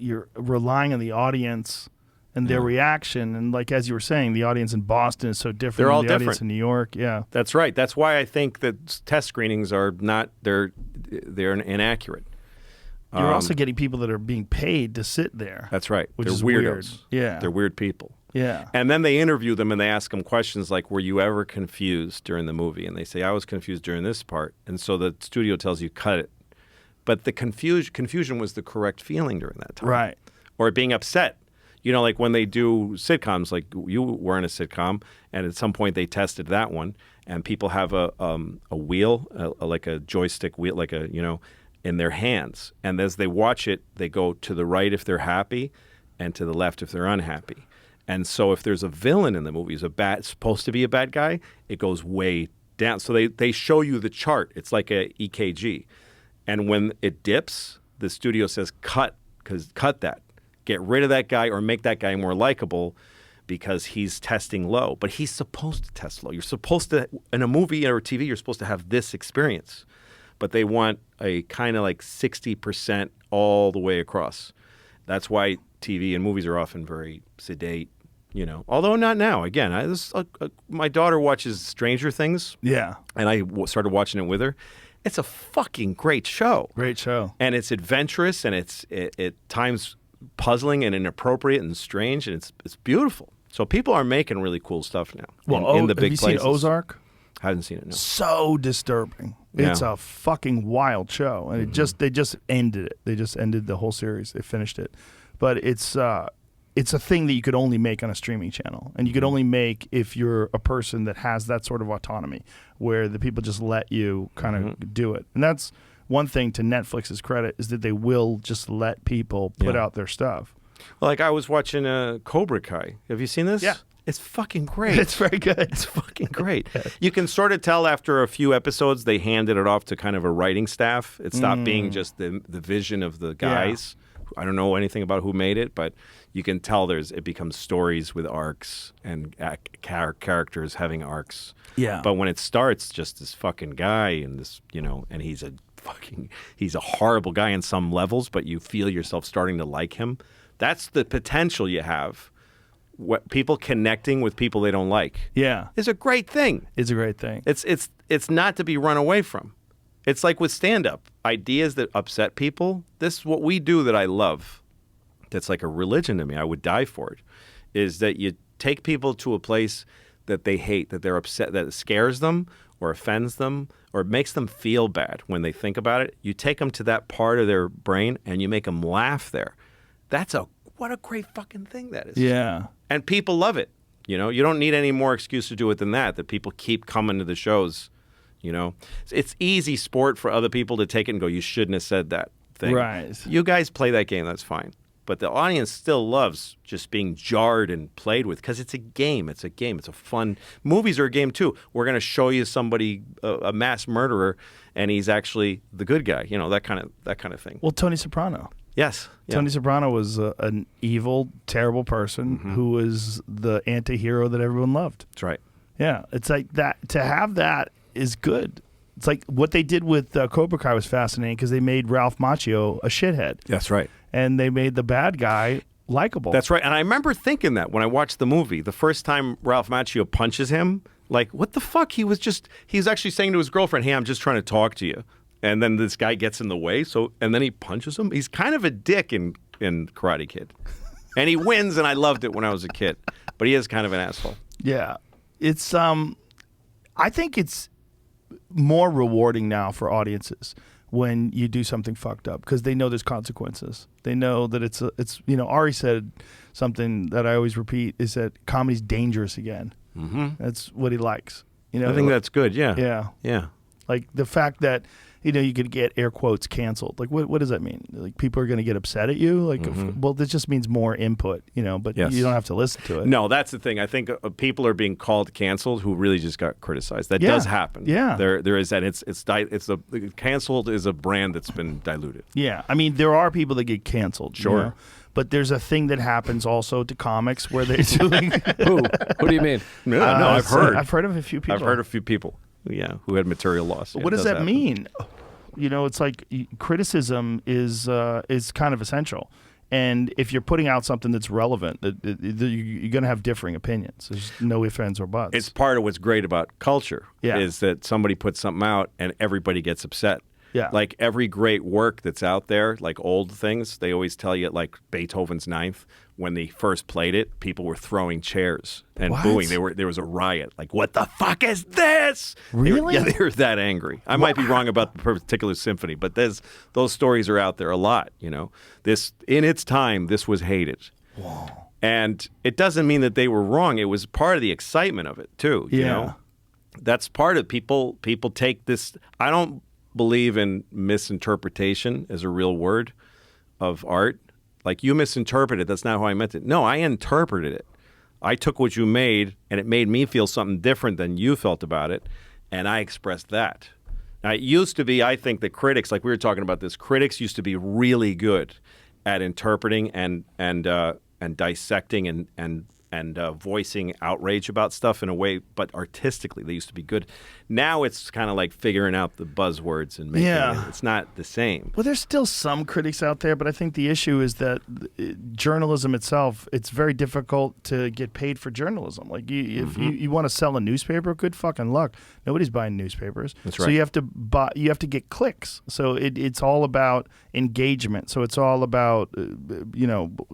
you're relying on the audience and their reaction, and as you were saying, the audience in Boston is so different They're than all the different. audience in New York. Yeah, that's right. That's why I think that test screenings are not they're inaccurate. you're also getting people that are being paid to sit there. That's right. Which They're is weirdos. weird. Yeah, They're weird people. Yeah, And then they interview them and they ask them questions like, were you ever confused during the movie? And they say, I was confused during this part. And so the studio tells you, cut it. But the confusion was the correct feeling during that time. right. Or being upset. Like when they do sitcoms, like you were in a sitcom, and at some point they tested that one, and people have a wheel, like a joystick wheel, in their hands. And as they watch it, they go to the right if they're happy, and to the left if they're unhappy. And so if there's a villain in the movie who's supposed to be a bad guy, it goes way down. So they show you the chart. It's like a EKG. And when it dips, the studio says, cut that. Get rid of that guy or make that guy more likable because he's testing low. But he's supposed to test low. You're supposed to, in a movie or TV, you're supposed to have this experience. But they want a kind of 60% all the way across. That's why TV and movies are often very sedate, Although not now. Again, my daughter watches Stranger Things. Yeah. And I started watching it with her. It's a fucking great show. Great show. And it's adventurous, and it's at times puzzling and inappropriate and strange, and it's beautiful. So people are making really cool stuff now. Well, in the big have you places. seen Ozark? I haven't seen it. No. So disturbing. Yeah. It's a fucking wild show, and they just ended it. They just ended the whole series. They finished it, but it's a thing that you could only make on a streaming channel, and you could only make if you're a person that has that sort of autonomy, where the people just let you kind of do it. And that's one thing to Netflix's credit, is that they will just let people put out their stuff. Like I was watching Cobra Kai. Have you seen this? Yeah. It's fucking great. It's very good. It's fucking great. You can sort of tell after a few episodes they handed it off to kind of a writing staff. It stopped being just the vision of the guys. I don't know anything about who made it, but you can tell it becomes stories with arcs and characters having arcs. Yeah. But when it starts, just this fucking guy and this, and he's a horrible guy in some levels, but you feel yourself starting to like him. That's the potential you have. What people connecting with people they don't like. Yeah. Is a great thing. It's a great thing. It's not to be run away from. It's like with stand-up. Ideas that upset people, this is what we do that I love. That's like a religion to me. I would die for it. Is that you take people to a place that they hate, that they're upset, that scares them or offends them or makes them feel bad when they think about it. You take them to that part of their brain and you make them laugh there. What a great fucking thing that is. Yeah. And people love it. You don't need any more excuse to do it than that people keep coming to the shows. It's easy sport for other people to take it and go, you shouldn't have said that thing. Right. You guys play that game, that's fine. But the audience still loves just being jarred and played with because it's a game. It's a game. It's a fun. Movies are a game too. We're going to show you somebody, a mass murderer, and he's actually the good guy. That kind of thing. Well, Tony Soprano. Yes. Yeah. Tony Soprano was an evil, terrible person who was the anti-hero that everyone loved. That's right. Yeah, it's like that. To have that is good. It's like what they did with Cobra Kai was fascinating because they made Ralph Macchio a shithead. That's right. And they made the bad guy likable. That's right. And I remember thinking that when I watched the movie, the first time Ralph Macchio punches him, like, what the fuck? He was actually saying to his girlfriend, hey, I'm just trying to talk to you. And then this guy gets in the way, and then he punches him. He's kind of a dick in Karate Kid. And he wins, and I loved it when I was a kid. But he is kind of an asshole. Yeah. It's I think it's more rewarding now for audiences when you do something fucked up because they know there's consequences. They know that it's Ari said something that I always repeat is that comedy's dangerous again. Mm-hmm. That's what he likes. I think that's good, yeah. Yeah. Yeah. Like the fact that you could get air quotes canceled. Like what does that mean? Like people are going to get upset at you? Like well, this just means more input, but Yes. you don't have to listen to it. No, that's the thing. I think people are being called canceled who really just got criticized. That does happen. Yeah. There is that. Canceled is a brand that's been diluted. Yeah. I mean, there are people that get canceled. Sure. But there's a thing that happens also to comics where they're doing. Who do you mean? No, I've heard. I've heard of a few people. I've heard a few people. Yeah, who had material loss. What does that mean? It's like criticism is kind of essential, and if you're putting out something that's relevant, you're going to have differing opinions. There's no ifs, ands, or buts. It's part of what's great about culture is that somebody puts something out and everybody gets upset. Yeah. Like every great work that's out there, like old things, they always tell you, like Beethoven's Ninth, when they first played it, people were throwing chairs and booing. There was a riot. Like, what the fuck is this? Really? They were that angry. I might be wrong about the particular symphony, but those stories are out there a lot. This in its time, this was hated. Whoa. And it doesn't mean that they were wrong. It was part of the excitement of it too. You know? That's part of people take this. I don't believe in misinterpretation as a real word of art. Like, you misinterpreted, that's not how I meant it. No, I interpreted it. I took what you made, and it made me feel something different than you felt about it, and I expressed that. Now, it used to be, I think, that critics, like we were talking about this, critics used to be really good at interpreting and dissecting and voicing outrage about stuff in a way, but artistically they used to be good. Now it's kind of like figuring out the buzzwords and making it. It's not the same. Well, there's still some critics out there, but I think the issue is that journalism itself, it's very difficult to get paid for journalism. Like, if you want to sell a newspaper, good fucking luck. Nobody's buying newspapers. That's right. So you have to get clicks. So it's all about engagement. So it's all about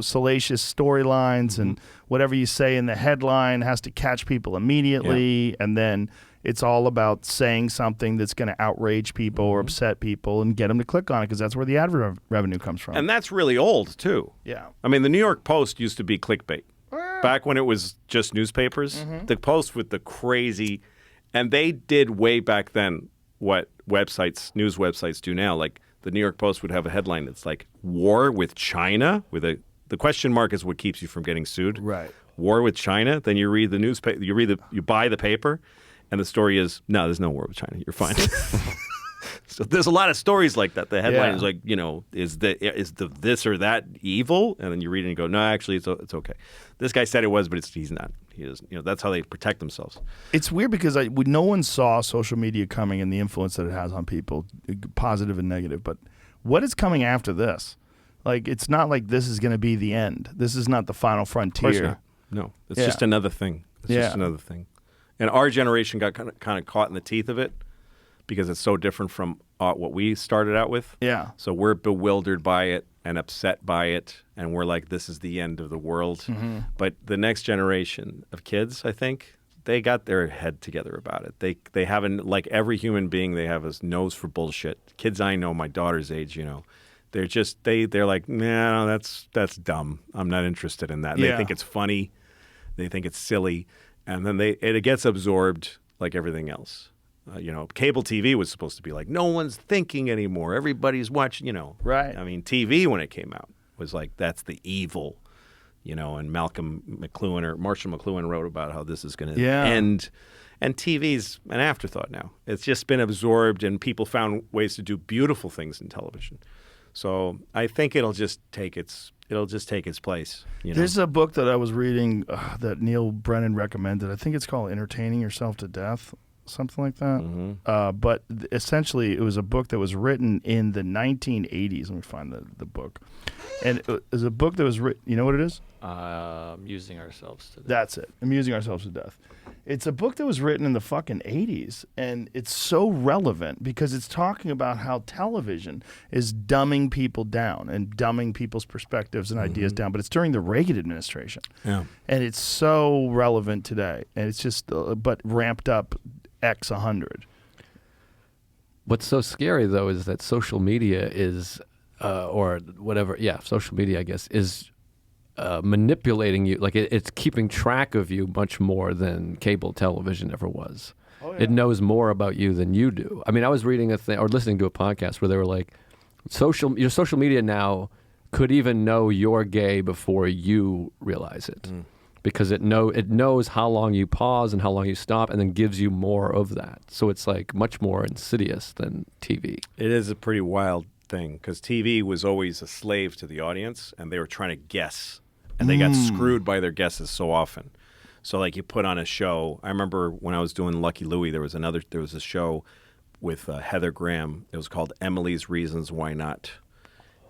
salacious storylines and whatever you say in the headline has to catch people immediately, and then it's all about saying something that's going to outrage people or upset people and get them to click on it, because that's where the ad revenue comes from. And that's really old, too. Yeah. I mean, the New York Post used to be clickbait. Back when it was just newspapers, the Post with the crazy, and they did way back then what news websites do now. Like, the New York Post would have a headline that's like, war with China, the question mark is what keeps you from getting sued. Right. War with China. Then you read the newspaper, you buy the paper, and the story is, no, there's no war with China. You're fine. So there's a lot of stories like that. The headline is like, is the this or that evil? And then you read it and you go, no, actually, it's okay. This guy said it was, but he's not. He is. That's how they protect themselves. It's weird because no one saw social media coming and the influence that it has on people, positive and negative. But what is coming after this? Like, it's not like this is going to be the end. This is not the final frontier. Of course not. No, it's just another thing. It's just another thing. And our generation got kind of caught in the teeth of it because it's so different from what we started out with. Yeah. So we're bewildered by it and upset by it, and we're like, this is the end of the world. But the next generation of kids, I think, they got their head together about it. They haven't, like every human being, they have a nose for bullshit. Kids I know, my daughter's age, they're just they're like, no, that's dumb. I'm not interested in that. They think it's funny. They think it's silly. And then it gets absorbed like everything else. Cable TV was supposed to be like, no one's thinking anymore. Everybody's watching, Right. I mean, TV when it came out was like, that's the evil, and Marshall McLuhan wrote about how this is going to end. And TV's an afterthought now. It's just been absorbed, and people found ways to do beautiful things in television. So I think it'll just take its place. There's a book that I was reading that Neil Brennan recommended. I think it's called Entertaining Yourself to Death, something like that. But essentially, it was a book that was written in the 1980s. Let me find the book. And it was a book that was written. You know what it is? Amusing Ourselves to Death. That's it. Amusing Ourselves to Death. It's a book that was written in the fucking 80s, and it's so relevant because it's talking about how television is dumbing people down and dumbing people's perspectives and ideas down, but it's during the Reagan administration. Yeah. And it's so relevant today, and it's just, but ramped up X 100. What's so scary, though, is that social media is, or whatever, social media, I guess, is manipulating you. Like it's keeping track of you much more than cable television ever was. Oh, yeah. It knows more about you than you do. I mean, I was reading a thing or listening to a podcast where they were like, your social media now could even know you're gay before you realize it, because it knows how long you pause and how long you stop, and then gives you more of that. So it's like much more insidious than TV. It is a pretty wild thing because TV was always a slave to the audience, and they were trying to guess. And they got screwed by their guesses so often. So like you put on a show. I remember when I was doing Lucky Louie, there was a show with Heather Graham. It was called Emily's Reasons Why Not.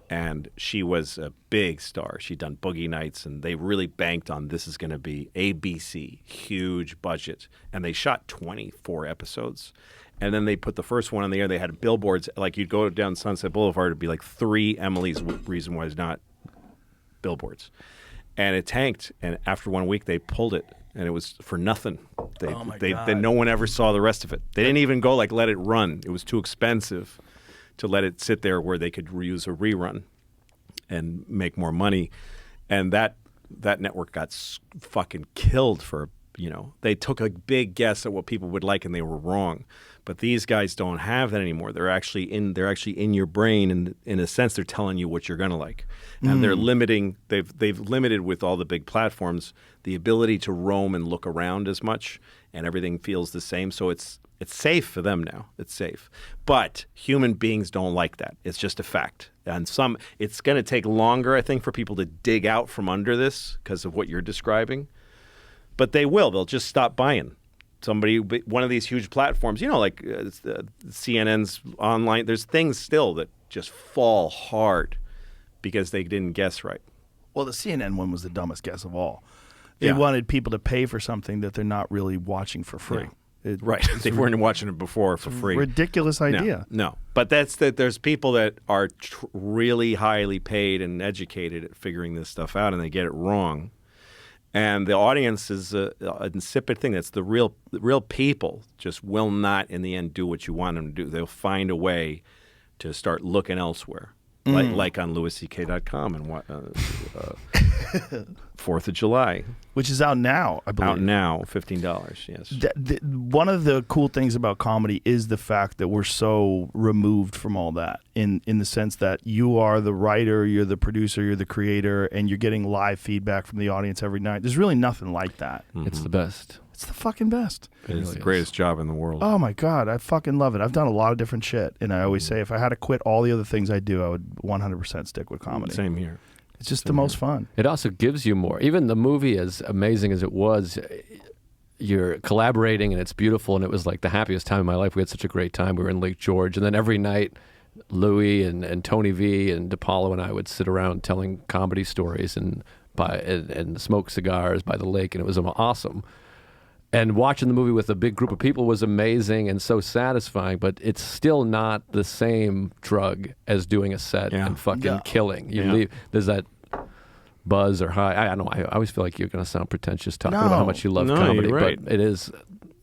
And she was a big star. She'd done Boogie Nights, and they really banked on this is going to be ABC, huge budget. And they shot 24 episodes. And then they put the first one on the air. They had billboards. Like you'd go down Sunset Boulevard, it'd be like 3 Emily's Reason Why Not billboards. And it tanked, and after 1 week, they pulled it, and it was for nothing. No one ever saw the rest of it. They didn't even go, let it run. It was too expensive to let it sit there where they could use a rerun and make more money. And that network got fucking killed for, they took a big guess at what people would like, and they were wrong. But these guys don't have that anymore. They're actually in your brain, and in a sense, they're telling you what you're gonna like. And they're limiting. They've limited with all the big platforms the ability to roam and look around as much, and everything feels the same. So it's safe for them now. It's safe. But human beings don't like that. It's just a fact. And it's going to take longer, I think, for people to dig out from under this because of what you're describing. but they will. They'll just stop buying. One of these huge platforms, like CNN's online. There's things still that just fall hard because they didn't guess right. Well, the CNN one was the dumbest guess of all. They Yeah. wanted people to pay for something that they're not really watching for free. Right. They weren't watching it before for free. Ridiculous idea. No. But there's people that are really highly paid and educated at figuring this stuff out, and they get it wrong. And the audience is an insipid thing. That's the real people just will not, in the end, do what you want them to do. They'll find a way to start looking elsewhere, like on louisck.com and 4th of July. Which is out now, I believe. Out now, $15, yes. One of the cool things about comedy is the fact that we're so removed from all that in the sense that you are the writer, you're the producer, you're the creator, and you're getting live feedback from the audience every night. There's really nothing like that. It's the best. It's the fucking best. It's the greatest job in the world. Oh my God, I fucking love it. I've done a lot of different shit, and I always say if I had to quit all the other things I do, I would 100% stick with comedy. Same here. It's just the most fun. It also gives you more. Even the movie, as amazing as it was, you're collaborating and it's beautiful, and it was like the happiest time of my life. We had such a great time. We were in Lake George, and then every night Louis and Tony V and DePaulo and I would sit around telling comedy stories and smoke cigars by the lake, and it was awesome. And watching the movie with a big group of people was amazing and so satisfying, but it's still not the same drug as doing a set and fucking killing. You leave, there's that buzz or high. I don't know. I always feel like you're going to sound pretentious talking about how much you love comedy, you're right. but it is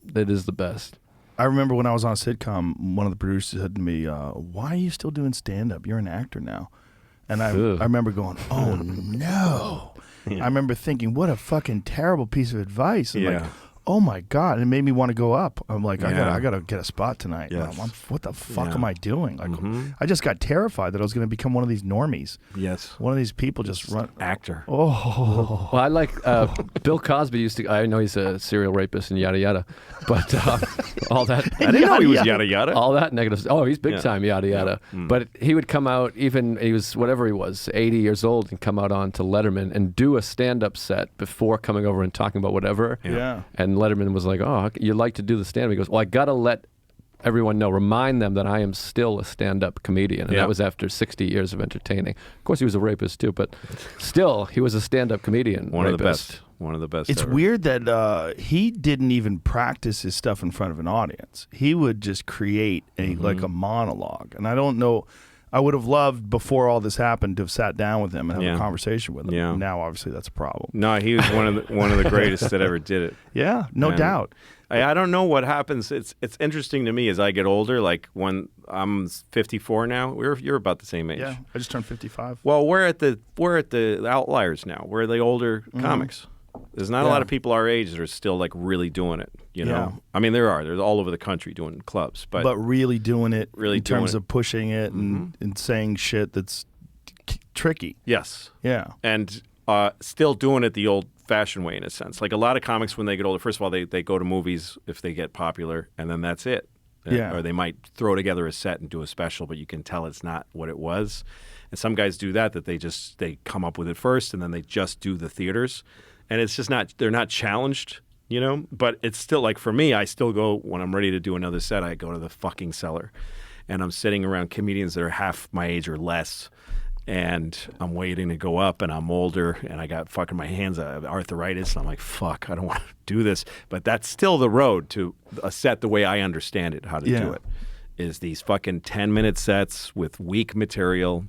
the best. I remember when I was on a sitcom, one of the producers said to me, why are you still doing stand-up? You're an actor now. And I remember going, oh, no. I remember thinking, what a fucking terrible piece of advice. And like, oh my God. And it made me want to go up. I'm like, I gotta get a spot tonight. Yes. What the fuck am I doing? Like, I just got terrified that I was going to become one of these normies. Yes. One of these people just run. Actor. Oh. Well, I like Bill Cosby used to. I know he's a serial rapist and yada yada, but all that. I didn't know he was yada yada. All that negative. Oh, he's big time yada yada. But he would come out, even he was whatever he was, 80 years old, and come out onto Letterman and do a stand-up set before coming over and talking about whatever. Yeah. And Letterman was like, "Oh, you like to do the stand-up?" He goes, "Well, I gotta let everyone know, remind them that I am still a stand-up comedian." And that was after 60 years of entertaining. Of course, he was a rapist too, but still, he was a stand-up comedian. One of the best. One of the best. It's ever. weird that he didn't even practice his stuff in front of an audience. He would just create like a monologue. And I don't know. I would have loved before all this happened to have sat down with him and have a conversation with him. Yeah. Now, obviously, that's a problem. No, he was one of the greatest that ever did it. Yeah, no doubt. I don't know what happens. It's interesting to me as I get older. Like when I'm 54 now, you're about the same age. Yeah, I just turned 55. Well, we're at the outliers now. We're the older comics. There's not a lot of people our age that are still like really doing it. You know, Yeah. I mean, there's all over the country doing clubs, but really doing it Really in terms doing of pushing it and saying shit that's tricky. yes, Yeah. and still doing it the old-fashioned way in a sense. Like a lot of comics, when they get older, first of all, they go to movies if they get popular, and then that's it. Yeah. Or they might throw together a set and do a special, but you can tell it's not what it was. And some guys do that they come up with it first, and then they just do the theaters. And it's just they're not challenged, you know? But it's still, like for me, I still go, when I'm ready to do another set, I go to the fucking cellar. And I'm sitting around comedians that are half my age or less. And I'm waiting to go up, and I'm older, and I got fucking my hands, I have arthritis, and I'm like, fuck, I don't want to do this. But that's still the road to a set the way I understand it, how to do it, is these fucking 10-minute sets with weak material,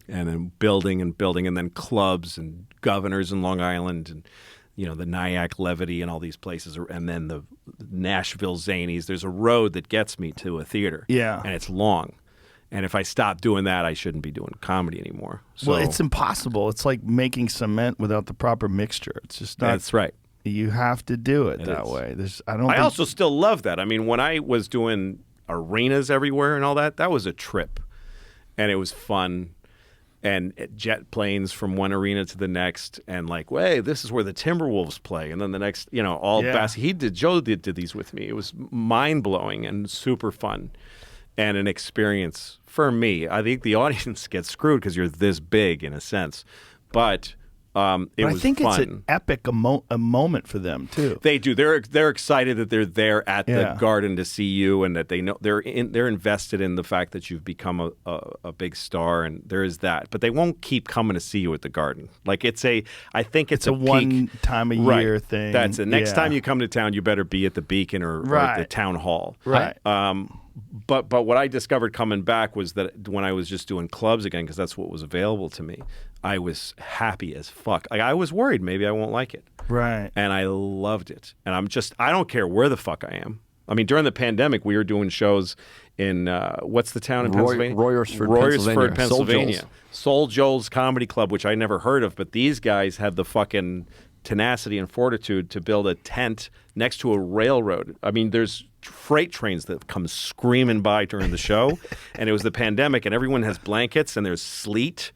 and then building, and then clubs and Governors in Long Island, and you know the Nyack Levity and all these places, and then the Nashville Zanies. There's a road that gets me to a theater, and it's long. And if I stop doing that, I shouldn't be doing comedy anymore. So, Well, it's impossible. It's like making cement without the proper mixture. It's just not. That's right. You have to do it that is. way. I also still love that. I mean, when I was doing arenas everywhere and all that, that was a trip, and it was fun. And jet planes from one arena to the next, and like, hey, this is where the Timberwolves play, and then the next, you know, Joe did these with me. It was mind blowing and super fun, and an experience for me. I think the audience gets screwed because you're this big in a sense, but It But was I think fun. it's an epic a moment for them too. They do. They're excited that they're there at the Yeah. Garden to see you, and that they know they're invested in the fact that you've become a big star, and there is that. But they won't keep coming to see you at the Garden. Like I think it's a peak- one time a Right. year thing. That's it. Next Yeah. time you come to town, you better be at the Beacon or at the Right. town hall. Right. But what I discovered coming back was that when I was just doing clubs again, because that's what was available to me, I was happy as fuck. Like, I was worried maybe I won't like it. Right. And I loved it. And I don't care where the fuck I am. I mean, during the pandemic, we were doing shows in, what's the town in Pennsylvania? Royersford, Pennsylvania. Soul Joel's Comedy Club, which I never heard of, but these guys had the fucking tenacity and fortitude to build a tent next to a railroad. I mean, there's freight trains that come screaming by during the show, and it was the pandemic, and everyone has blankets, and there's sleet,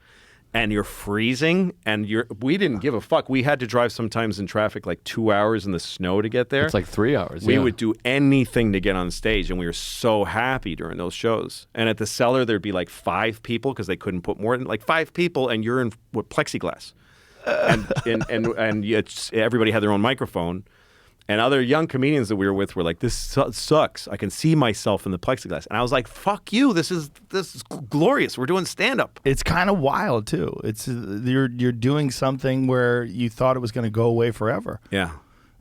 and you're freezing, and we didn't give a fuck. We had to drive sometimes in traffic like 2 hours in the snow to get there. It's like 3 hours. We yeah. would do anything to get on stage, and we were so happy during those shows. And at the Cellar, there'd be like 5 people because they couldn't put more than like 5 people, and you're in plexiglass, and everybody had their own microphone. And other young comedians that we were with were like, "This sucks. I can see myself in the plexiglass." And I was like, "Fuck you. This is glorious. We're doing stand up." It's kind of wild too. It's you're doing something where you thought it was going to go away forever. Yeah.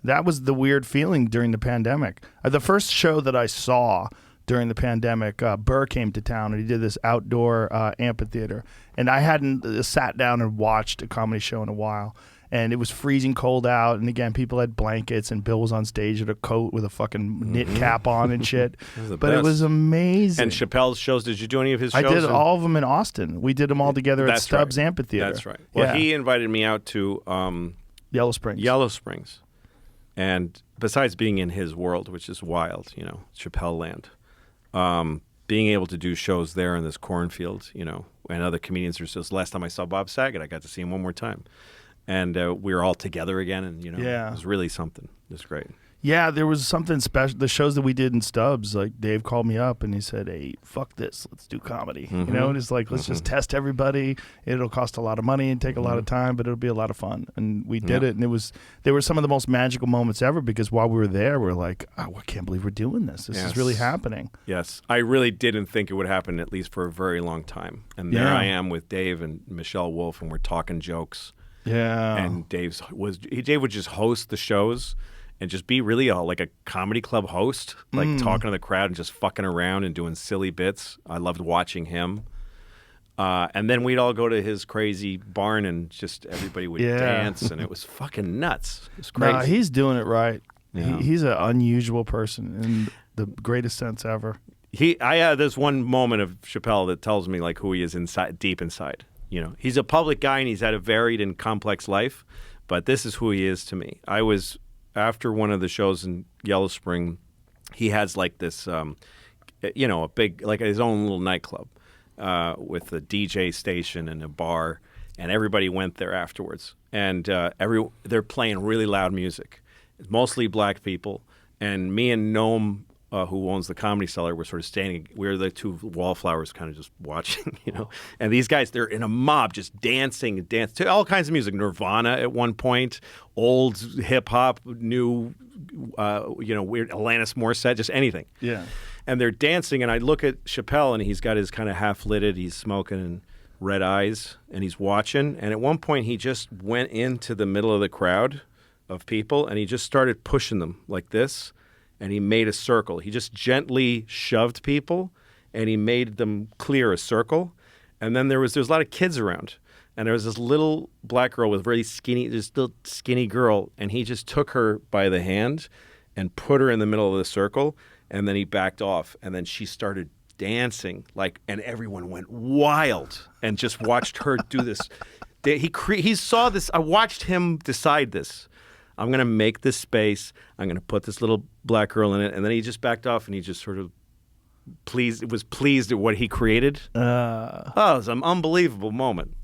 That was the weird feeling during the pandemic. The first show that I saw during the pandemic, Burr came to town and he did this outdoor amphitheater. And I hadn't sat down and watched a comedy show in a while. And it was freezing cold out. And again, people had blankets and Bill was on stage with a coat with a fucking knit cap on and shit. But it was amazing. And Chappelle's shows, did you do any of his shows? I did all of them in Austin. We did them all together at Stubbs Amphitheater. That's right. Well, Yeah. he invited me out to Yellow Springs. Yellow Springs. And besides being in his world, which is wild, Chappelle land, being able to do shows there in this cornfield, and other comedians are just, last time I saw Bob Saget, I got to see him one more time. And we were all together again, and, it was really something. It was great. Yeah, there was something special. The shows that we did in Stubbs, like Dave called me up and he said, "Hey, fuck this, let's do comedy." And it's like, let's just test everybody. It'll cost a lot of money and take a lot of time, but it'll be a lot of fun. And we did it, and they were some of the most magical moments ever because while we were there, we're like, "Oh, I can't believe we're doing this. This is really happening." Yes, I really didn't think it would happen, at least for a very long time. And there I am with Dave and Michelle Wolf, and we're talking jokes. Yeah. And Dave would just host the shows and just be really like a comedy club host, like talking to the crowd and just fucking around and doing silly bits. I loved watching him. And then we'd all go to his crazy barn and just everybody would dance, and it was fucking nuts. It was crazy. No, he's doing it right. Yeah. He's an unusual person in the greatest sense ever. There's one moment of Chappelle that tells me like who he is deep inside. He's a public guy and he's had a varied and complex life, but this is who he is to me. I was after one of the shows in Yellow Spring. He has like this, a big like his own little nightclub with a DJ station and a bar, and everybody went there afterwards. And they're playing really loud music. It's mostly black people, and me and Noam, who owns the Comedy Cellar, we're sort of standing. We're the two wallflowers, kind of just watching, And these guys, they're in a mob, just dancing to all kinds of music. Nirvana at one point, old hip hop, new, weird Alanis Morissette, just anything. Yeah. And they're dancing, and I look at Chappelle, and he's got his kind of half-lidded, he's smoking and red eyes, and he's watching. And at one point, he just went into the middle of the crowd of people, and he just started pushing them like this. And he made a circle. He just gently shoved people, and he made them clear a circle. And then there's a lot of kids around, and there was this little black girl with very skinny girl, and he just took her by the hand and put her in the middle of the circle, and then he backed off, and then she started dancing and everyone went wild and just watched her do this. He saw this. I watched him decide this. I'm going to make this space. I'm going to put this little black girl in it. And then he just backed off and he just sort of was pleased at what he created. It was an unbelievable moment.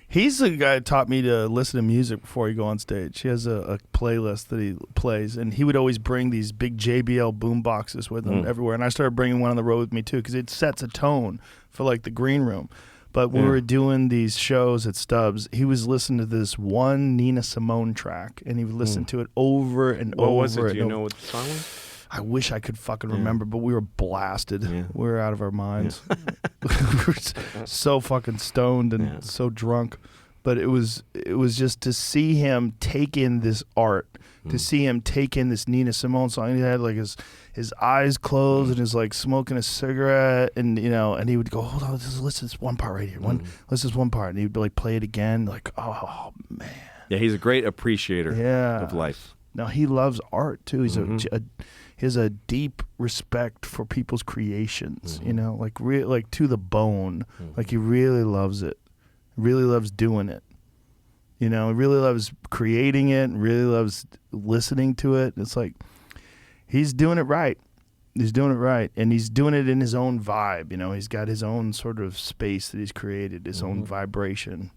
He's the guy who taught me to listen to music before you go on stage. He has a playlist that he plays, and he would always bring these big JBL boom boxes with him everywhere. And I started bringing one on the road with me too because it sets a tone for like the green room. But when we were doing these shows at Stubbs, he was listening to this one Nina Simone track, and he would listen to it over and over. What was it? Do you and know over. what the song was? I wish I could fucking remember, but we were blasted. Yeah. We were out of our minds. We were so fucking stoned and so drunk. But it was just to see him take in this art, to see him take in this Nina Simone song. He had like his eyes closed and is like smoking a cigarette, and and he would go, hold on, listen to this one part right here. Listen to this one part, and he'd like play it again, like, oh man. Yeah, he's a great appreciator of life. No, he loves art too. He's he has a deep respect for people's creations. Like to the bone. Like he really loves it. Really loves doing it. He really loves creating it and really loves listening to it. It's like he's doing it right. He's doing it right. And he's doing it in his own vibe. He's got his own sort of space that he's created, his own vibration.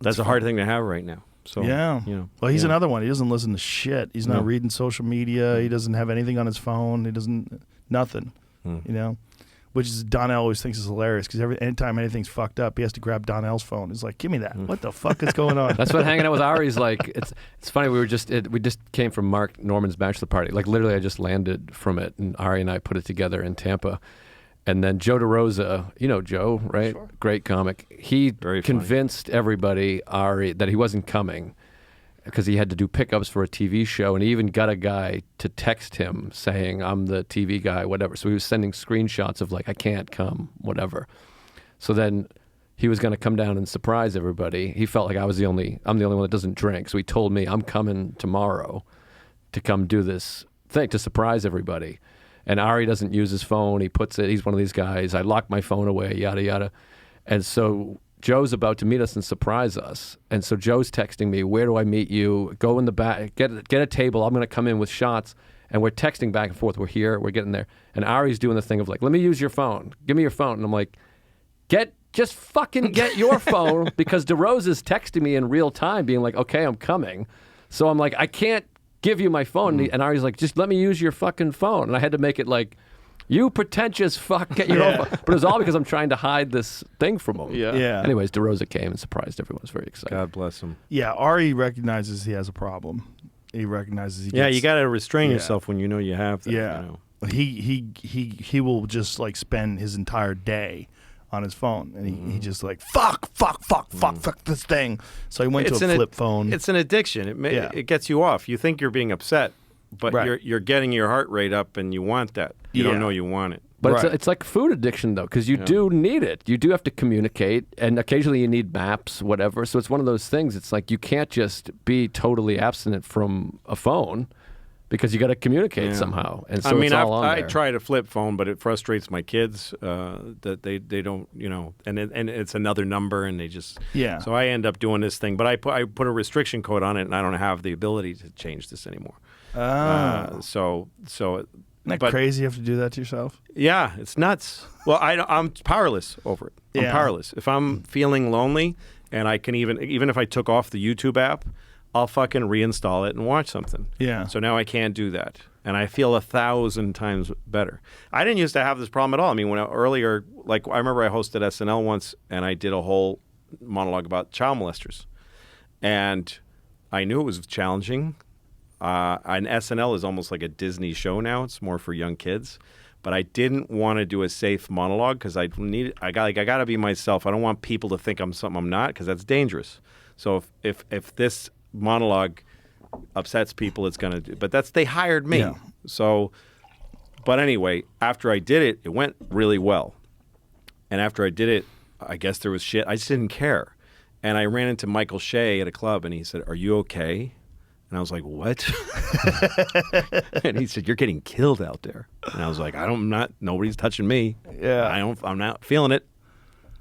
That's a hard thing to have right now. So yeah. Well, he's another one. He doesn't listen to shit. He's not reading social media. He doesn't have anything on his phone. He doesn't nothing. Which is Donnell always thinks is hilarious because anytime anything's fucked up, he has to grab Donnell's phone. He's like, "Give me that. What the fuck is going on?" That's what hanging out with Ari's like. It's funny. We just came from Mark Norman's bachelor party. Like literally, I just landed from it, and Ari and I put it together in Tampa. And then Joe DeRosa, you know Joe, right? Sure. Great comic. He convinced everybody, Ari, that he wasn't coming because he had to do pickups for a TV show, and he even got a guy to text him saying, I'm the TV guy, whatever. So he was sending screenshots of like, I can't come, whatever. So then he was going to come down and surprise everybody. He felt like I'm the only one that doesn't drink. So he told me, I'm coming tomorrow to come do this thing to surprise everybody. And Ari doesn't use his phone. He puts it, he's one of these guys. I lock my phone away, yada, yada. And so Joe's about to meet us and surprise us. And so Joe's texting me, where do I meet you? Go in the back, get a table. I'm going to come in with shots. And we're texting back and forth. We're here, we're getting there. And Ari's doing the thing of like, let me use your phone. Give me your phone. And I'm like, just fucking get your phone because DeRosa's texting me in real time being like, okay, I'm coming. So I'm like, I can't give you my phone. And Ari's like, just let me use your fucking phone. And I had to make it like, you pretentious fuck, get your own phone. But it was all because I'm trying to hide this thing from him. Yeah. Anyways, DeRosa came and surprised everyone. Was very excited. God bless him. Yeah, Ari recognizes he has a problem. He recognizes he gets, you got to restrain yourself when you know you have that. Yeah. He will just like spend his entire day on his phone, and he just like fuck this thing. So he went to a flip phone. It's an addiction. It gets you off. You think you're being upset, but you're getting your heart rate up, and you want that. You don't know you want it. But it's like food addiction, though, because you do need it. You do have to communicate, and occasionally you need maps, whatever. So it's one of those things. It's like you can't just be totally abstinent from a phone because you got to communicate somehow. And so I try to flip phone, but it frustrates my kids that they don't, and it's another number, and they just So I end up doing this thing, but I put a restriction code on it, and I don't have the ability to change this anymore. So. Isn't that crazy you have to do that to yourself? Yeah, it's nuts. Well, I'm powerless over it. I'm powerless. If I'm feeling lonely, and I can even if I took off the YouTube app, I'll fucking reinstall it and watch something. Yeah. So now I can't do that. And I feel 1,000 times better. I didn't used to have this problem at all. I mean, earlier, I remember I hosted SNL once, and I did a whole monologue about child molesters. And I knew it was challenging. And SNL is almost like a Disney show now. It's more for young kids. But I didn't want to do a safe monologue because I got to be myself. I don't want people to think I'm something I'm not because that's dangerous. So if this monologue upsets people, it's going to. But they hired me. Yeah. So, but anyway, after I did it, it went really well. And after I did it, I guess there was shit. I just didn't care. And I ran into Michael Shea at a club, and he said, "Are you okay?" And I was like, "What?" And he said, "You're getting killed out there." And I was like, nobody's touching me. Yeah. I'm not feeling it.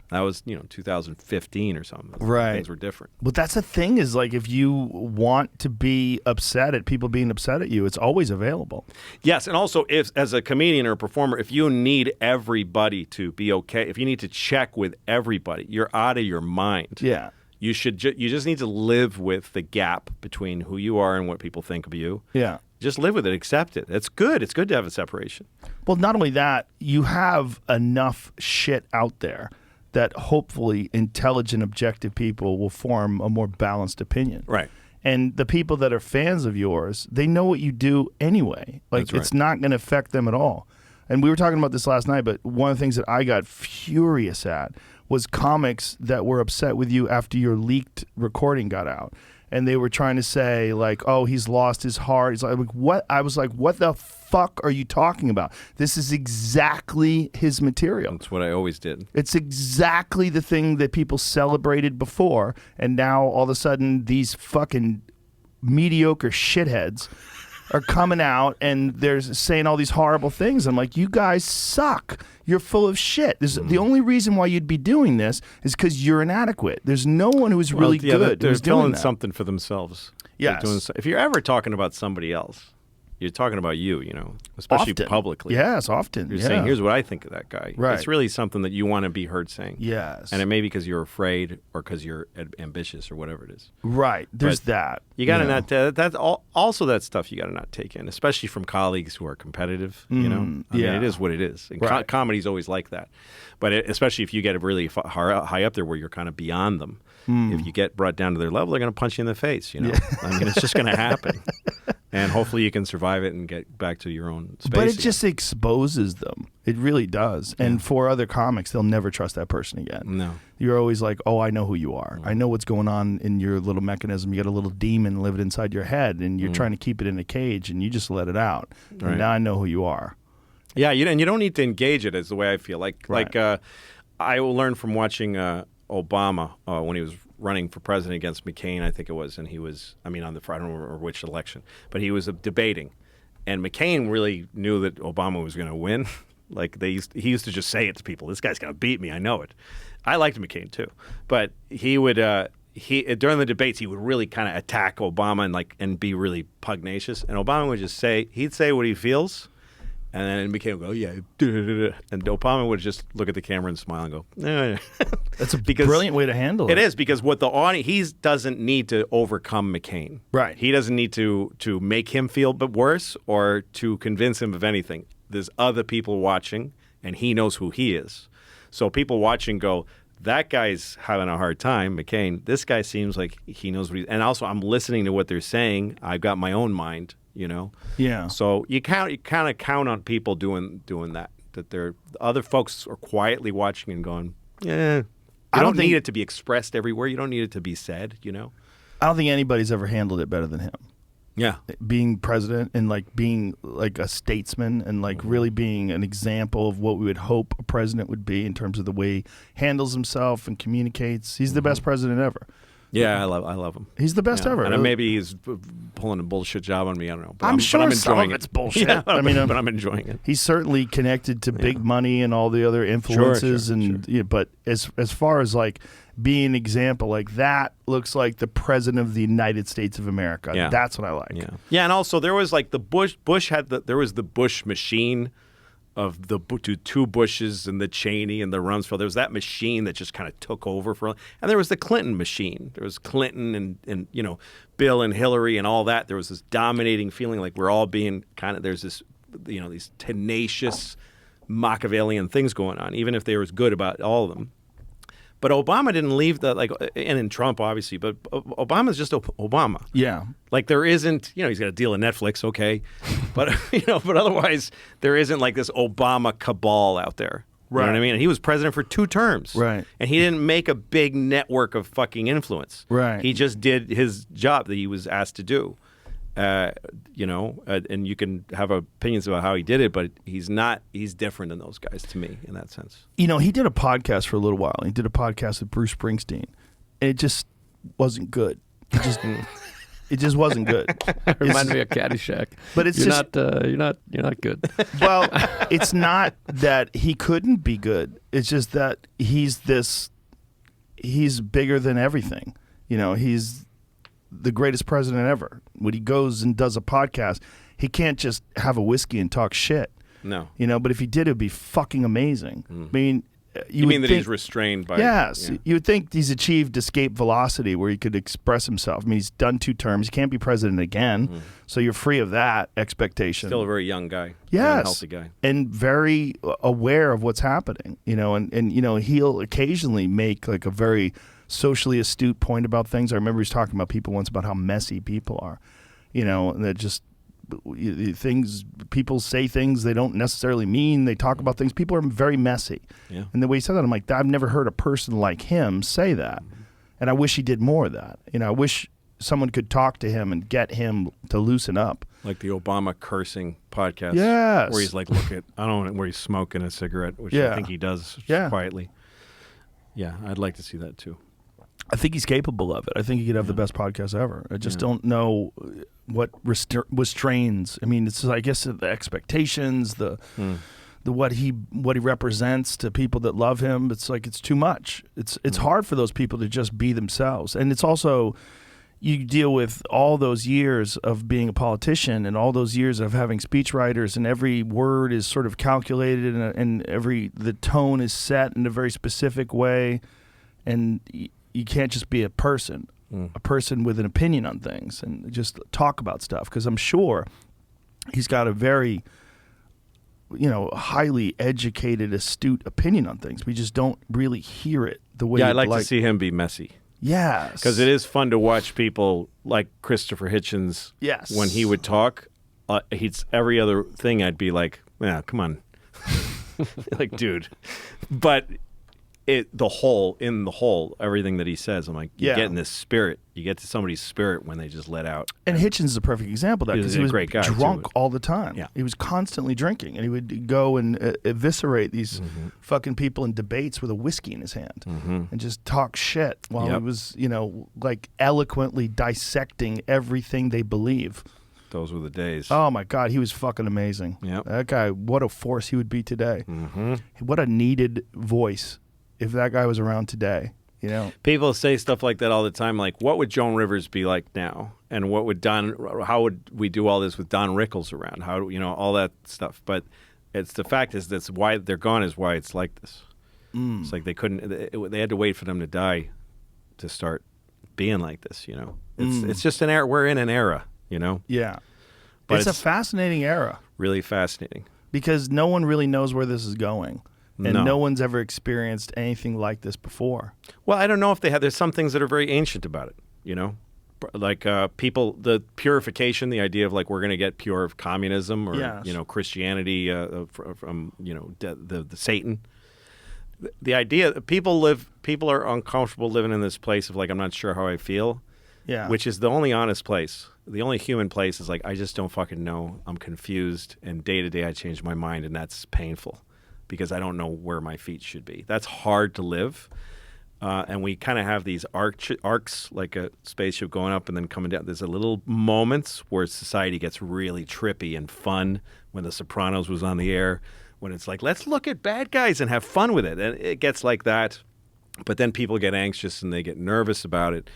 That was, 2015 or something. Right. Things were different. But that's the thing is, like, if you want to be upset at people being upset at you, it's always available. Yes. And also, if as a comedian or a performer, if you need everybody to be okay, if you need to check with everybody, you're out of your mind. Yeah. You just need to live with the gap between who you are and what people think of you. Yeah. Just live with it. Accept it. It's good. It's good to have a separation. Well, not only that, you have enough shit out there that hopefully intelligent, objective people will form a more balanced opinion. Right. And the people that are fans of yours, they know what you do anyway. Like, That's right. it's not going to affect them at all. And we were talking about this last night, but one of the things that I got furious at was comics that were upset with you after your leaked recording got out. And they were trying to say, like, oh, he's lost his heart. He's like, what? I was like, what the fuck are you talking about? This is exactly his material. That's what I always did. It's exactly the thing that people celebrated before. And now all of a sudden, these fucking mediocre shitheads are coming out and they're saying all these horrible things. I'm like, you guys suck. You're full of shit. The only reason why you'd be doing this is because you're inadequate. There's no one who is really good. They're who's doing telling that. something for themselves. Yes. If you're ever talking about somebody else, you're talking about you, especially Often. publicly. Yes, often. You're yeah. saying, here's what I think of that guy. Right. It's really something that you want to be heard saying. Yes. And it may be because you're afraid or because you're ambitious or whatever it is. Right. There's But that. You got to know. not, that's also that stuff you got to not take in, especially from colleagues who are competitive, I mean, yeah. it is what it is. And Right. comedy's always like that. But especially if you get really high up there where you're kind of beyond them. If you get brought down to their level, they're going to punch you in the face, I mean, it's just going to happen. And hopefully you can survive it and get back to your own space. But it again. just exposes them. It really does. And for other comics, they'll never trust that person again. No. You're always like, oh, I know who you are. I know what's going on in your little mechanism. You got a little demon living inside your head, and you're trying to keep it in a cage, and you just let it out. Right. And now I know who you are. Yeah, and you don't need to engage it, is the way I feel. Like I learned from watching Obama when he was running for president against McCain, I think it was, and he was, I don't remember which election, but he was debating, and McCain really knew that Obama was going to win. Like he used to just say it to people, this guy's going to beat me, I know it. I liked McCain too, but he would during the debates he would really kind of attack Obama and be really pugnacious, and Obama would just he'd say what he feels. And then McCain would go, yeah, and Obama would just look at the camera and smile and go, eh. That's a brilliant way to handle it. It is, because what the audience, he doesn't need to overcome McCain. Right. He doesn't need to make him feel worse or to convince him of anything. There's other people watching, and he knows who he is. So people watching go, that guy's having a hard time, McCain. This guy seems like he knows what he's... And also, I'm listening to what they're saying. I've got my own mind. Yeah. So you kind of count on people doing that. That they're other folks are quietly watching and going, yeah. I don't need it to be expressed everywhere. You don't need it to be said. I don't think anybody's ever handled it better than him. Yeah. Being president and being a statesman and really being an example of what we would hope a president would be in terms of the way he handles himself and communicates. He's the best president ever. Yeah, I love him. He's the best ever. And maybe he's pulling a bullshit job on me. I don't know. But I'm sure but I'm some enjoying of it. it's bullshit. Yeah, but I'm enjoying it. He's certainly connected to big money and all the other influences. Sure. But as far as being an example, that looks like the president of the United States of America. Yeah. That's what I like. Yeah, and also there was the Bush had there was the Bush machine of the two Bushes and the Cheney and the Rumsfeld. There was that machine that just kind of took over and there was the Clinton machine. There was Clinton and Bill and Hillary and all that. There was this dominating feeling like we're all being there's this these tenacious Machiavellian things going on, even if they were as good about all of them. But Obama didn't leave and in Trump obviously, but Obama's just Obama. Yeah. There isn't, he's got a deal in Netflix, okay, but but otherwise there isn't this Obama cabal out there. Right. You know what I mean? And he was president for 2 terms. Right. And he didn't make a big network of fucking influence. Right. He just did his job that he was asked to do. And you can have opinions about how he did it, but he's different than those guys to me in that sense. He did a podcast for a little while. He did a podcast with Bruce Springsteen, and it just wasn't good. It just wasn't good. Reminds me of Caddyshack. But it's you're just you're not good. Well, it's not that he couldn't be good. It's just that he's bigger than everything. He's the greatest president ever. When he goes and does a podcast, he can't just have a whiskey and talk shit. No. But if he did, it'd be fucking amazing. I mean, You mean would that think, he's restrained by? Yes, Yeah. you would think he's achieved escape velocity where he could express himself. I mean, he's done 2 terms. He can't be president again, so you're free of that expectation. Still a very young guy. Yes, Healthy guy. and very aware of what's happening. And he'll occasionally make like a very socially astute point about things. I remember he was talking about people once about how messy people are. And that just things people say things they don't necessarily mean. They talk about things. People are very messy. Yeah. And the way he said that, I'm like, I've never heard a person like him say that. And I wish he did more of that. I wish someone could talk to him and get him to loosen up. Like the Obama cursing podcast. Yes. Where he's like, where he's smoking a cigarette, which I think he does quietly. Yeah, I'd like to see that too. I think he's capable of it. I think he could have the best podcast ever. I just don't know what restrains. I mean, it's I guess the expectations, the what he represents to people that love him. It's like it's too much. It's hard for those people to just be themselves, and it's also you deal with all those years of being a politician and all those years of having speechwriters, and every word is sort of calculated, and the tone is set in a very specific way, and you can't just be a person with an opinion on things and just talk about stuff. Because I'm sure he's got a very, highly educated, astute opinion on things. We just don't really hear it the way. Yeah, I'd like to see him be messy. Yes, because it is fun to watch people like Christopher Hitchens. Yes, when he would talk, he's every other thing. I'd be like, "Yeah, come on," like, dude. But in the whole, everything that he says, I'm like, you get in this spirit. You get to somebody's spirit when they just let out. And Hitchens is a perfect example of that because he was a great guy, drunk too. all the time. Yeah. He was constantly drinking, and he would go and eviscerate these fucking people in debates with a whiskey in his hand and just talk shit while he was, like eloquently dissecting everything they believe. Those were the days. Oh my God, he was fucking amazing. Yep. That guy, what a force he would be today. What a needed voice if that guy was around today. People say stuff like that all the time, like, what would Joan Rivers be like now? And how would we do all this with Don Rickles around? How, all that stuff. But it's the fact is that's why they're gone is why it's like this. It's like they had to wait for them to die to start being like this, It's just an era. We're in an era, Yeah. But it's a fascinating era. Really fascinating. Because no one really knows where this is going. And No. no one's ever experienced anything like this before. Well, I don't know if they have. There's some things that are very ancient about it, like the purification, the idea of like we're going to get pure of communism or Christianity from the Satan. The idea that people are uncomfortable living in this place of like I'm not sure how I feel, which is the only honest place. The only human place is like I just don't fucking know. I'm confused, and day to day I change my mind, and that's painful. Because I don't know where my feet should be. That's hard to live. And we kind of have these arcs, like a spaceship going up and then coming down. There's a little moments where society gets really trippy and fun when The Sopranos was on the air, when it's like, let's look at bad guys and have fun with it. And it gets like that. But then people get anxious and they get nervous about it.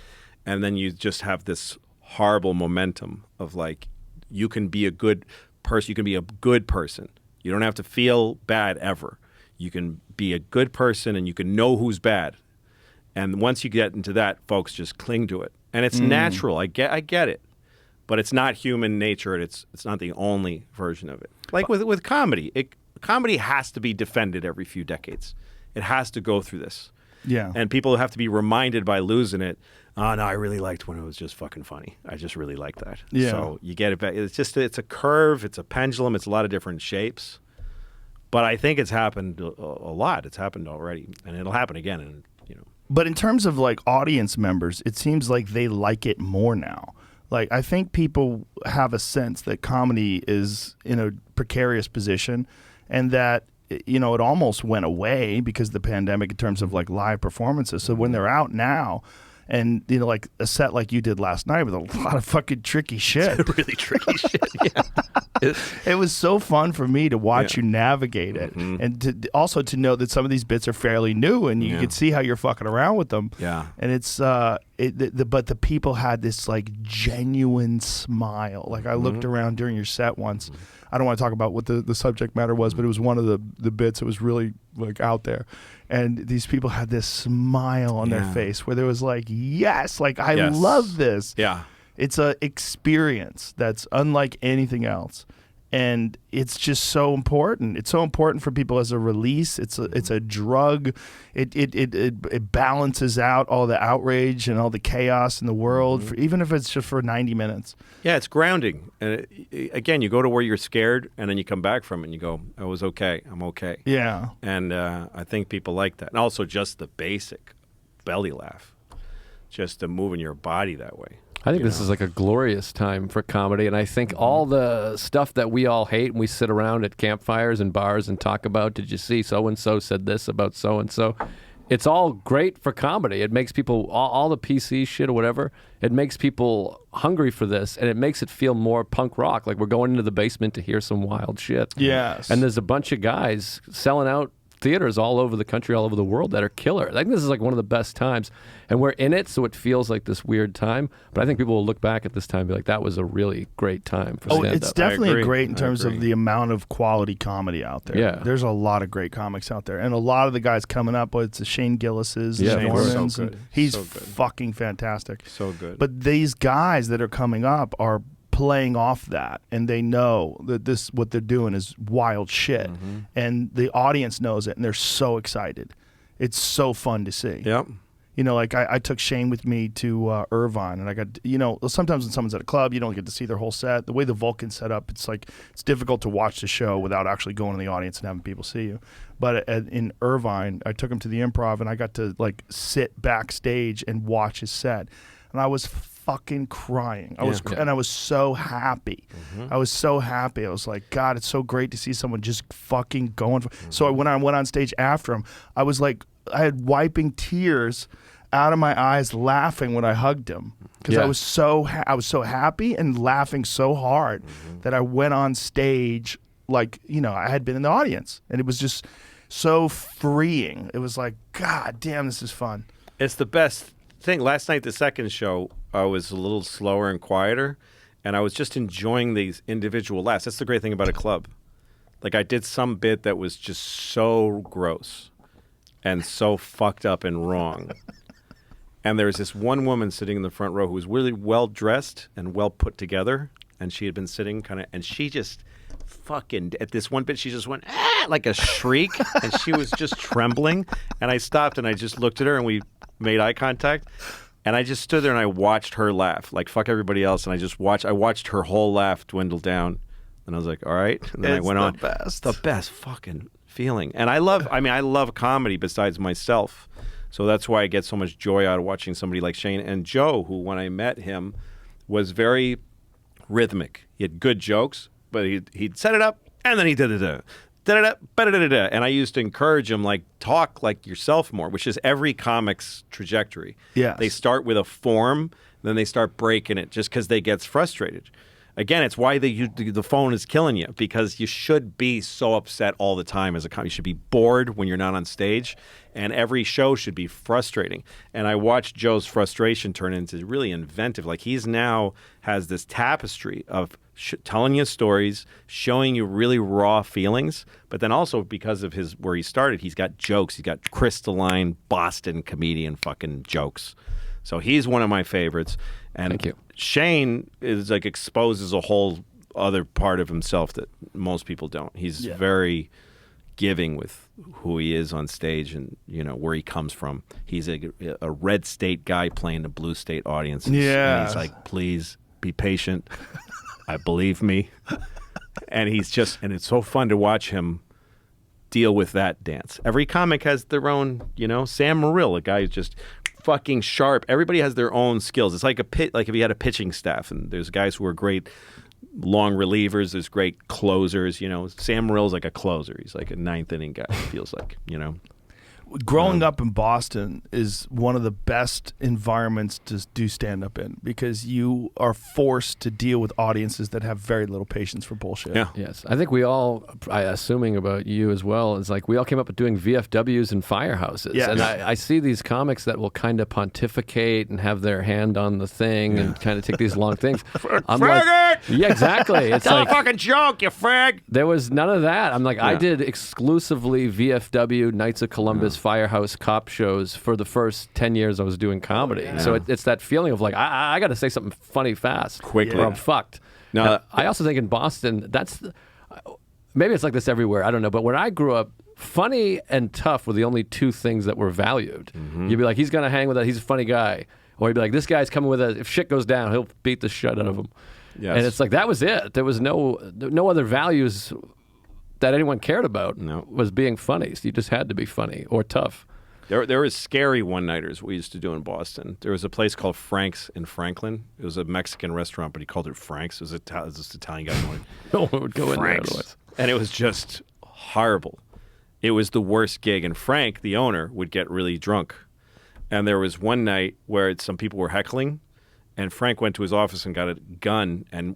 And then you just have this horrible momentum of like, you can be a good person. You can be a good person. You don't have to feel bad ever. You can be a good person and you can know who's bad. And once you get into that, folks just cling to it. And it's natural. I get it. But it's not human nature. And it's not the only version of it. Like with comedy. Comedy has to be defended every few decades. It has to go through this. Yeah. And people have to be reminded by losing it. Oh, no, I really liked when it was just fucking funny. I just really like that. Yeah. So you get it back. It's a curve. It's a pendulum. It's a lot of different shapes. But I think it's happened a lot. It's happened already. And it'll happen again. And But in terms of like audience members, it seems like they like it more now. Like I think people have a sense that comedy is in a precarious position and that it almost went away because of the pandemic in terms of like live performances. So when they're out now and, like a set like you did last night with a lot of fucking tricky shit. really tricky shit. Yeah. It was so fun for me to watch you navigate it and also to know that some of these bits are fairly new and you can see how you're fucking around with them. Yeah. And it's but the people had this like genuine smile. Like I looked around during your set once. I don't want to talk about what the subject matter was, but it was one of the bits that was really like out there. And these people had this smile on their face where there was like, yes, like I love this. Yeah. It's a experience that's unlike anything else. And it's just so important. It's so important for people as a release. It's a drug. It balances out all the outrage and all the chaos in the world, even if it's just for 90 minutes. Yeah, it's grounding. And again, you go to where you're scared, and then you come back from it, and you go, "I was okay. I'm okay." Yeah. And I think people like that. And also just the basic belly laugh, just to moving your body that way. I think this is like a glorious time for comedy, and I think all the stuff that we all hate and we sit around at campfires and bars and talk about, did you see so-and-so said this about so-and-so? It's all great for comedy. It makes people, all the PC shit or whatever, it makes people hungry for this, and it makes it feel more punk rock, like we're going into the basement to hear some wild shit. Yes. And there's a bunch of guys selling out theaters all over the country, all over the world that are killer. I think this is like one of the best times, and we're in it, so it feels like this weird time. But I think people will look back at this time and be like, "That was a really great time for stand-up." It's definitely great in terms of the amount of quality comedy out there. Yeah, there's a lot of great comics out there, and a lot of the guys coming up. It's the Shane Gillis's, Yeah, the Shane's Normans, so and good. he's So good. fucking fantastic. So good. But these guys that are coming up are playing off that, and they know that what they're doing is wild shit, and the audience knows it, and they're so excited. It's so fun to see. Yep. You know, like I took Shane with me to Irvine, and I got, you know, sometimes when someone's at a club, you don't get to see their whole set. The way the Vulcan's set up, it's like it's difficult to watch the show without actually going to the audience and having people see you. But in Irvine, I took him to the Improv, and I got to like sit backstage and watch his set, and I was fucking crying. And I was so happy. I was so happy. I was like, God, it's so great to see someone just fucking going. So when I went on stage after him, I was like, I had wiping tears out of my eyes, laughing when I hugged him, because I was so happy and laughing so hard that I went on stage like, you know, I had been in the audience, and it was just so freeing. It was like, God damn, this is fun. It's the best thing. Last night, the second show, I was a little slower and quieter, and I was just enjoying these individual laughs. That's the great thing about a club. Like, I did some bit that was just so gross and so fucked up and wrong. And there was this one woman sitting in the front row who was really well dressed and well put together, and she had been sitting kind of, and she just fucking, at this one bit, she just went, ah, like a shriek, and she was just trembling. And I stopped and I just looked at her, and we made eye contact. And I just stood there and I watched her laugh, like fuck everybody else. And I watched her whole laugh dwindle down. And I was like, all right. And then I went on. The best fucking feeling. And I love comedy besides myself. So that's why I get so much joy out of watching somebody like Shane. And Joe, who when I met him was very rhythmic. He had good jokes, but he'd set it up and then he did it. And I used to encourage him, like, talk like yourself more, which is every comic's trajectory. Yes. They start with a form, then they start breaking it just because they get frustrated. Again, it's why the phone is killing you, because you should be so upset all the time as a comic. You should be bored when you're not on stage, and every show should be frustrating. And I watched Joe's frustration turn into really inventive. Like, he's now has this tapestry of telling you stories, showing you really raw feelings, but then also because of where he started, he's got jokes. He's got crystalline Boston comedian fucking jokes. So he's one of my favorites. And Thank you. Shane is like exposes a whole other part of himself that most people don't. He's very giving with who he is on stage and, you know, where he comes from. He's a red state guy playing a blue state audience. Yeah. And he's like, please be patient. I believe me. And and it's so fun to watch him deal with that dance. Every comic has their own, you know, Sam Morrill, a guy who's just fucking sharp. Everybody has their own skills. It's like like if you had a pitching staff, and there's guys who are great long relievers, there's great closers, you know. Sam Morrill's like a closer. He's like a ninth inning guy, it feels like, you know. growing up in Boston is one of the best environments to do stand-up in because you are forced to deal with audiences that have very little patience for bullshit. Yeah. Yes, I think we all, assuming about you as well, is like we all came up with doing VFWs and firehouses. Yeah. And I see these comics that will kind of pontificate and have their hand on the thing and kind of take these long things. I'm like, yeah, exactly. It's Tell like a fucking joke, you frig. there was none of that. I'm like, I did exclusively VFW, Knights of Columbus, Firehouse cop shows for the first 10 years I was doing comedy. So it's that feeling of like, I got to say something funny fast. Quickly. Or I'm fucked. No. Now, I also think in Boston, maybe it's like this everywhere. I don't know. But when I grew up, funny and tough were the only two things that were valued. You'd be like, he's going to hang with that. He's a funny guy. Or you'd be like, this guy's coming with it. If shit goes down, he'll beat the shit out of him. Yes. And it's like, that was it. There was no other values that anyone cared about was being funny. So you just had to be funny or tough. There was scary one-nighters we used to do in Boston. There was a place called Frank's in Franklin. It was a Mexican restaurant, but he called it Frank's. It was this Italian guy going, No one would go in there Frank's. otherwise. And it was just horrible. It was the worst gig. And Frank, the owner, would get really drunk. And there was one night where some people were heckling, and Frank went to his office and got a gun and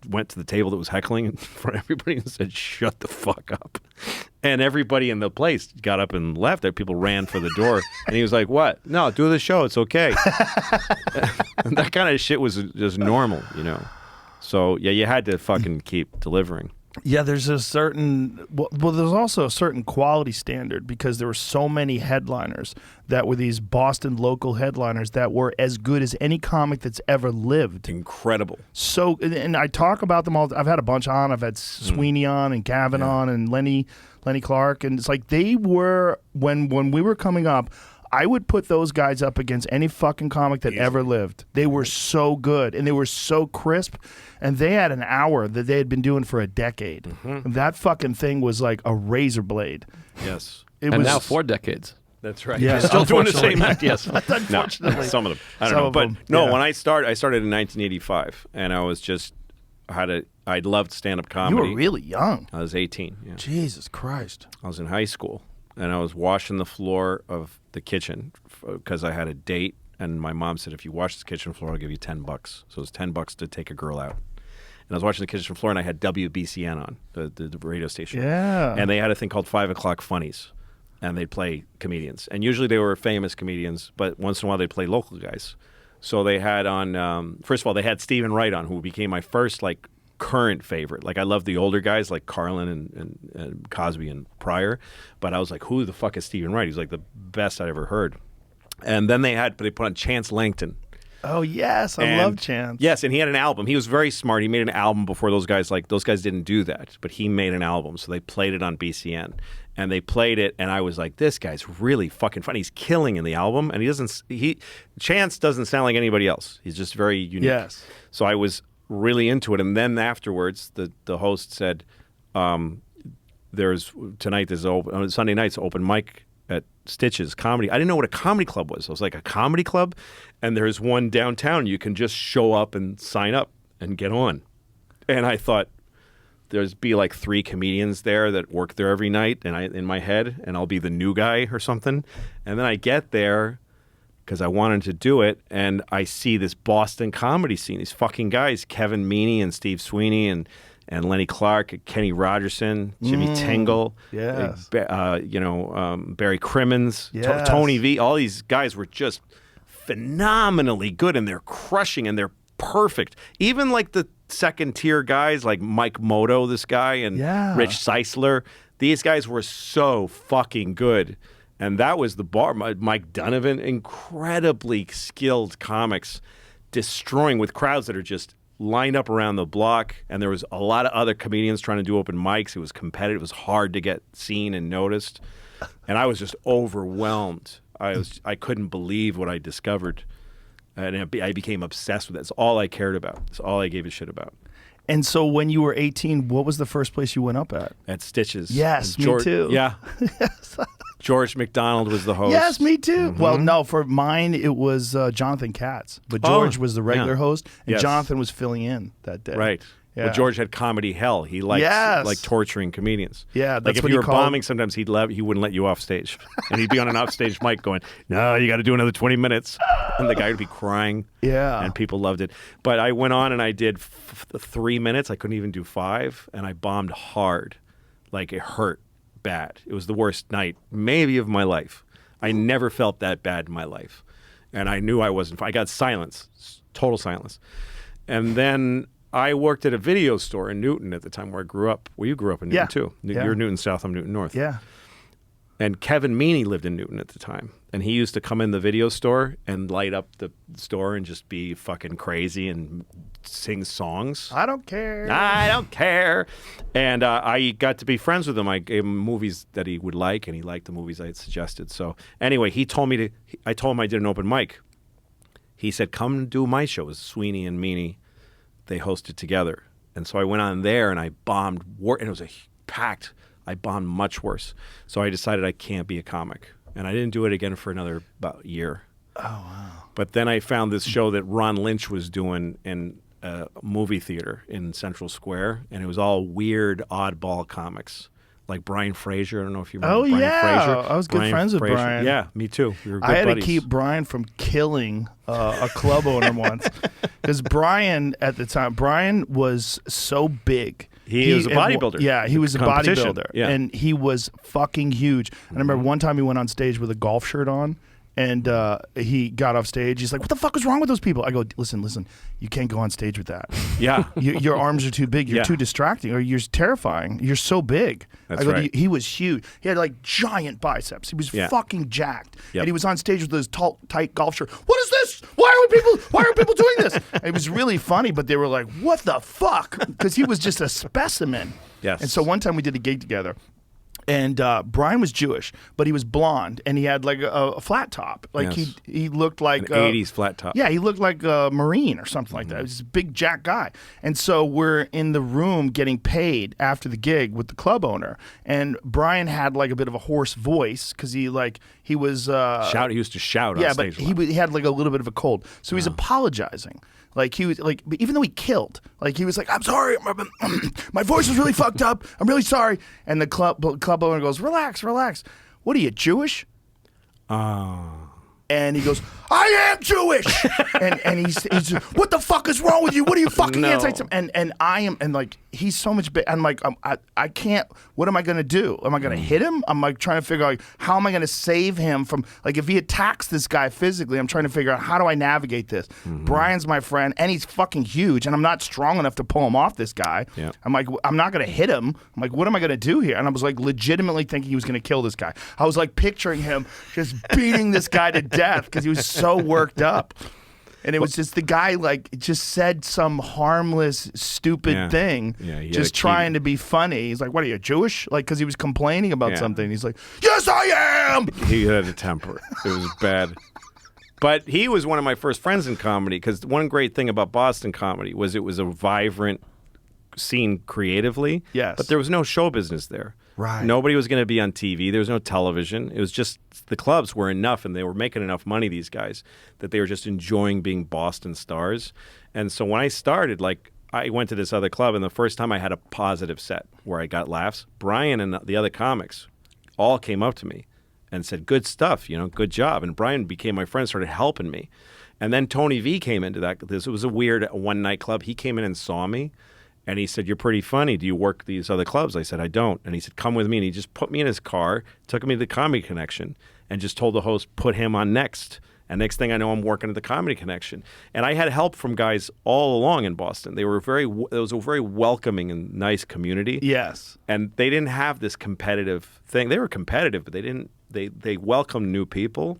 went to the table that was heckling in front of everybody and said, "Shut the fuck up." And everybody in the place got up and left. People ran for the door. And he was like, "What? No, do the show. It's okay." And that kind of shit was just normal, you know. So, yeah, you had to fucking keep delivering. Yeah, there's a certain there's also a certain quality standard because there were so many headliners that were these Boston local headliners that were as good as any comic that's ever lived. Incredible. So, and I talk about them all. I've had a bunch on. I've had Sweeney on and Gavin on and Lenny Clark, and it's like they were when we were coming up. I would put those guys up against any fucking comic that ever lived. They were so good, and they were so crisp, and they had an hour that they had been doing for a decade. That fucking thing was like a razor blade. Yes. And now 4 decades. That's right. Yeah, Still doing the same unfortunately. act, yes. Unfortunately. No, some of them. I Some don't know. of But them, no, yeah. when I started in 1985, and I was just, I loved stand-up You comedy. were really young. I was 18, yeah. Jesus Christ. I was in high school, and I was washing the floor of the kitchen because I had a date, and my mom said, if you wash the kitchen floor, I'll give you $10. So it was $10 to take a girl out. And I was watching the kitchen floor, and I had WBCN on, the radio station. Yeah. And they had a thing called 5 o'clock funnies, and they'd play comedians. And usually they were famous comedians, but once in a while they'd play local guys. So they had on, first of all, they had Stephen Wright on, who became my first, like, current favorite. Like, I love the older guys like Carlin and Cosby and Pryor, but I was like, who the fuck is Stephen Wright? He's like the best I'd ever heard. And then they put on Chance Langton. Oh, yes. I love Chance. Yes, and he had an album. He was very smart. He made an album before those guys didn't do that, but he made an album. So they played it on BCN. And they played it, and I was like, this guy's really fucking funny. He's killing in the album, and Chance doesn't sound like anybody else. He's just very unique. Yes. So I was really into it. And then afterwards, the host said, there's open, Sunday night's open mic at Stitches Comedy. I didn't know what a comedy club was. I was like, a comedy club? And there's one downtown. You can just show up and sign up and get on. And I thought there's be like 3 comedians there that work there every night, and in my head, and I'll be the new guy or something. And then I get there because I wanted to do it, and I see this Boston comedy scene. These fucking guys, Kevin Meaney and Steve Sweeney and Lenny Clark, Kenny Rogerson, Jimmy Tingle, Yes. Barry Crimmins, Yes. Tony V. All these guys were just phenomenally good, and they're crushing, and they're perfect. Even like the second tier guys like Mike Moto, this guy, and Rich Seisler, these guys were so fucking good. And that was the bar. Mike Donovan, incredibly skilled comics, destroying with crowds that are just lined up around the block. And there was a lot of other comedians trying to do open mics. It was competitive. It was hard to get seen and noticed. And I was just overwhelmed. I couldn't believe what I discovered. And I became obsessed with it. It's all I cared about. It's all I gave a shit about. And so when you were 18, what was the first place you went up at? At Stitches. Yes, And me too. Yeah. George McDonald was the host. Yes, me too. Well, no, for mine, it was Jonathan Katz. But George was the regular host, and Yes. Jonathan was filling in that day. Right. Yeah. Well, George had comedy hell. He liked Yes. like torturing comedians. Yeah, like that's if what you he were called- bombing, sometimes he wouldn't let you off stage, and he'd be on an offstage mic going, "No, you got to do another 20 minutes," and the guy would be crying. Yeah. and people loved it. But I went on and I did 3 minutes. I couldn't even do 5, and I bombed hard, like it hurt bad. It was the worst night maybe of my life. I never felt that bad in my life, and I knew I wasn't. I got silence, total silence, and then. I worked at a video store in Newton at the time where I grew up. Well, you grew up in Newton, Yeah. too. Yeah. You're Newton South, I'm Newton North. Yeah. And Kevin Meaney lived in Newton at the time. And he used to come in the video store and light up the store and just be fucking crazy and sing songs. I don't care. I don't care. And I got to be friends with him. I gave him movies that he would like, and he liked the movies I had suggested. So anyway, I told him I did an open mic. He said, come do my show. It was Sweeney and Meaney. They hosted together. And so I went on there and I bombed, and it was packed. I bombed much worse. So I decided I can't be a comic. And I didn't do it again for another about a year. Oh, wow. But then I found this show that Ron Lynch was doing in a movie theater in Central Square. And it was all weird, oddball comics. Like Brian Fraser. I don't know if you remember Brian Fraser. I was good friends with Fraser. Brian. Yeah, me too. We were good I had buddies. to keep Brian from killing a club owner once because Brian at the time, Brian was so big. He was a bodybuilder. Yeah, he was a Competition. bodybuilder, Yeah. and he was fucking huge. And I remember one time he went on stage with a golf shirt on. And he got off stage. He's like, "What the fuck is wrong with those people?" I go, "Listen, you can't go on stage with that. Yeah. Your arms are too big. You're Yeah. too distracting, or you're terrifying. You're so big." That's I go, right. He was huge. He had like giant biceps. He was Yeah. fucking jacked, Yep. and he was on stage with his tall, tight golf shirt. What is this? Why are people doing this? And it was really funny, but they were like, "What the fuck?" Because he was just a specimen. Yes. And so one time we did a gig together. And Brian was Jewish, but he was blonde, and he had like a flat top. Like Yes. he looked like An 80s flat top. Yeah, he looked like a Marine or something like that. He was a big jack guy. And so we're in the room getting paid after the gig with the club owner, and Brian had like a bit of a hoarse voice because he was He used to shout yeah, on but stage. he had like a little bit of a cold, so he's apologizing. Like he was like, but even though he killed, like he was like, "I'm sorry, my voice was really fucked up. I'm really sorry." And the club owner goes, "Relax. What are you, Jewish?" And he goes, "I am Jewish," and he's "What the fuck is wrong with you? What are you fucking No. anti-Semitic?" And I am, and like he's so much big. I'm like, I can't. What am I gonna do? Am I gonna hit him? I'm like trying to figure out how am I gonna save him from like if he attacks this guy physically. I'm trying to figure out how do I navigate this. Brian's my friend, and he's fucking huge, and I'm not strong enough to pull him off this guy. Yeah. I'm like, I'm not gonna hit him. I'm like, what am I gonna do here? And I was like, legitimately thinking he was gonna kill this guy. I was like picturing him just beating this guy to death because he was so worked up. And it was just the guy like just said some harmless, stupid Yeah. thing, Yeah, he had just a key. trying to be funny. He's like, "What are you, Jewish?" Like because he was complaining about Yeah. something. He's like, "Yes, I am." He had a temper. It was bad. But he was one of my first friends in comedy because one great thing about Boston comedy was it was a vibrant scene creatively. Yes. But there was no show business there. Right. Nobody was going to be on TV. There was no television. It was just the clubs were enough and they were making enough money, these guys, that they were just enjoying being Boston stars. And so when I started, like, I went to this other club and the first time I had a positive set where I got laughs, Brian and the other comics all came up to me and said, "Good stuff, good job." And Brian became my friend, started helping me. And then Tony V came into that. This was a weird one-night club. He came in and saw me. And he said, "You're pretty funny. Do you work these other clubs?" I said, "I don't." And he said, "Come with me." And he just put me in his car, took me to the Comedy Connection, and just told the host, put him on next. And next thing I know, I'm working at the Comedy Connection. And I had help from guys all along in Boston. It was a very welcoming and nice community. Yes. And they didn't have this competitive thing. They were competitive, but they didn't. They welcomed new people.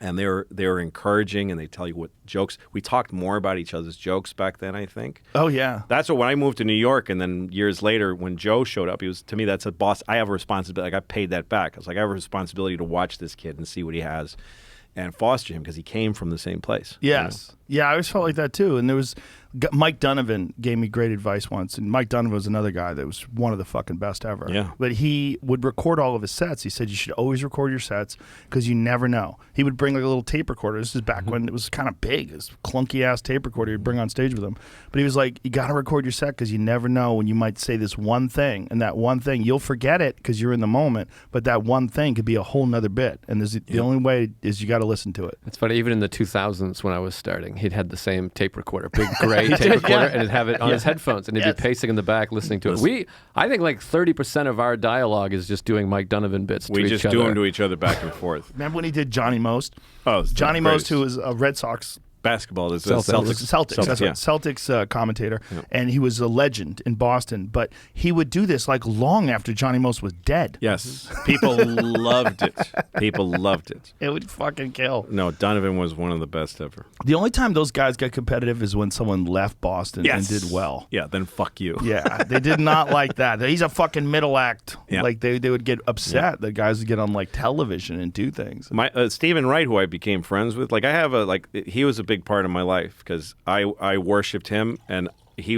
And they were encouraging, and they tell you what jokes. We talked more about each other's jokes back then, I think. Oh yeah. That's what when I moved to New York, and then years later when Joe showed up, he was to me that's a boss. I have a responsibility. Like I paid that back. I was like, I have a responsibility to watch this kid and see what he has, and foster him because he came from the same place. Yes. Yeah, I always felt like that too. And there was Mike Donovan gave me great advice once, and Mike Donovan was another guy that was one of the fucking best ever. Yeah. But he would record all of his sets. He said you should always record your sets because you never know. He would bring like a little tape recorder. This is back when it was kind of big, this clunky ass tape recorder he'd bring on stage with him. But he was like, you got to record your set because you never know when you might say this one thing, and that one thing you'll forget it because you're in the moment. But that one thing could be a whole nother bit, and the only way is you got to listen to it. It's funny. Even in the 2000s when I was starting, he'd had the same tape recorder, big gray tape recorder, and he'd have it on his headphones, and he'd be pacing in the back listening to it. I think like 30% of our dialogue is just doing Mike Donovan bits to each other. We just do them to each other back and forth. Remember when he did Johnny Most? Oh, Johnny Most, who was a Red Sox basketball is Celtics. That's yeah. right. Celtics commentator, and he was a legend in Boston. But he would do this like long after Johnny Most was dead. Yes, people loved it. People loved it. It would fucking kill. No, Donovan was one of the best ever. The only time those guys got competitive is when someone left Boston and did well. Yeah, then fuck you. Yeah, they did not like that. He's a fucking middle act. Yeah. Like they would get upset that guys would get on like television and do things. My Stephen Wright, who I became friends with, he was a big part of my life because I worshipped him, and he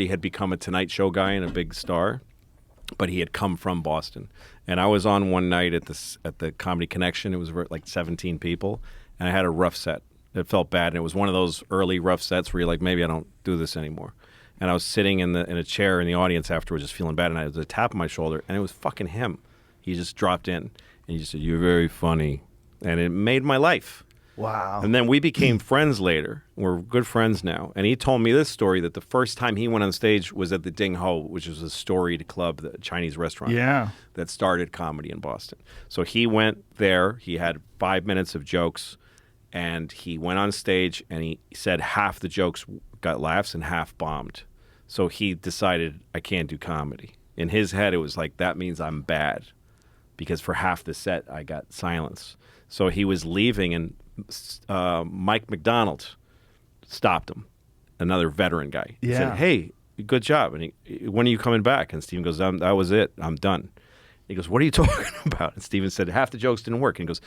had become a Tonight Show guy and a big star, but he had come from Boston. And I was on one night at the Comedy Connection. It was like 17 people, and I had a rough set. It felt bad, and it was one of those early rough sets where you're like, maybe I don't do this anymore. And I was sitting in a chair in the audience afterwards, just feeling bad, and I had a tap on my shoulder, and it was fucking him. He just dropped in, and he just said, "You're very funny," and it made my life. Wow. And then we became friends later. We're good friends now. And he told me this story that the first time he went on stage was at the Ding Ho, which was a storied club, the Chinese restaurant that started comedy in Boston. So he went there. He had 5 minutes of jokes, and he went on stage, and he said half the jokes got laughs and half bombed. So he decided, I can't do comedy. In his head, it was like, that means I'm bad, because for half the set, I got silence. So he was leaving, and Mike McDonald stopped him, another veteran guy. He said, "Hey, good job." And when are you coming back? And Steven goes, "That was it. I'm done." He goes, "What are you talking about?" And Steven said, "Half the jokes didn't work." And he goes,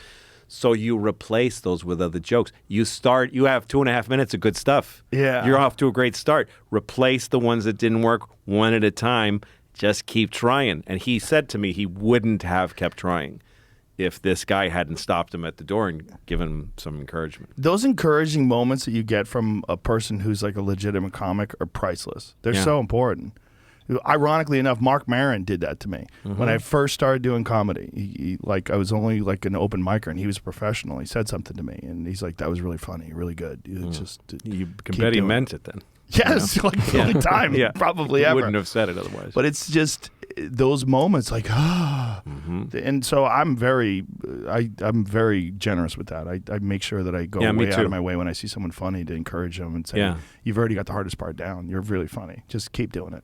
"So you replace those with other jokes. You have 2.5 minutes of good stuff. Yeah. You're off to a great start. Replace the ones that didn't work one at a time. Just keep trying." And he said to me he wouldn't have kept trying if this guy hadn't stopped him at the door and given him some encouragement. Those encouraging moments that you get from a person who's like a legitimate comic are priceless. They're so important. Ironically enough, Mark Maron did that to me when I first started doing comedy. I was only like an open micer, and he was a professional. He said something to me, and he's like, "That was really funny, really good." You can bet he meant it then. Yes, like the only time probably ever. Wouldn't have said it otherwise. But it's just those moments, like and so I'm very generous with that. I make sure that I go way out of my way when I see someone funny to encourage them and say, "You've already got the hardest part down. You're really funny. Just keep doing it."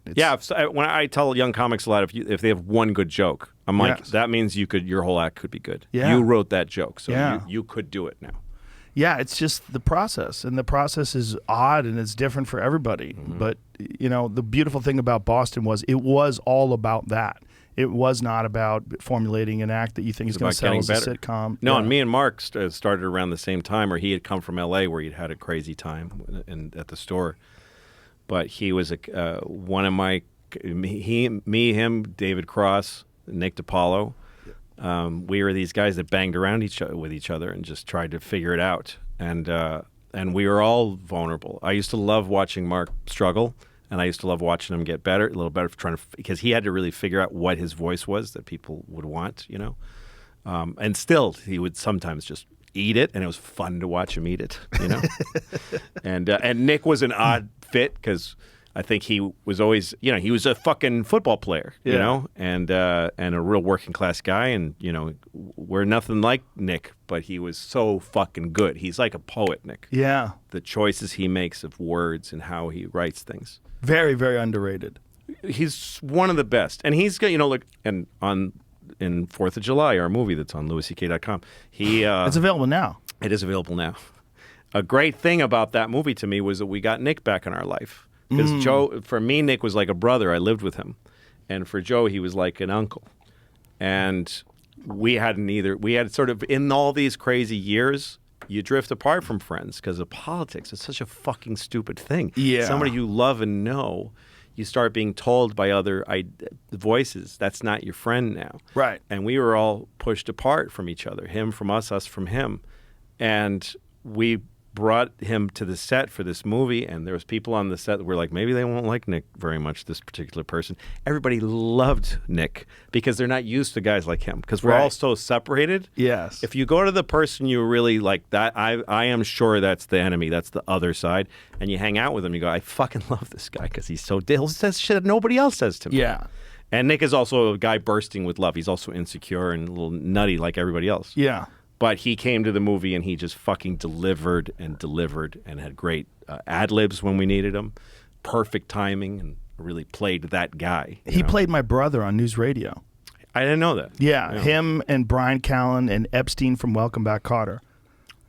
When I tell young comics a lot, if they have one good joke, I'm like, that means your whole act could be good. Yeah. You wrote that joke, so you could do it now. Yeah, it's just the process, and the process is odd and it's different for everybody. But the beautiful thing about Boston was it was all about that. It was not about formulating an act that you think is going to sell as a sitcom. No, and me and Mark started around the same time, or he had come from L.A. where he'd had a crazy time at the store. But he was one of my him, David Cross, Nick DiPaolo. We were these guys that banged around with each other and just tried to figure it out. And we were all vulnerable. I used to love watching Mark struggle, and I used to love watching him get better, a little better, because he had to really figure out what his voice was that people would want, And still, he would sometimes just eat it, and it was fun to watch him eat it, And Nick was an odd fit because I think he was always, he was a fucking football player, and a real working class guy. And, we're nothing like Nick, but he was so fucking good. He's like a poet, Nick. Yeah. The choices he makes of words and how he writes things. Very, very underrated. He's one of the best. And he's got, in 4th of July, our movie that's on louisck.com, it's available now. It is available now. A great thing about that movie to me was that we got Nick back in our life. Because Joe, for me, Nick was like a brother. I lived with him. And for Joe, he was like an uncle. And we had sort of, in all these crazy years, you drift apart from friends because of politics. It's such a fucking stupid thing. Yeah. Somebody you love and know, you start being told by other voices, that's not your friend now. Right. And we were all pushed apart from each other, him from us from him. And we brought him to the set for this movie, and there was people on the set that were like, maybe they won't like Nick very much, this particular person. Everybody loved Nick because they're not used to guys like him because we're all so separated. Yes. If you go to the person you really like, that I am sure that's the enemy, that's the other side, and you hang out with him, you go, I fucking love this guy because he's so he says shit that nobody else says to me. Yeah. And Nick is also a guy bursting with love. He's also insecure and a little nutty like everybody else. Yeah. But he came to the movie and he just fucking delivered and had great ad-libs when we needed him. Perfect timing and really played that guy. He played my brother on News Radio. I didn't know that. Yeah, him and Brian Callen and Epstein from Welcome Back, Kotter.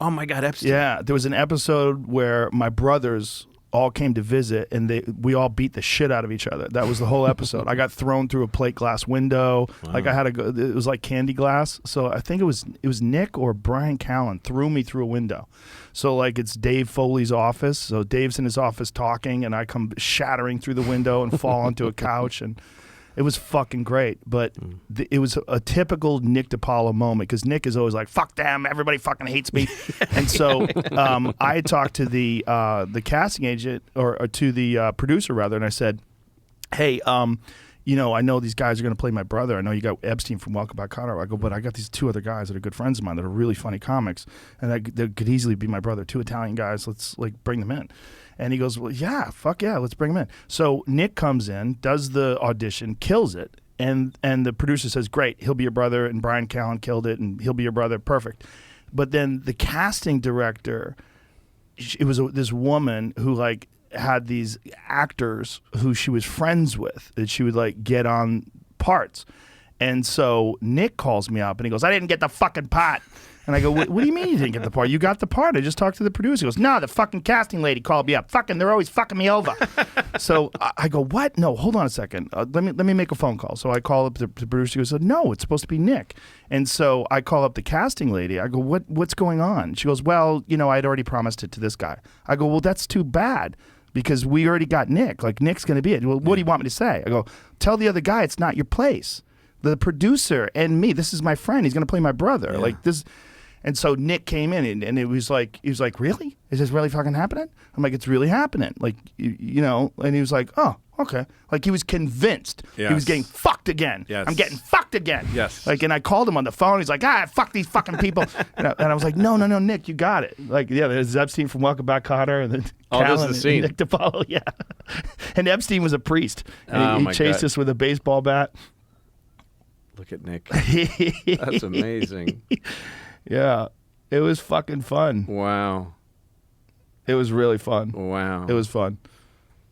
Oh my God, Epstein. Yeah, there was an episode where my brothers all came to visit and we all beat the shit out of each other. That was the whole episode. I got thrown through a plate glass window. Wow. Like I had to go, it was like candy glass. So I think it was Nick or Brian Callen threw me through a window. So like it's Dave Foley's office. So Dave's in his office talking and I come shattering through the window and fall onto a couch, and it was fucking great. But it was a typical Nick DiPaolo moment because Nick is always like, fuck them, everybody fucking hates me. And so I talked to the casting agent or to the producer rather, and I said, hey, you know, I know these guys are going to play my brother. I know you got Epstein from Welcome Back, Kotter. I go, but I got these two other guys that are good friends of mine that are really funny comics, and they could easily be my brother. Two Italian guys. Let's like bring them in. And he goes, well, yeah, fuck yeah, let's bring him in. So Nick comes in, does the audition, kills it, and the producer says, great, he'll be your brother, and Brian Callen killed it, and he'll be your brother, perfect. But then the casting director, it was this woman who like had these actors who she was friends with that she would like get on parts. And so Nick calls me up and he goes, I didn't get the fucking part. And I go, what do you mean you didn't get the part? You got the part. I just talked to the producer. He goes, no, the fucking casting lady called me up. Fucking, they're always fucking me over. So I go, what? No, hold on a second. Let me make a phone call. So I call up the producer. He goes, no, it's supposed to be Nick. And so I call up the casting lady. I go, what's going on? She goes, well, you know, I'd already promised it to this guy. I go, well, that's too bad because we already got Nick. Like, Nick's going to be it. Well, what do you want me to say? I go, tell the other guy it's not your place. The producer and me, this is my friend. He's going to play my brother. Yeah. Like this. And so Nick came in and it was like, he was like, really? Is this really fucking happening? I'm like, it's really happening. Like, you know, and he was like, oh, okay. Like he was convinced he was getting fucked again. Yes. I'm getting fucked again. Yes. Like, and I called him on the phone. He's like, fuck these fucking people. and I was like, no, Nick, you got it. Like, yeah, there's Epstein from Welcome Back, Kotter, and then this is Callen the scene. and Nick DiPaolo, yeah. And Epstein was a priest. And he chased us with a baseball bat. Look at Nick. That's amazing. Yeah. It was fucking fun. Wow. It was really fun. Wow. It was fun.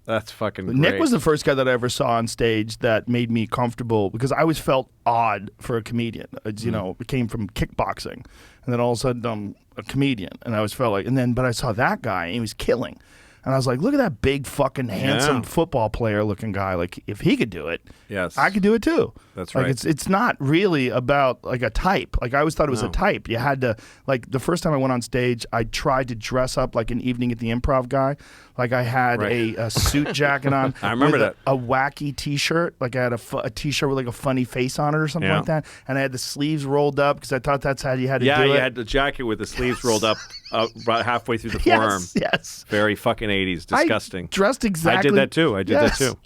That's fucking great. Nick was the first guy that I ever saw on stage that made me comfortable because I always felt odd for a comedian. You know, it came from kickboxing, and then all of a sudden I'm a comedian, and I always felt like. But I saw that guy, and he was killing, and I was like, look at that big fucking handsome football player looking guy. Like if he could do it, yes, I could do it too. That's like, right. It's not really about like a type. Like I always thought it was a type. You had to like the first time I went on stage, I tried to dress up like an Evening at the Improv guy. Like I had a suit jacket on. I remember that. A wacky T-shirt. Like I had a T-shirt with like a funny face on it or something like that. And I had the sleeves rolled up because I thought that's how you had to do it. Yeah, you had the jacket with the sleeves rolled up about halfway through the forearm. Yes. Very fucking 80s. Disgusting. I dressed exactly. I did that too. That too.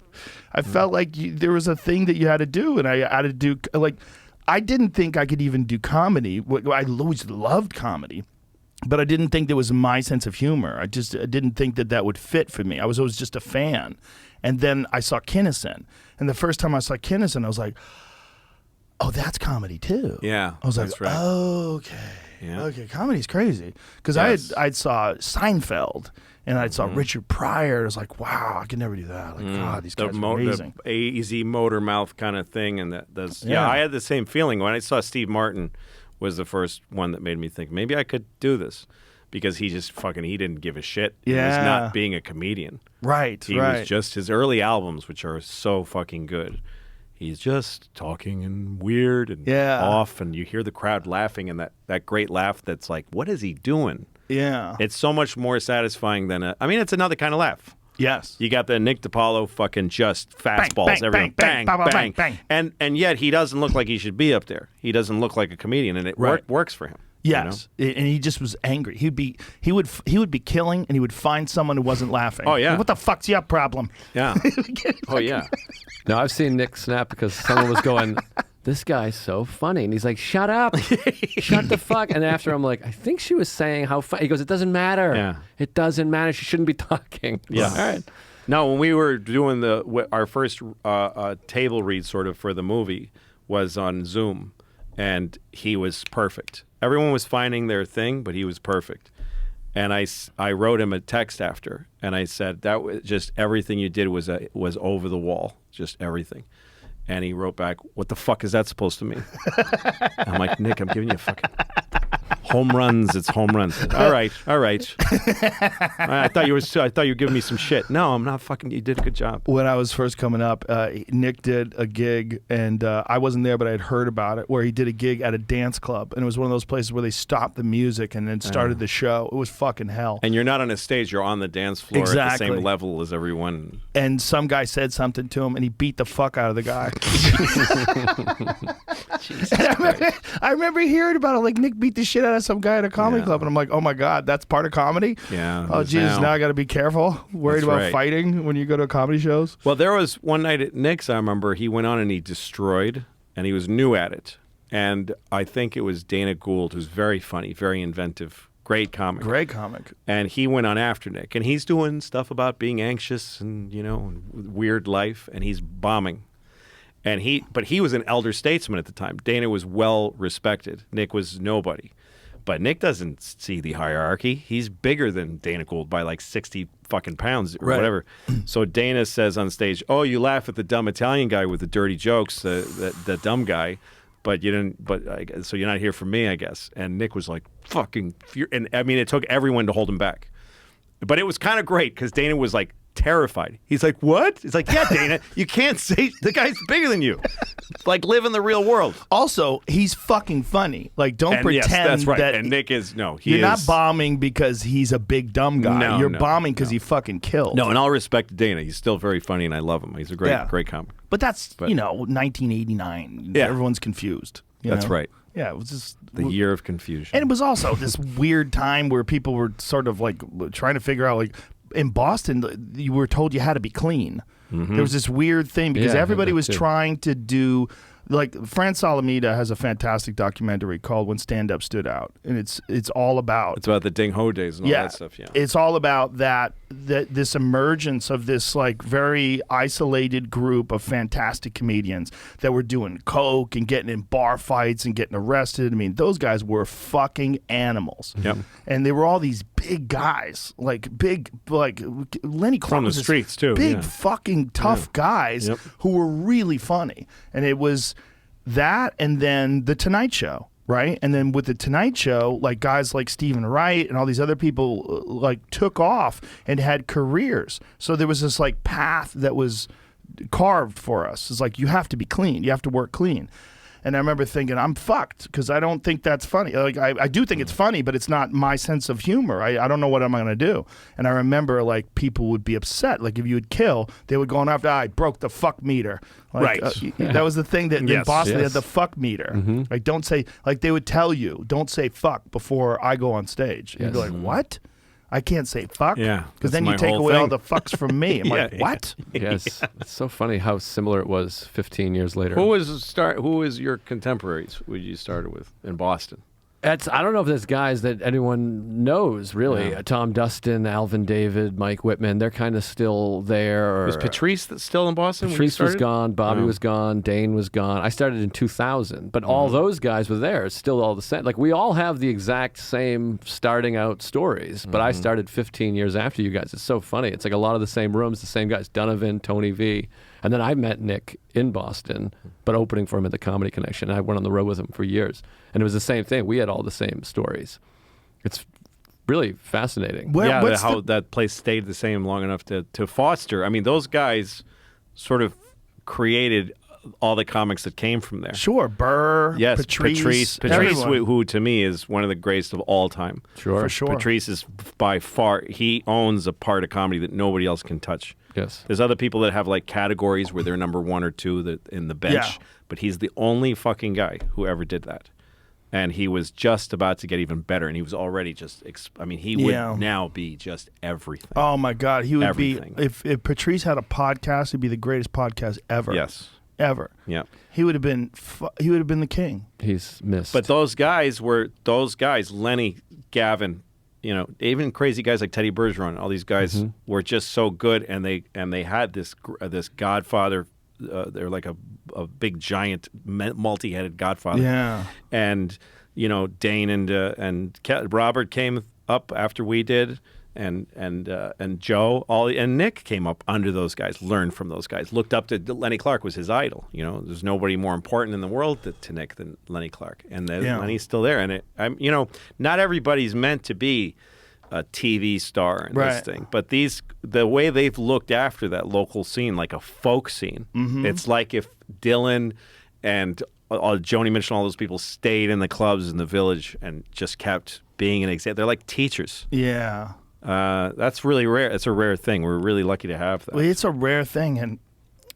I felt like there was a thing that you had to do, and I had to do like. I didn't think I could even do comedy. I always loved comedy, but I didn't think there was my sense of humor. I didn't think that would fit for me. I was always just a fan, and then I saw Kinnison, and the first time I saw Kinnison, I was like, "Oh, that's comedy too." Yeah, I was like, that's right. "Oh, okay, okay, comedy's crazy." Because I saw Seinfeld. And I saw Richard Pryor. I was like, wow, I could never do that. Like, God, these guys are amazing. The easy motor mouth kind of thing. And I had the same feeling. When I saw Steve Martin was the first one that made me think, maybe I could do this. Because he just he didn't give a shit. He was not being a comedian. Right, He was just his early albums, which are so fucking good. he's just talking and weird and off, and you hear the crowd laughing, and that great laugh that's like, what is he doing? Yeah. It's so much more satisfying than it's another kind of laugh. Yes. You got the Nick DiPaolo fucking just fastballs, bang, everything, bang, bang, bang, bang, bang. And yet he doesn't look like he should be up there. He doesn't look like a comedian, and it works for him. Yes, and he just was angry. He would be killing, and he would find someone who wasn't laughing. Oh, yeah. What the fuck's your problem? Yeah. Oh yeah. No, I've seen Nick snap because someone was going, this guy's so funny. And he's like, shut up. Shut the fuck. And after I'm like, I think she was saying how funny. He goes, it doesn't matter. Yeah. It doesn't matter. She shouldn't be talking. Yeah. All right. No, when we were doing our first table read sort of for the movie was on Zoom, and he was perfect. Everyone was finding their thing, but he was perfect. And I wrote him a text after, and I said, that was just everything you did was over the wall, just everything. And he wrote back, what the fuck is that supposed to mean? I'm like, Nick, I'm giving you a fucking home runs. It's home runs. All right. I thought you were giving me some shit. No, I'm not fucking. You did a good job. When I was first coming up, Nick did a gig, and I wasn't there, but I had heard about it, where he did a gig at a dance club, and it was one of those places where they stopped the music and then started the show. It was fucking hell. And you're not on a stage; you're on the dance floor at the same level as everyone. And some guy said something to him, and he beat the fuck out of the guy. I remember hearing about it, like Nick beat the shit out of some guy at a comedy club, and I'm like, oh my God, that's part of comedy? Yeah. Oh Jesus, now I got to be careful, worried That's about right. fighting when you go to comedy shows. Well, there was one night at Nick's, I remember, he went on and he destroyed, and he was new at it. And I think it was Dana Gould, who's very funny, very inventive, great comic. Great comic. And he went on after Nick, and he's doing stuff about being anxious and, weird life, and he's bombing. But he was an elder statesman at the time. Dana was well respected. Nick was nobody. But Nick doesn't see the hierarchy. He's bigger than Dana Gould by like 60 fucking pounds or whatever. So Dana says on stage, "Oh, you laugh at the dumb Italian guy with the dirty jokes, the dumb guy, but you didn't. But so you're not here for me, I guess." And Nick was like, "Fucking," and I mean, it took everyone to hold him back. But it was kind of great because Dana was like terrified. He's like, "What?" He's like, "Yeah, Dana, you can't say the guy's bigger than you. Like, live in the real world." Also, he's fucking funny. Like, don't pretend that's right. that And Nick is you're not bombing because he's a big dumb guy. No, you're no, bombing because he fucking killed. No, in all respect to Dana, he's still very funny, and I love him. He's a great comic. But that's 1989. Yeah. Everyone's confused. That's right. Yeah, it was just The year of confusion. And it was also this weird time where people were sort of like trying to figure out, like, in Boston, you were told you had to be clean. Mm-hmm. There was this weird thing because Yeah, I heard everybody that was too. trying to do, like, Fran Salamita has a fantastic documentary called When Stand Up Stood Out, and it's all about It's about the Ding Ho days and all that stuff. Yeah, it's all about that this emergence of this, like, very isolated group of fantastic comedians that were doing coke and getting in bar fights and getting arrested. I mean, those guys were fucking animals. Yep. And they were all these big guys, like Lenny Kravitz From the was this streets, too, big yeah. fucking tough guys Yep. who were really funny. And it was that, and then the Tonight Show. Right. And then with the Tonight Show, like, guys like Stephen Wright and all these other people like took off and had careers. So there was this, like, path that was carved for us. It's like, you have to be clean. You have to work clean. And I remember thinking, I'm fucked because I don't think that's funny. Like, I do think it's funny, but it's not my sense of humor. I don't know what I'm going to do. And I remember, like, people would be upset. Like, if you would kill, they would go on after, I broke the fuck meter. Like, Right. That was the thing that in Yes, Boston they yes. had the fuck meter. Like, don't say, like, they would tell you, don't say fuck before I go on stage. And you'd be Yes. like, what? I can't say fuck? Yeah, Because that's then you my take whole away all thing. the fucks from me. I'm like, Yeah, what? Yes. It's so funny how similar it was 15 years later. Who was your contemporaries? Who you started with in Boston? I don't know if there's guys that anyone knows, really. Yeah. Tom Dustin, Alvin David, Mike Whitman, they're kind of still there. Was Patrice still in Boston? when you Patrice was started? gone, Bobby Oh. was gone, Dane was gone. I started in 2000, but all those guys were there. It's still all the same. Like, we all have the exact same starting out stories, but I started 15 years after you guys. It's so funny. It's like a lot of the same rooms, the same guys, Donovan, Tony V. And then I met Nick in Boston, but opening for him at the Comedy Connection. I went on the road with him for years. And it was the same thing. We had all the same stories. It's really fascinating. Where- Yeah, what's how the- that place stayed the same long enough to foster. I mean, those guys sort of created all the comics that came from there. Sure, Burr, Yes, Patrice, Patrice, who to me is one of the greatest of all time. Sure. for sure. Patrice is by far, he owns a part of comedy that nobody else can touch. Yes. There's other people that have like categories where they're number 1 or 2 in the bench, Yeah. but he's the only fucking guy who ever did that. And he was just about to get even better, and he was already just, he would Yeah. now be just everything. Oh my God, he would Everything. be if Patrice had a podcast, it'd be the greatest podcast ever. Yes. Ever. Yeah. He would have been the king. He's missed. But those guys, Lenny, Gavin, even crazy guys like Teddy Bergeron, all these guys were just so good, and they had this Godfather. They're like a big giant multi-headed Godfather. Yeah. And Dane and Robert came up after we did, and Joe, and Nick came up under those guys, learned from those guys, looked up to Lenny Clark was his idol. There's nobody more important in the world to Nick than Lenny Clark, and Lenny's still there. And not everybody's meant to be a TV star in this thing, but the way they've looked after that local scene, like a folk scene, it's like if Dylan and Joni Mitchell and all those people stayed in the clubs in the Village and just kept being an example. They're like teachers. Yeah. That's really rare. It's a rare thing. We're really lucky to have that. Well, it's a rare thing, and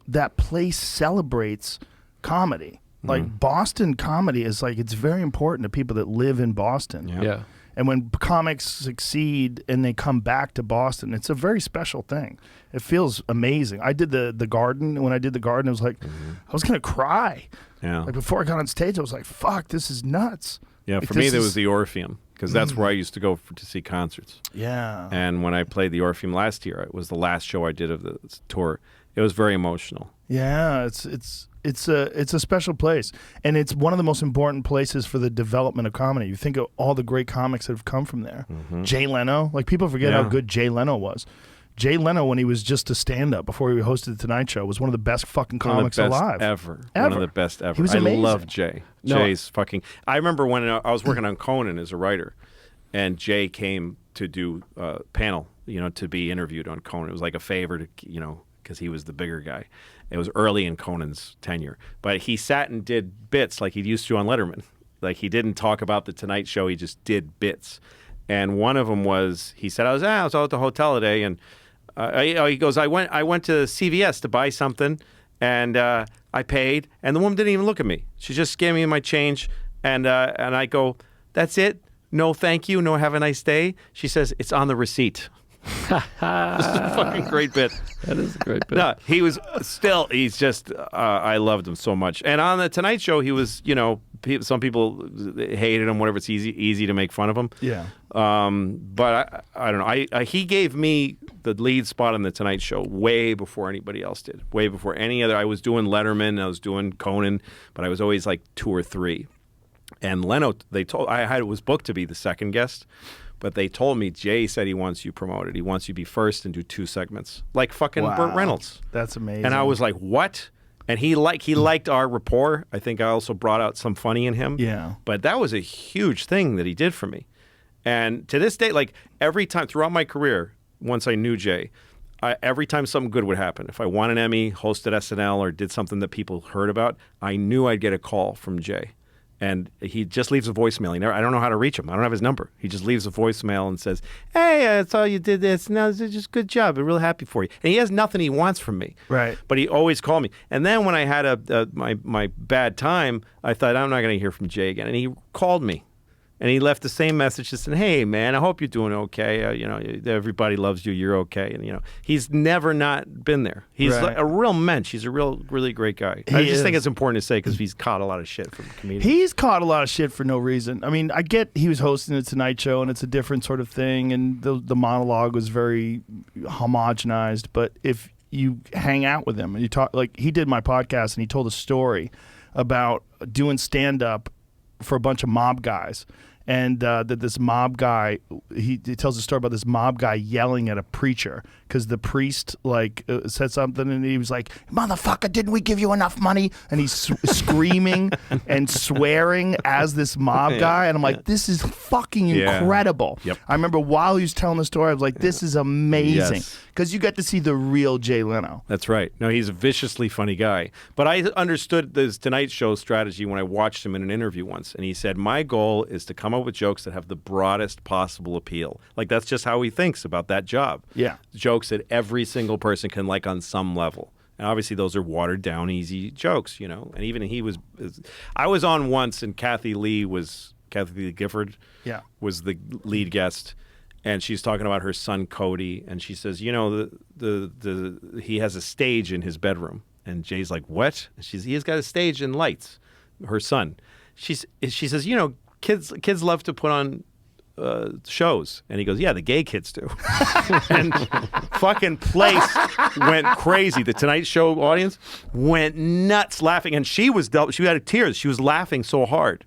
that place celebrates comedy. Like Boston comedy is like, it's very important to people that live in Boston. yeah. And when comics succeed and they come back to Boston, it's a very special thing. It feels amazing. I did the Garden, and when I did the Garden, it was like, I was going to cry. Yeah. Like before I got on stage, I was like, fuck, this is nuts. Yeah, Like, for me, this there is- was the Orpheum, because that's where I used to go to see concerts. Yeah. And when I played the Orpheum last year, it was the last show I did of the tour. It was very emotional. Yeah, it's a special place, and it's one of the most important places for the development of comedy. You think of all the great comics that have come from there. Jay Leno, like people forget how good Jay Leno was. Jay Leno, when he was just a stand-up before he hosted the Tonight Show, was one of the best fucking comics One of the best alive. ever. One of the best ever. He was amazing. I love Jay. No. Jay's fucking. I remember when I was working on Conan as a writer, and Jay came to do a panel, to be interviewed on Conan. It was like a favor to, because he was the bigger guy. It was early in Conan's tenure. But he sat and did bits like he used to on Letterman. Like he didn't talk about the Tonight Show, he just did bits. And one of them was, he said, I was out at the hotel today, and he goes, I went to CVS to buy something, and I paid, and the woman didn't even look at me. She just gave me my change, and I go, that's it? No thank you, no have a nice day? She says, it's on the receipt. This is a fucking great bit. That is a great bit. No, he's just, I loved him so much. And on the Tonight Show, he was, some people hated him, whatever. It's easy to make fun of him. Yeah. But I don't know. He gave me the lead spot on the Tonight Show way before anybody else did. Way before any other. I was doing Letterman, I was doing Conan, but I was always like 2 or 3. And Leno, I was booked to be the second guest. But they told me, Jay said he wants you promoted. He wants you to be first and do 2 segments. Like fucking Burt Reynolds. That's amazing. And I was like, what? And he liked our rapport. I think I also brought out some funny in him. Yeah. But that was a huge thing that he did for me. And to this day, like every time throughout my career, once I knew Jay, every time something good would happen, if I won an Emmy, hosted SNL, or did something that people heard about, I knew I'd get a call from Jay. And he just leaves a voicemail. I don't know how to reach him. I don't have his number. He just leaves a voicemail and says, hey, I saw you did this. No, it's just good job. I'm real happy for you. And he has nothing he wants from me. Right. But he always called me. And then when I had my bad time, I thought, I'm not going to hear from Jay again. And he called me. And he left the same message that said, hey, man, I hope you're doing okay. Everybody loves you. You're okay. And, he's never not been there. He's Right. like a real mensch. He's a really great guy. I just think it's important to say because he's caught a lot of shit from comedians. He's caught a lot of shit for no reason. I mean, I get he was hosting the Tonight Show, and it's a different sort of thing, and the monologue was very homogenized. But if you hang out with him and you talk, like he did my podcast, and he told a story about doing stand-up for a bunch of mob guys. and that this mob guy, he tells a story about this mob guy yelling at a preacher because the priest said something, and he was like, "Motherfucker, didn't we give you enough money?" And he's screaming and swearing as this mob guy, and I'm like, this is fucking incredible. Yep. I remember while he was telling the story, I was like, this is amazing because you get to see the real Jay Leno. That's right. No, he's a viciously funny guy. But I understood this Tonight Show strategy when I watched him in an interview once. And he said, my goal is to come up with jokes that have the broadest possible appeal. Like, that's just how he thinks about that job. Yeah. Jokes that every single person can like on some level. And obviously those are watered down, easy jokes, you know. And even I was on once, and Kathy Lee Gifford was the lead guest. And she's talking about her son Cody, and she says, you know, he has a stage in his bedroom. And Jay's like, what? And he has got a stage and lights. Her son. She says, you know, kids love to put on shows. And he goes, yeah, the gay kids do. And fucking place went crazy. The Tonight Show audience went nuts laughing, and she had tears. She was laughing so hard.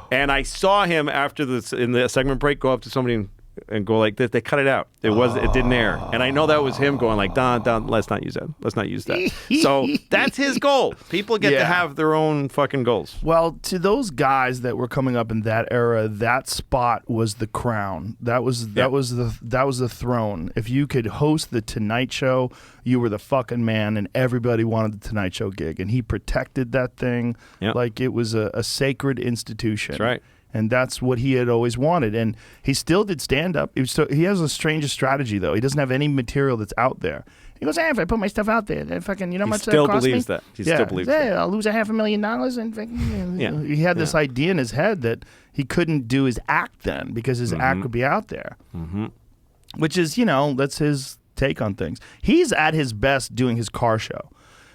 And I saw him after in the segment break go up to somebody and go like this. They cut it out. It didn't air. And I know that was him going like, Don, let's not use that. Let's not use that. So that's his goal. People get to have their own fucking goals. Well, to those guys that were coming up in that era, that spot was the crown. That was the throne. If you could host the Tonight Show, you were the fucking man, and everybody wanted the Tonight Show gig. And he protected that thing like it was a sacred institution. That's right. And that's what he had always wanted. And he still did stand-up. He has a strange strategy, though. He doesn't have any material that's out there. He goes, if I put my stuff out there, then fucking, you know how much that costs me? He still believes that. I'll lose $500,000. And fucking, he had this idea in his head that he couldn't do his act then because his act would be out there. Mm-hmm. Which is, you know, that's his take on things. He's at his best doing his car show.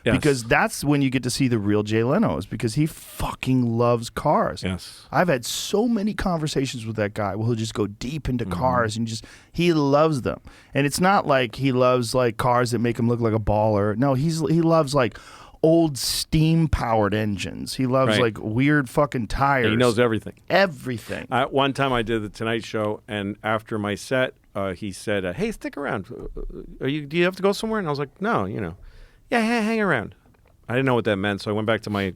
Yes. Because that's when you get to see the real Jay Leno, is because he fucking loves cars. Yes. I've had so many conversations with that guy where he'll just go deep into cars and he loves them. And it's not like he loves like cars that make him look like a baller. No, he loves like old steam-powered engines. He loves like weird fucking tires. And he knows everything. Everything. One time I did the Tonight Show, and after my set, he said, hey, stick around. Do you have to go somewhere? And I was like, no, you know. Yeah, hang around. I didn't know what that meant, so I went back to my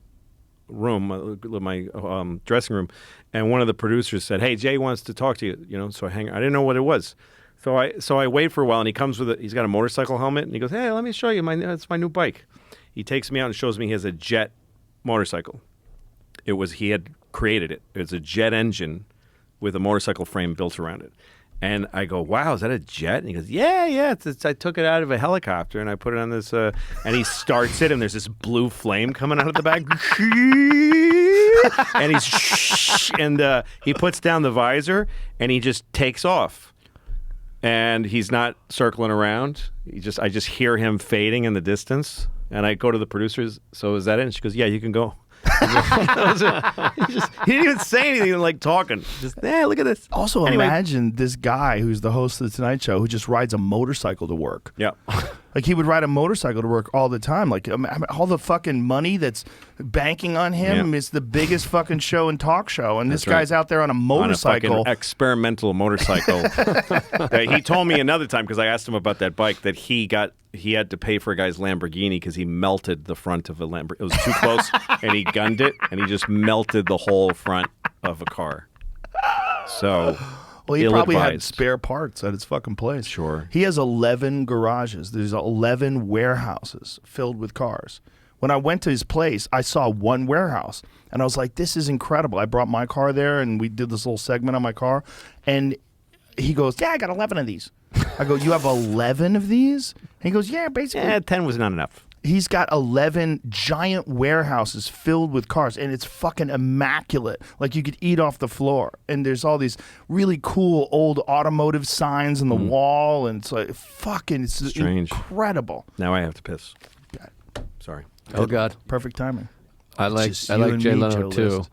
room, my dressing room, and one of the producers said, "Hey, Jay wants to talk to you." You know, so I didn't know what it was, so I wait for a while, and he comes with he's got a motorcycle helmet, and he goes, "Hey, let me show you it's my new bike." He takes me out and shows me he has a jet motorcycle. He had created it. It's a jet engine with a motorcycle frame built around it. And I go, wow, is that a jet? And he goes, yeah. I took it out of a helicopter and I put it on this. And he starts it, and there's this blue flame coming out of the back. And he puts down the visor and he just takes off. And he's not circling around. I just hear him fading in the distance. And I go to the producers. So is that it? And she goes, yeah, you can go. He didn't even say anything, like talking. Just, look at this. Also, imagine this guy who's the host of the Tonight Show who just rides a motorcycle to work. Yeah. Like, he would ride a motorcycle to work all the time. Like, all the fucking money that's banking on him is the biggest fucking show and talk show. And this guy's out there on a motorcycle. On a fucking experimental motorcycle. He told me another time, because I asked him about that bike, that he had to pay for a guy's Lamborghini because he melted the front of a Lamborghini. It was too close, and he gunned it, and he just melted the whole front of a car. So... Well, he probably had spare parts at his fucking place. Sure. He has 11 garages. There's 11 warehouses filled with cars. When I went to his place, I saw one warehouse, and I was like, this is incredible. I brought my car there, and we did this little segment on my car, and he goes, yeah, I got 11 of these. I go, you have 11 of these? And he goes, yeah, basically. 10 was not enough. He's got 11 giant warehouses filled with cars, and it's fucking immaculate. Like, you could eat off the floor. And there's all these really cool old automotive signs on the wall, and it's like fucking strange. Incredible. Now I have to piss. Sorry. Oh God. Perfect timing. I like Jay Leno too.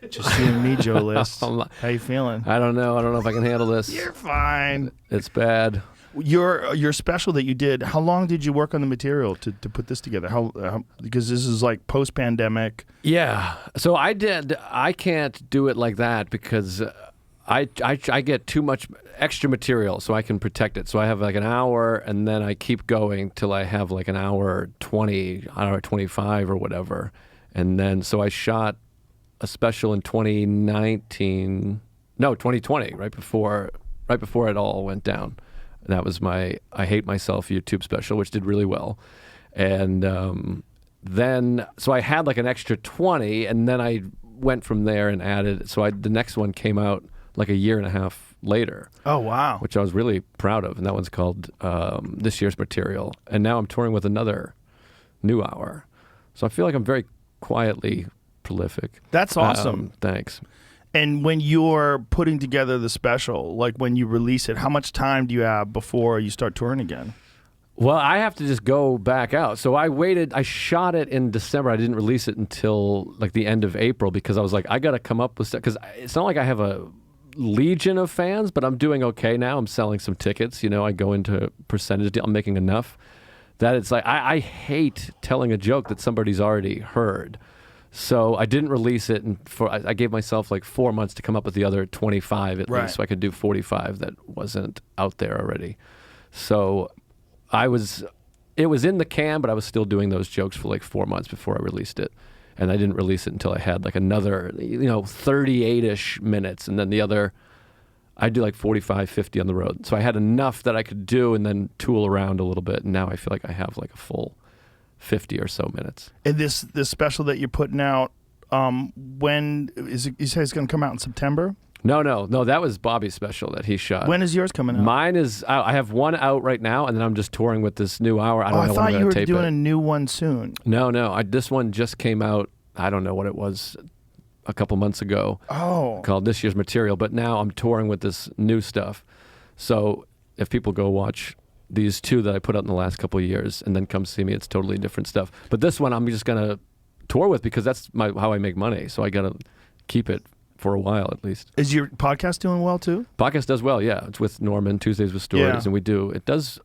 Just you and me, Joe List. How you feeling? I don't know if I can handle this. You're fine. It's bad. Your special that you did, how long did you work on the material to put this together? How because this is like post-pandemic. Yeah. So I can't do it like that because I get too much extra material so I can protect it. So I have like an hour, and then I keep going till I have like an hour 20, hour 25 or whatever. And then so I shot a special in 2020, right before it all went down. And that was my I Hate Myself YouTube special, which did really well. And then so I had like an extra 20, and then I went from there and added. So the next one came out like a year and a half later. Oh, wow. Which I was really proud of, and that one's called This Year's Material. And now I'm touring with another new hour. So I feel like I'm very quietly prolific. That's awesome. Thanks. And when you're putting together the special, like when you release it, how much time do you have before you start touring again? Well, I have to just go back out. So I shot it in December. I didn't release it until like the end of April because I was like, I got to come up with stuff. Because it's not like I have a legion of fans, but I'm doing okay now. I'm selling some tickets. I go into percentage deal. I'm making enough that it's like, I hate telling a joke that somebody's already heard. So I didn't release it, and I gave myself like 4 months to come up with the other 25 at least, so I could do 45 that wasn't out there already. So it was in the can, but I was still doing those jokes for like 4 months before I released it. And I didn't release it until I had like another, 38-ish minutes, and then the other, I'd do like 45, 50 on the road. So I had enough that I could do and then tool around a little bit, and now I feel like I have like a full 50 or so minutes. And this special that you're putting out, when is it? You say it's going to come out in September? No, that was Bobby's special that he shot. When is yours coming out? Mine is out. I have one out right now, and then I'm just touring with this new hour. I don't know when I'm going to tape it. I thought you were doing a new one soon. No. This one just came out, I don't know what it was, a couple months ago. Oh. Called This Year's Material, but now I'm touring with this new stuff. So if people go watch these two that I put out in the last couple of years and then come see me, it's totally different stuff. But this one I'm just going to tour with because that's how I make money. So I got to keep it for a while at least. Is your podcast doing well too? Podcast does well, yeah. It's with Norman, Tuesdays with Stories, and it does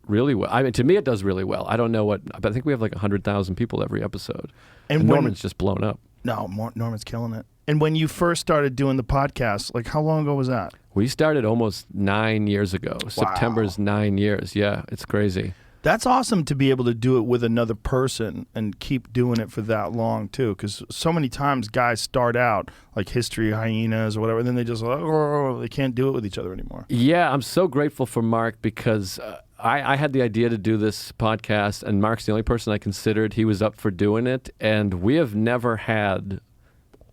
really well. I mean, to me it does really well. I don't know but I think we have like 100,000 people every episode. And Norman's just blown up. No, Norman's killing it. And when you first started doing the podcast, like how long ago was that? We started almost 9 years ago. Wow. September's 9 years. Yeah, it's crazy. That's awesome to be able to do it with another person and keep doing it for that long too. Because so many times guys start out like History Hyenas or whatever, and then they just they can't do it with each other anymore. Yeah, I'm so grateful for Mark because I had the idea to do this podcast, and Mark's the only person I considered. He was up for doing it, and we have never had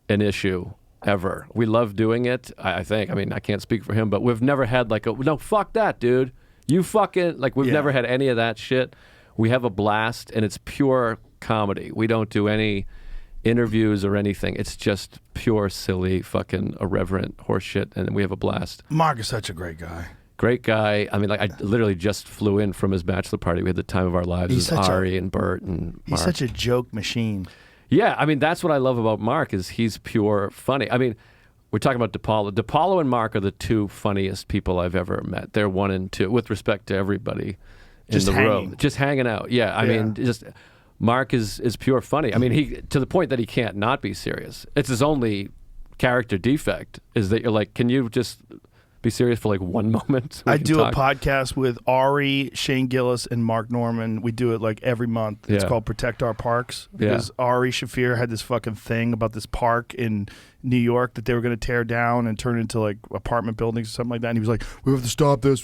an issue ever. We love doing it, I think. I mean, I can't speak for him, but we've never had like no, fuck that, dude. You fucking, like, we've never had any of that shit. We have a blast, and it's pure comedy. We don't do any interviews or anything. It's just pure, silly, fucking irreverent horse shit, and we have a blast. Mark is such a great guy. Great guy. I mean, like, I literally just flew in from his bachelor party. We had the time of our lives with Ari and Bert and Mark. He's such a joke machine. Yeah, I mean, that's what I love about Mark is he's pure funny. I mean, we're talking about DePaulo. DePaulo and Mark are the two funniest people I've ever met. They're 1 and 2, with respect to everybody in the room. Just hanging out. Yeah, I mean, just Mark is pure funny. I mean, he to the point that he can't not be serious. It's his only character defect is that you're like, can you just be serious for like one moment? I do a podcast with Ari, Shane Gillis, and Mark Norman. We do it like every month. It's called Protect Our Parks because Ari Shafir had this fucking thing about this park in New York that they were going to tear down and turn into like apartment buildings or something like that. And he was like, we have to stop this,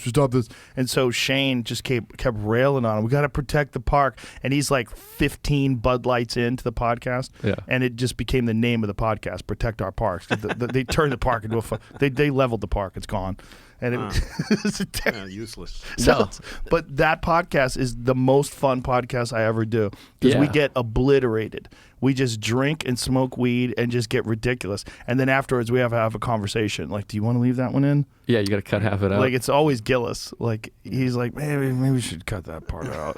And so Shane just kept railing on him. We got to protect the park. And he's like 15 Bud Lights into the podcast. Yeah. And it just became the name of the podcast, Protect Our Parks. They turned the park into they leveled the park. It's gone. And it was useless. So, but that podcast is the most fun podcast I ever do because we get obliterated. We just drink and smoke weed and just get ridiculous. And then afterwards, we have to have a conversation. Like, do you want to leave that one in? Yeah, you got to cut half it out. Like, it's always Gillis. Like, he's like, maybe we should cut that part out.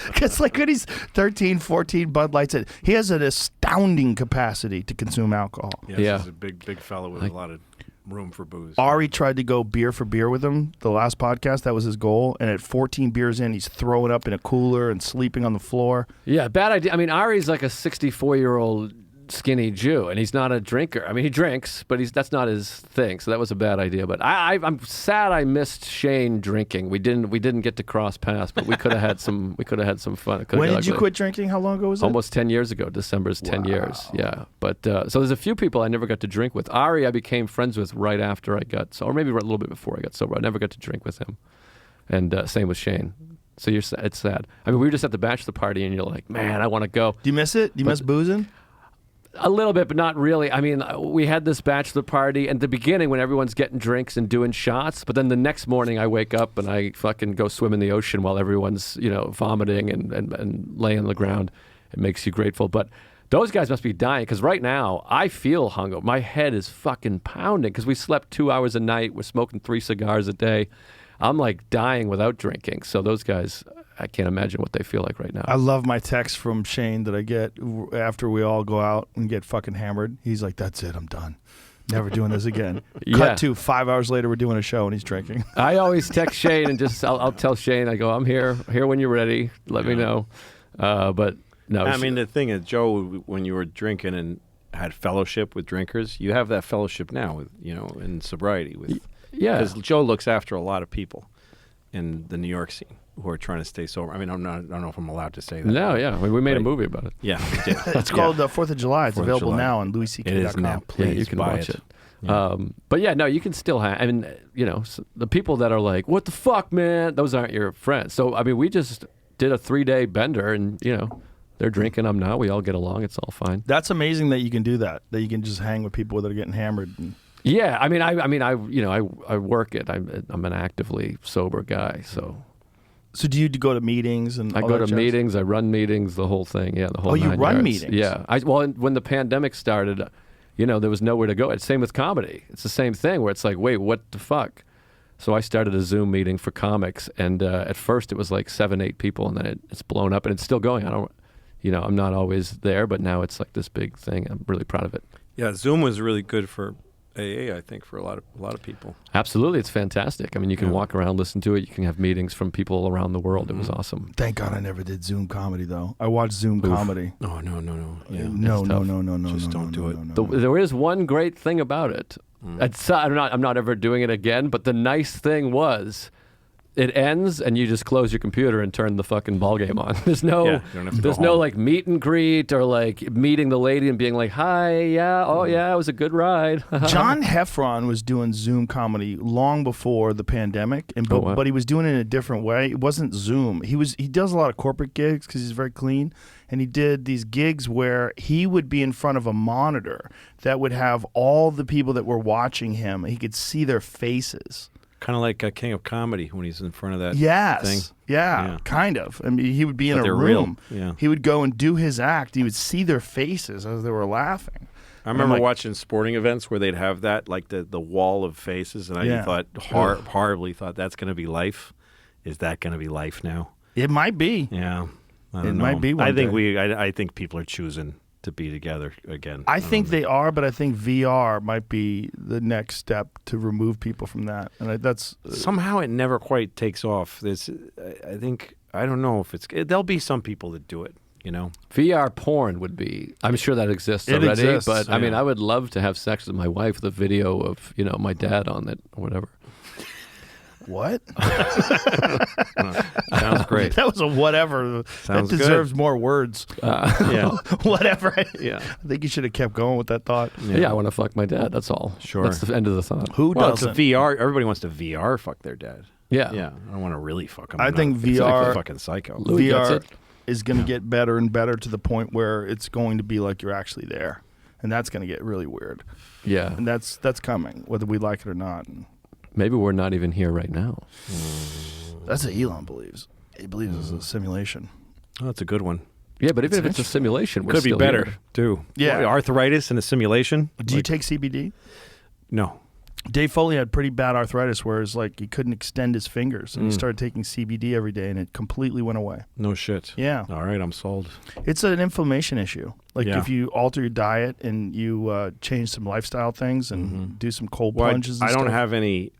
Because, like, when he's 13, 14 Bud Lights, he has an astounding capacity to consume alcohol. Yes, he's a big fellow with a lot of room for booze. Ari tried to go beer for beer with him the last podcast. That was his goal. And at 14 beers in, he's throwing up in a cooler and sleeping on the floor. Yeah, bad idea. I mean, Ari's like a 64-year-old skinny Jew, and he's not a drinker. I mean, he drinks, but that's not his thing. So that was a bad idea. But I'm sad I missed Shane drinking. We didn't get to cross paths, but we could have had some. We could have had some fun. When did you quit drinking? How long ago was it? Almost 10 years ago. December's 10 years. Yeah. But so there's a few people I never got to drink with. Ari, I became friends with right after I got sober, or maybe a little bit before I got sober. I never got to drink with him, and same with Shane. So it's sad. I mean, we were just at the bachelor party, and you're like, man, I want to go. Do you miss it? Do you miss boozing? A little bit, but not really. I mean, we had this bachelor party at the beginning when everyone's getting drinks and doing shots, but then the next morning I wake up and I fucking go swim in the ocean while everyone's, vomiting and laying on the ground. It makes you grateful. But those guys must be dying, because right now I feel hungover. My head is fucking pounding because we slept 2 hours a night. We're smoking 3 cigars a day. I'm like dying without drinking. So those guys, I can't imagine what they feel like right now. I love my text from Shane that I get after we all go out and get fucking hammered. He's like, that's it, I'm done. Never doing this again. Yeah. Cut to 5 hours later, we're doing a show and he's drinking. I always text Shane and just I'll tell Shane, I go, I'm here when you're ready. Let me know. But no. I mean, the thing is, Joe, when you were drinking and had fellowship with drinkers, you have that fellowship now with, in sobriety with. Yeah. Because Joe looks after a lot of people in the New York scene who are trying to stay sober. I mean, I don't know if I'm allowed to say that. No, yeah. I mean, we made a movie about it. Yeah, we did. It's called 4th of July. It's 4th of available July. now on LouisCK.com. It is now. Please Yeah, you can buy watch it. Yeah. But yeah, no, you can still have. I mean, the people that are like, "What the fuck, man?" Those aren't your friends. So I mean, we just did a 3-day bender, and they're drinking. I'm not. We all get along. It's all fine. That's amazing that you can do that. That you can just hang with people that are getting hammered. Yeah, I mean, I work it. I'm an actively sober guy, so. So do you go to meetings and? I all go that to jazz? meetings. I run meetings. The whole thing. Yeah, the whole. Oh, you 9 run yards. meetings? Yeah. When the pandemic started, there was nowhere to go. It's same with comedy. It's the same thing where it's like, wait, what the fuck? So I started a Zoom meeting for comics, and at first it was like 7-8 people, and then it's blown up, and it's still going. I'm not always there, but now it's like this big thing. I'm really proud of it. Yeah, Zoom was really good for AA, I think, for a lot of people. Absolutely, it's fantastic. I mean, you can walk around, listen to it. You can have meetings from people around the world. It was awesome. Thank God I never did Zoom comedy though. I watched Zoom comedy. Oh, no. Yeah. No. Just don't do it. There is one great thing about it. I'm not ever doing it again. But the nice thing was, it ends and you just close your computer and turn the fucking ball game on. There's no, Yeah, you don't have to there's go no home. like meet and greet or like meeting the lady and being like, hi, yeah, oh yeah, it was a good ride. John Heffron was doing Zoom comedy long before the pandemic, and Oh, wow. but he was doing it in a different way. It wasn't Zoom. He does a lot of corporate gigs because he's very clean, and he did these gigs where he would be in front of a monitor that would have all the people that were watching him. He could see their faces. Kind of like a King of Comedy when he's in front of that Yes. thing. Yeah, kind of. I mean, he would be in But a they're room. real. Yeah. He would go and do his act. He would see their faces as they were laughing. I remember like- watching sporting events where they'd have that, like the wall of faces, and I Yeah. thought, horribly thought, that's going to be life. Is that going to be life now? It might be. Yeah. I don't It know. might be one I think day. I think people are choosing to be together again. I think they are, but I think VR might be the next step to remove people from that. And that's Somehow it never quite takes off. I think, I don't know if there'll be some people that do it, VR porn would be, I'm sure that exists It already, exists, but I mean, yeah. I would love to have sex with my wife with a video of, my dad on it or whatever. what? Sounds great. That was a whatever. Sounds that deserves more words. Yeah. Whatever. Yeah. I think you should have kept going with that thought. Yeah, I want to fuck my dad. That's all. Sure. That's the end of the thought. Who Well, it's a doesn't? VR. Everybody wants to VR fuck their dad. Yeah. Yeah. I don't want to really fuck him. I think It's like VR a fucking psycho. Louis gets VR it. is going to get better and better to the point where it's going to be like you're actually there. And that's going to get really weird. Yeah. And that's coming, whether we like it or not. And Maybe we're not even here right now. that's what Elon believes. He believes it's a simulation. Oh, that's a good one. Yeah, but even if it's a simulation, we're Could be still better here. too. Yeah. Arthritis in a simulation. Do you take CBD? No. Dave Foley had pretty bad arthritis where it's like he couldn't extend his fingers. And he started taking CBD every day and it completely went away. No shit. Yeah. All right, I'm sold. It's an inflammation issue. Like Yeah. if you alter your diet and you change some lifestyle things and do some cold Well, plunges and I don't stuff. have any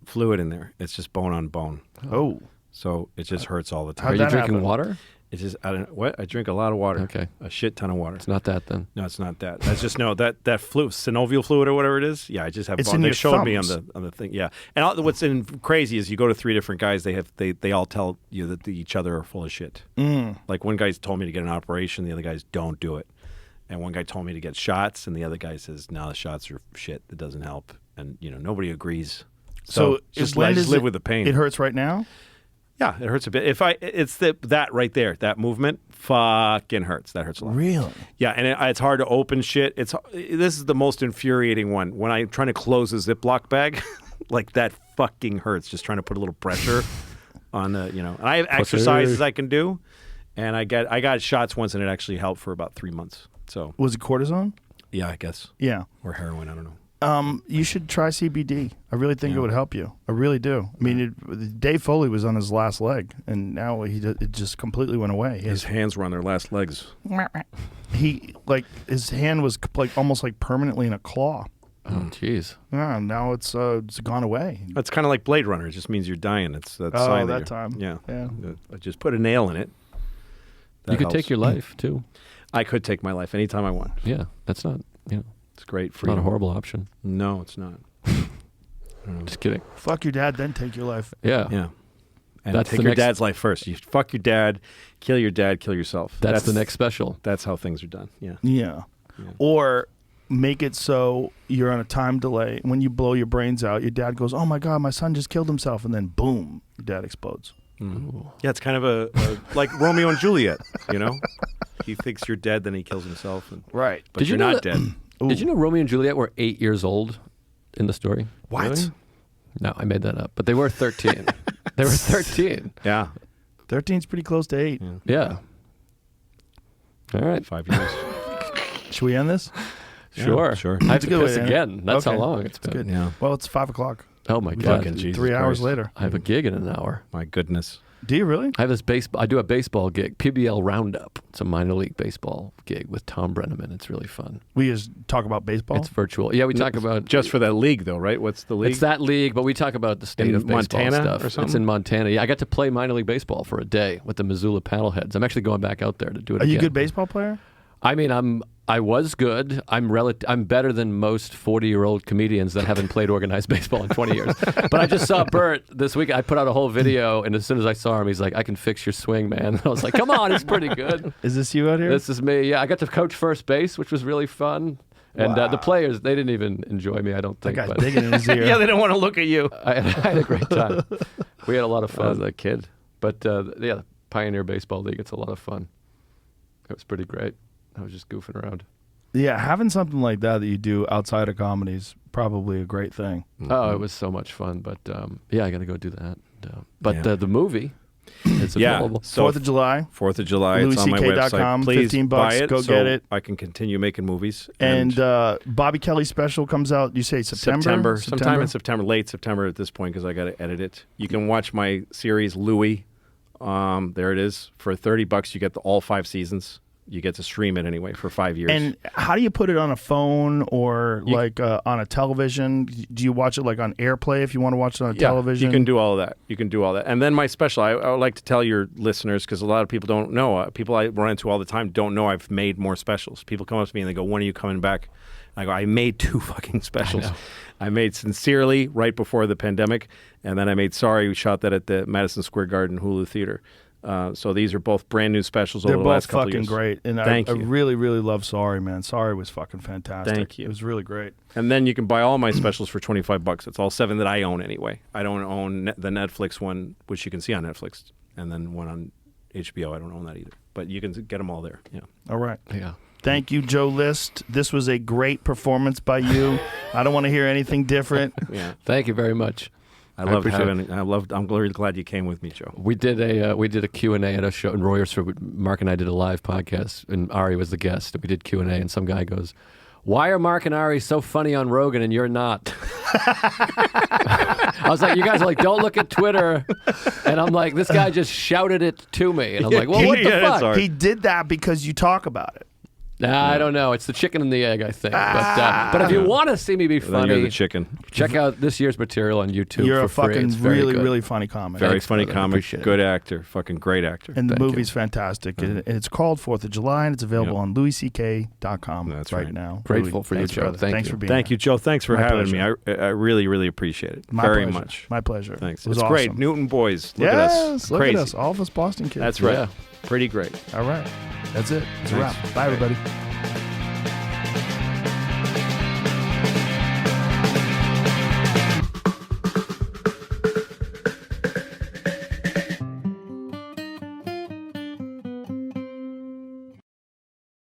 fluid in there. It's just bone on bone. Oh. So it just hurts all the How'd Are time. you that drinking happen? water? It's just I don't know what I drink a lot of water. Okay. A shit ton of water. It's not that then. No, it's not that. That's just that fluid, synovial fluid or whatever it is. Yeah, I just have. It's in they your showed me thumbs. on the thing. Yeah, and what's crazy is you go to 3 different guys. They all tell you that each other are full of shit. Like one guy's told me to get an operation, the other guys don't do it, and one guy told me to get shots, and the other guy says no, the shots are shit. It doesn't help, and nobody agrees. So I just live with the pain. It hurts right now. Yeah, it hurts a bit. It's that right there, that movement fucking hurts. That hurts a lot. Really? Yeah, and it's hard to open shit. This is the most infuriating one. When I'm trying to close a Ziploc bag, like that fucking hurts. Just trying to put a little pressure on the, And I have exercises I can do, and I got shots once, and it actually helped for about 3 months. So Was it cortisone? yeah, I guess, Yeah. or heroin. I don't know. You should try CBD. I really think it would help you. I really do. I mean, Dave Foley was on his last leg, and now it just completely went away. His hands were on their last legs. His hand was like almost like permanently in a claw. Oh, jeez. Yeah, now it's gone away. That's kind of like Blade Runner. It just means you're dying. That's sign that you're- time. Yeah. Yeah. I just put a nail in it. That You could helps. take your life too. I could take my life anytime I want. Yeah, that's not. It's great. Not Freedom. a horrible option. No, it's not. Just kidding. Fuck your dad, then take your life. Yeah. Yeah. And That's take the your next- dad's life first. You fuck your dad, kill yourself. That's the next special. That's how things are done. Yeah. Yeah. Or make it so you're on a time delay. When you blow your brains out, your dad goes, "Oh my God, my son just killed himself," and then boom, your dad explodes. Yeah, it's kind of a like Romeo and Juliet, He thinks you're dead, then he kills himself. Right. But Did you you're know not that- dead. Did you know Romeo and Juliet were 8 years old in the story? What? Really? No, I made that up. But they were 13. They were 13. Yeah. 13's pretty close to 8. Yeah. All right. 5 years. Should we end this? Sure. sure. I have That's to a good piss way to end it. again. That's Okay. how long it's been. Good. Yeah. Well, it's 5 o'clock. Oh my God. Fucking Jesus 3 hours Christ. later. I have a gig in an hour. My goodness. Do you really? I have this baseball. I do a baseball gig, PBL Roundup. It's a minor league baseball gig with Tom Brenneman. It's really fun. We just talk about baseball. It's virtual. Yeah, we talk about Just for that league, though, right? What's the league? It's that league, but we talk about the state In of baseball Montana stuff. or something? It's in Montana. Yeah, I got to play minor league baseball for a day with the Missoula Paddleheads. I'm actually going back out there to do it Are again. you a good baseball player? I mean, I was good. I'm better than most 40-year-old comedians that haven't played organized baseball in 20 years. But I just saw Bert this week. I put out a whole video, and as soon as I saw him, he's like, "I can fix your swing, man." And I was like, "Come on, it's pretty good." Is this you out here? This is me. Yeah, I got to coach first base, which was really fun. And the players, they didn't even enjoy me, I don't that think. guy's but digging in his ear. yeah, they don't want to look at you. I had a great time. We had a lot of fun. As a kid. But yeah, the Pioneer Baseball League, it's a lot of fun. It was pretty great. I was just goofing around. Yeah, having something like that you do outside of comedy is probably a great thing. Oh, it was so much fun. But yeah, I got to go do that. But Yeah. The movie is available. So 4th of July. 4th of July. It's on my LouisCK.com, website. Please $15, buy it go so get it. I can continue making movies. And Bobby Kelly's special comes out, you say September? Sometime in September, late September at this point because I got to edit it. You can watch my series Louis. There it is. For $30, you get all 5 seasons. You get to stream it anyway for 5 years. And how do you put it on a phone or on a television? Do you watch it like on AirPlay if you want to watch it on a television? You can do all of that. You can do all that. And then my special, I would like to tell your listeners, because a lot of people don't know, people I run into all the time don't know I've made more specials. People come up to me and they go, "When are you coming back?" And I go, "I made 2 fucking specials. I made Sincerely right before the pandemic, and then I made Sorry. We shot that at the Madison Square Garden Hulu Theater. So these are both brand new specials They're over the both last couple of fucking years. great. And I Thank you. really, really love Sorry, man. Sorry was fucking fantastic. Thank you. It was really great. And then you can buy all my specials for $25. It's all 7 that I own anyway. I don't own the Netflix one, which you can see on Netflix, and then one on HBO. I don't own that either. But you can get them all there. Yeah. All right. Yeah. Thank you, Joe List. This was a great performance by you. I don't want to hear anything different. Yeah. Thank you very much. I'm really glad you came with me, Joe. We did a Q&A at a show in Royersford. Mark and I did a live podcast, and Ari was the guest. And we did Q&A, and some guy goes, "Why are Mark and Ari so funny on Rogan and you're not?" I was like, you guys are like, "Don't look at Twitter." And I'm like, this guy just shouted it to me. And I'm like, well, what the Yeah, fuck? sorry. He did that because you talk about it. Nah, I don't know. It's the chicken and the egg, I think. But if you want to see me be Then you're funny, the chicken. check out this year's material on YouTube. You're a for free. fucking It's very really, good. really funny comic. Very Thanks, funny brother. comic, Appreciate it. good actor, fucking great actor. And the Thank movie's you. fantastic. And it's called 4th of July, and it's available Yep. on louisck.com That's right right. now. Grateful Louis, for you, thanks, Joe. brother. Thank Thanks you. for being Thank here. you, Joe. Thanks for My having pleasure. me. I really, really appreciate it. My very pleasure. much. My pleasure. Thanks. It was It's great. awesome. Newton boys. Look Yes, at us. look Crazy. at us. All of us Boston kids. That's right. Yeah. Pretty great. All right. That's it. It's a Thanks. wrap. Bye, everybody.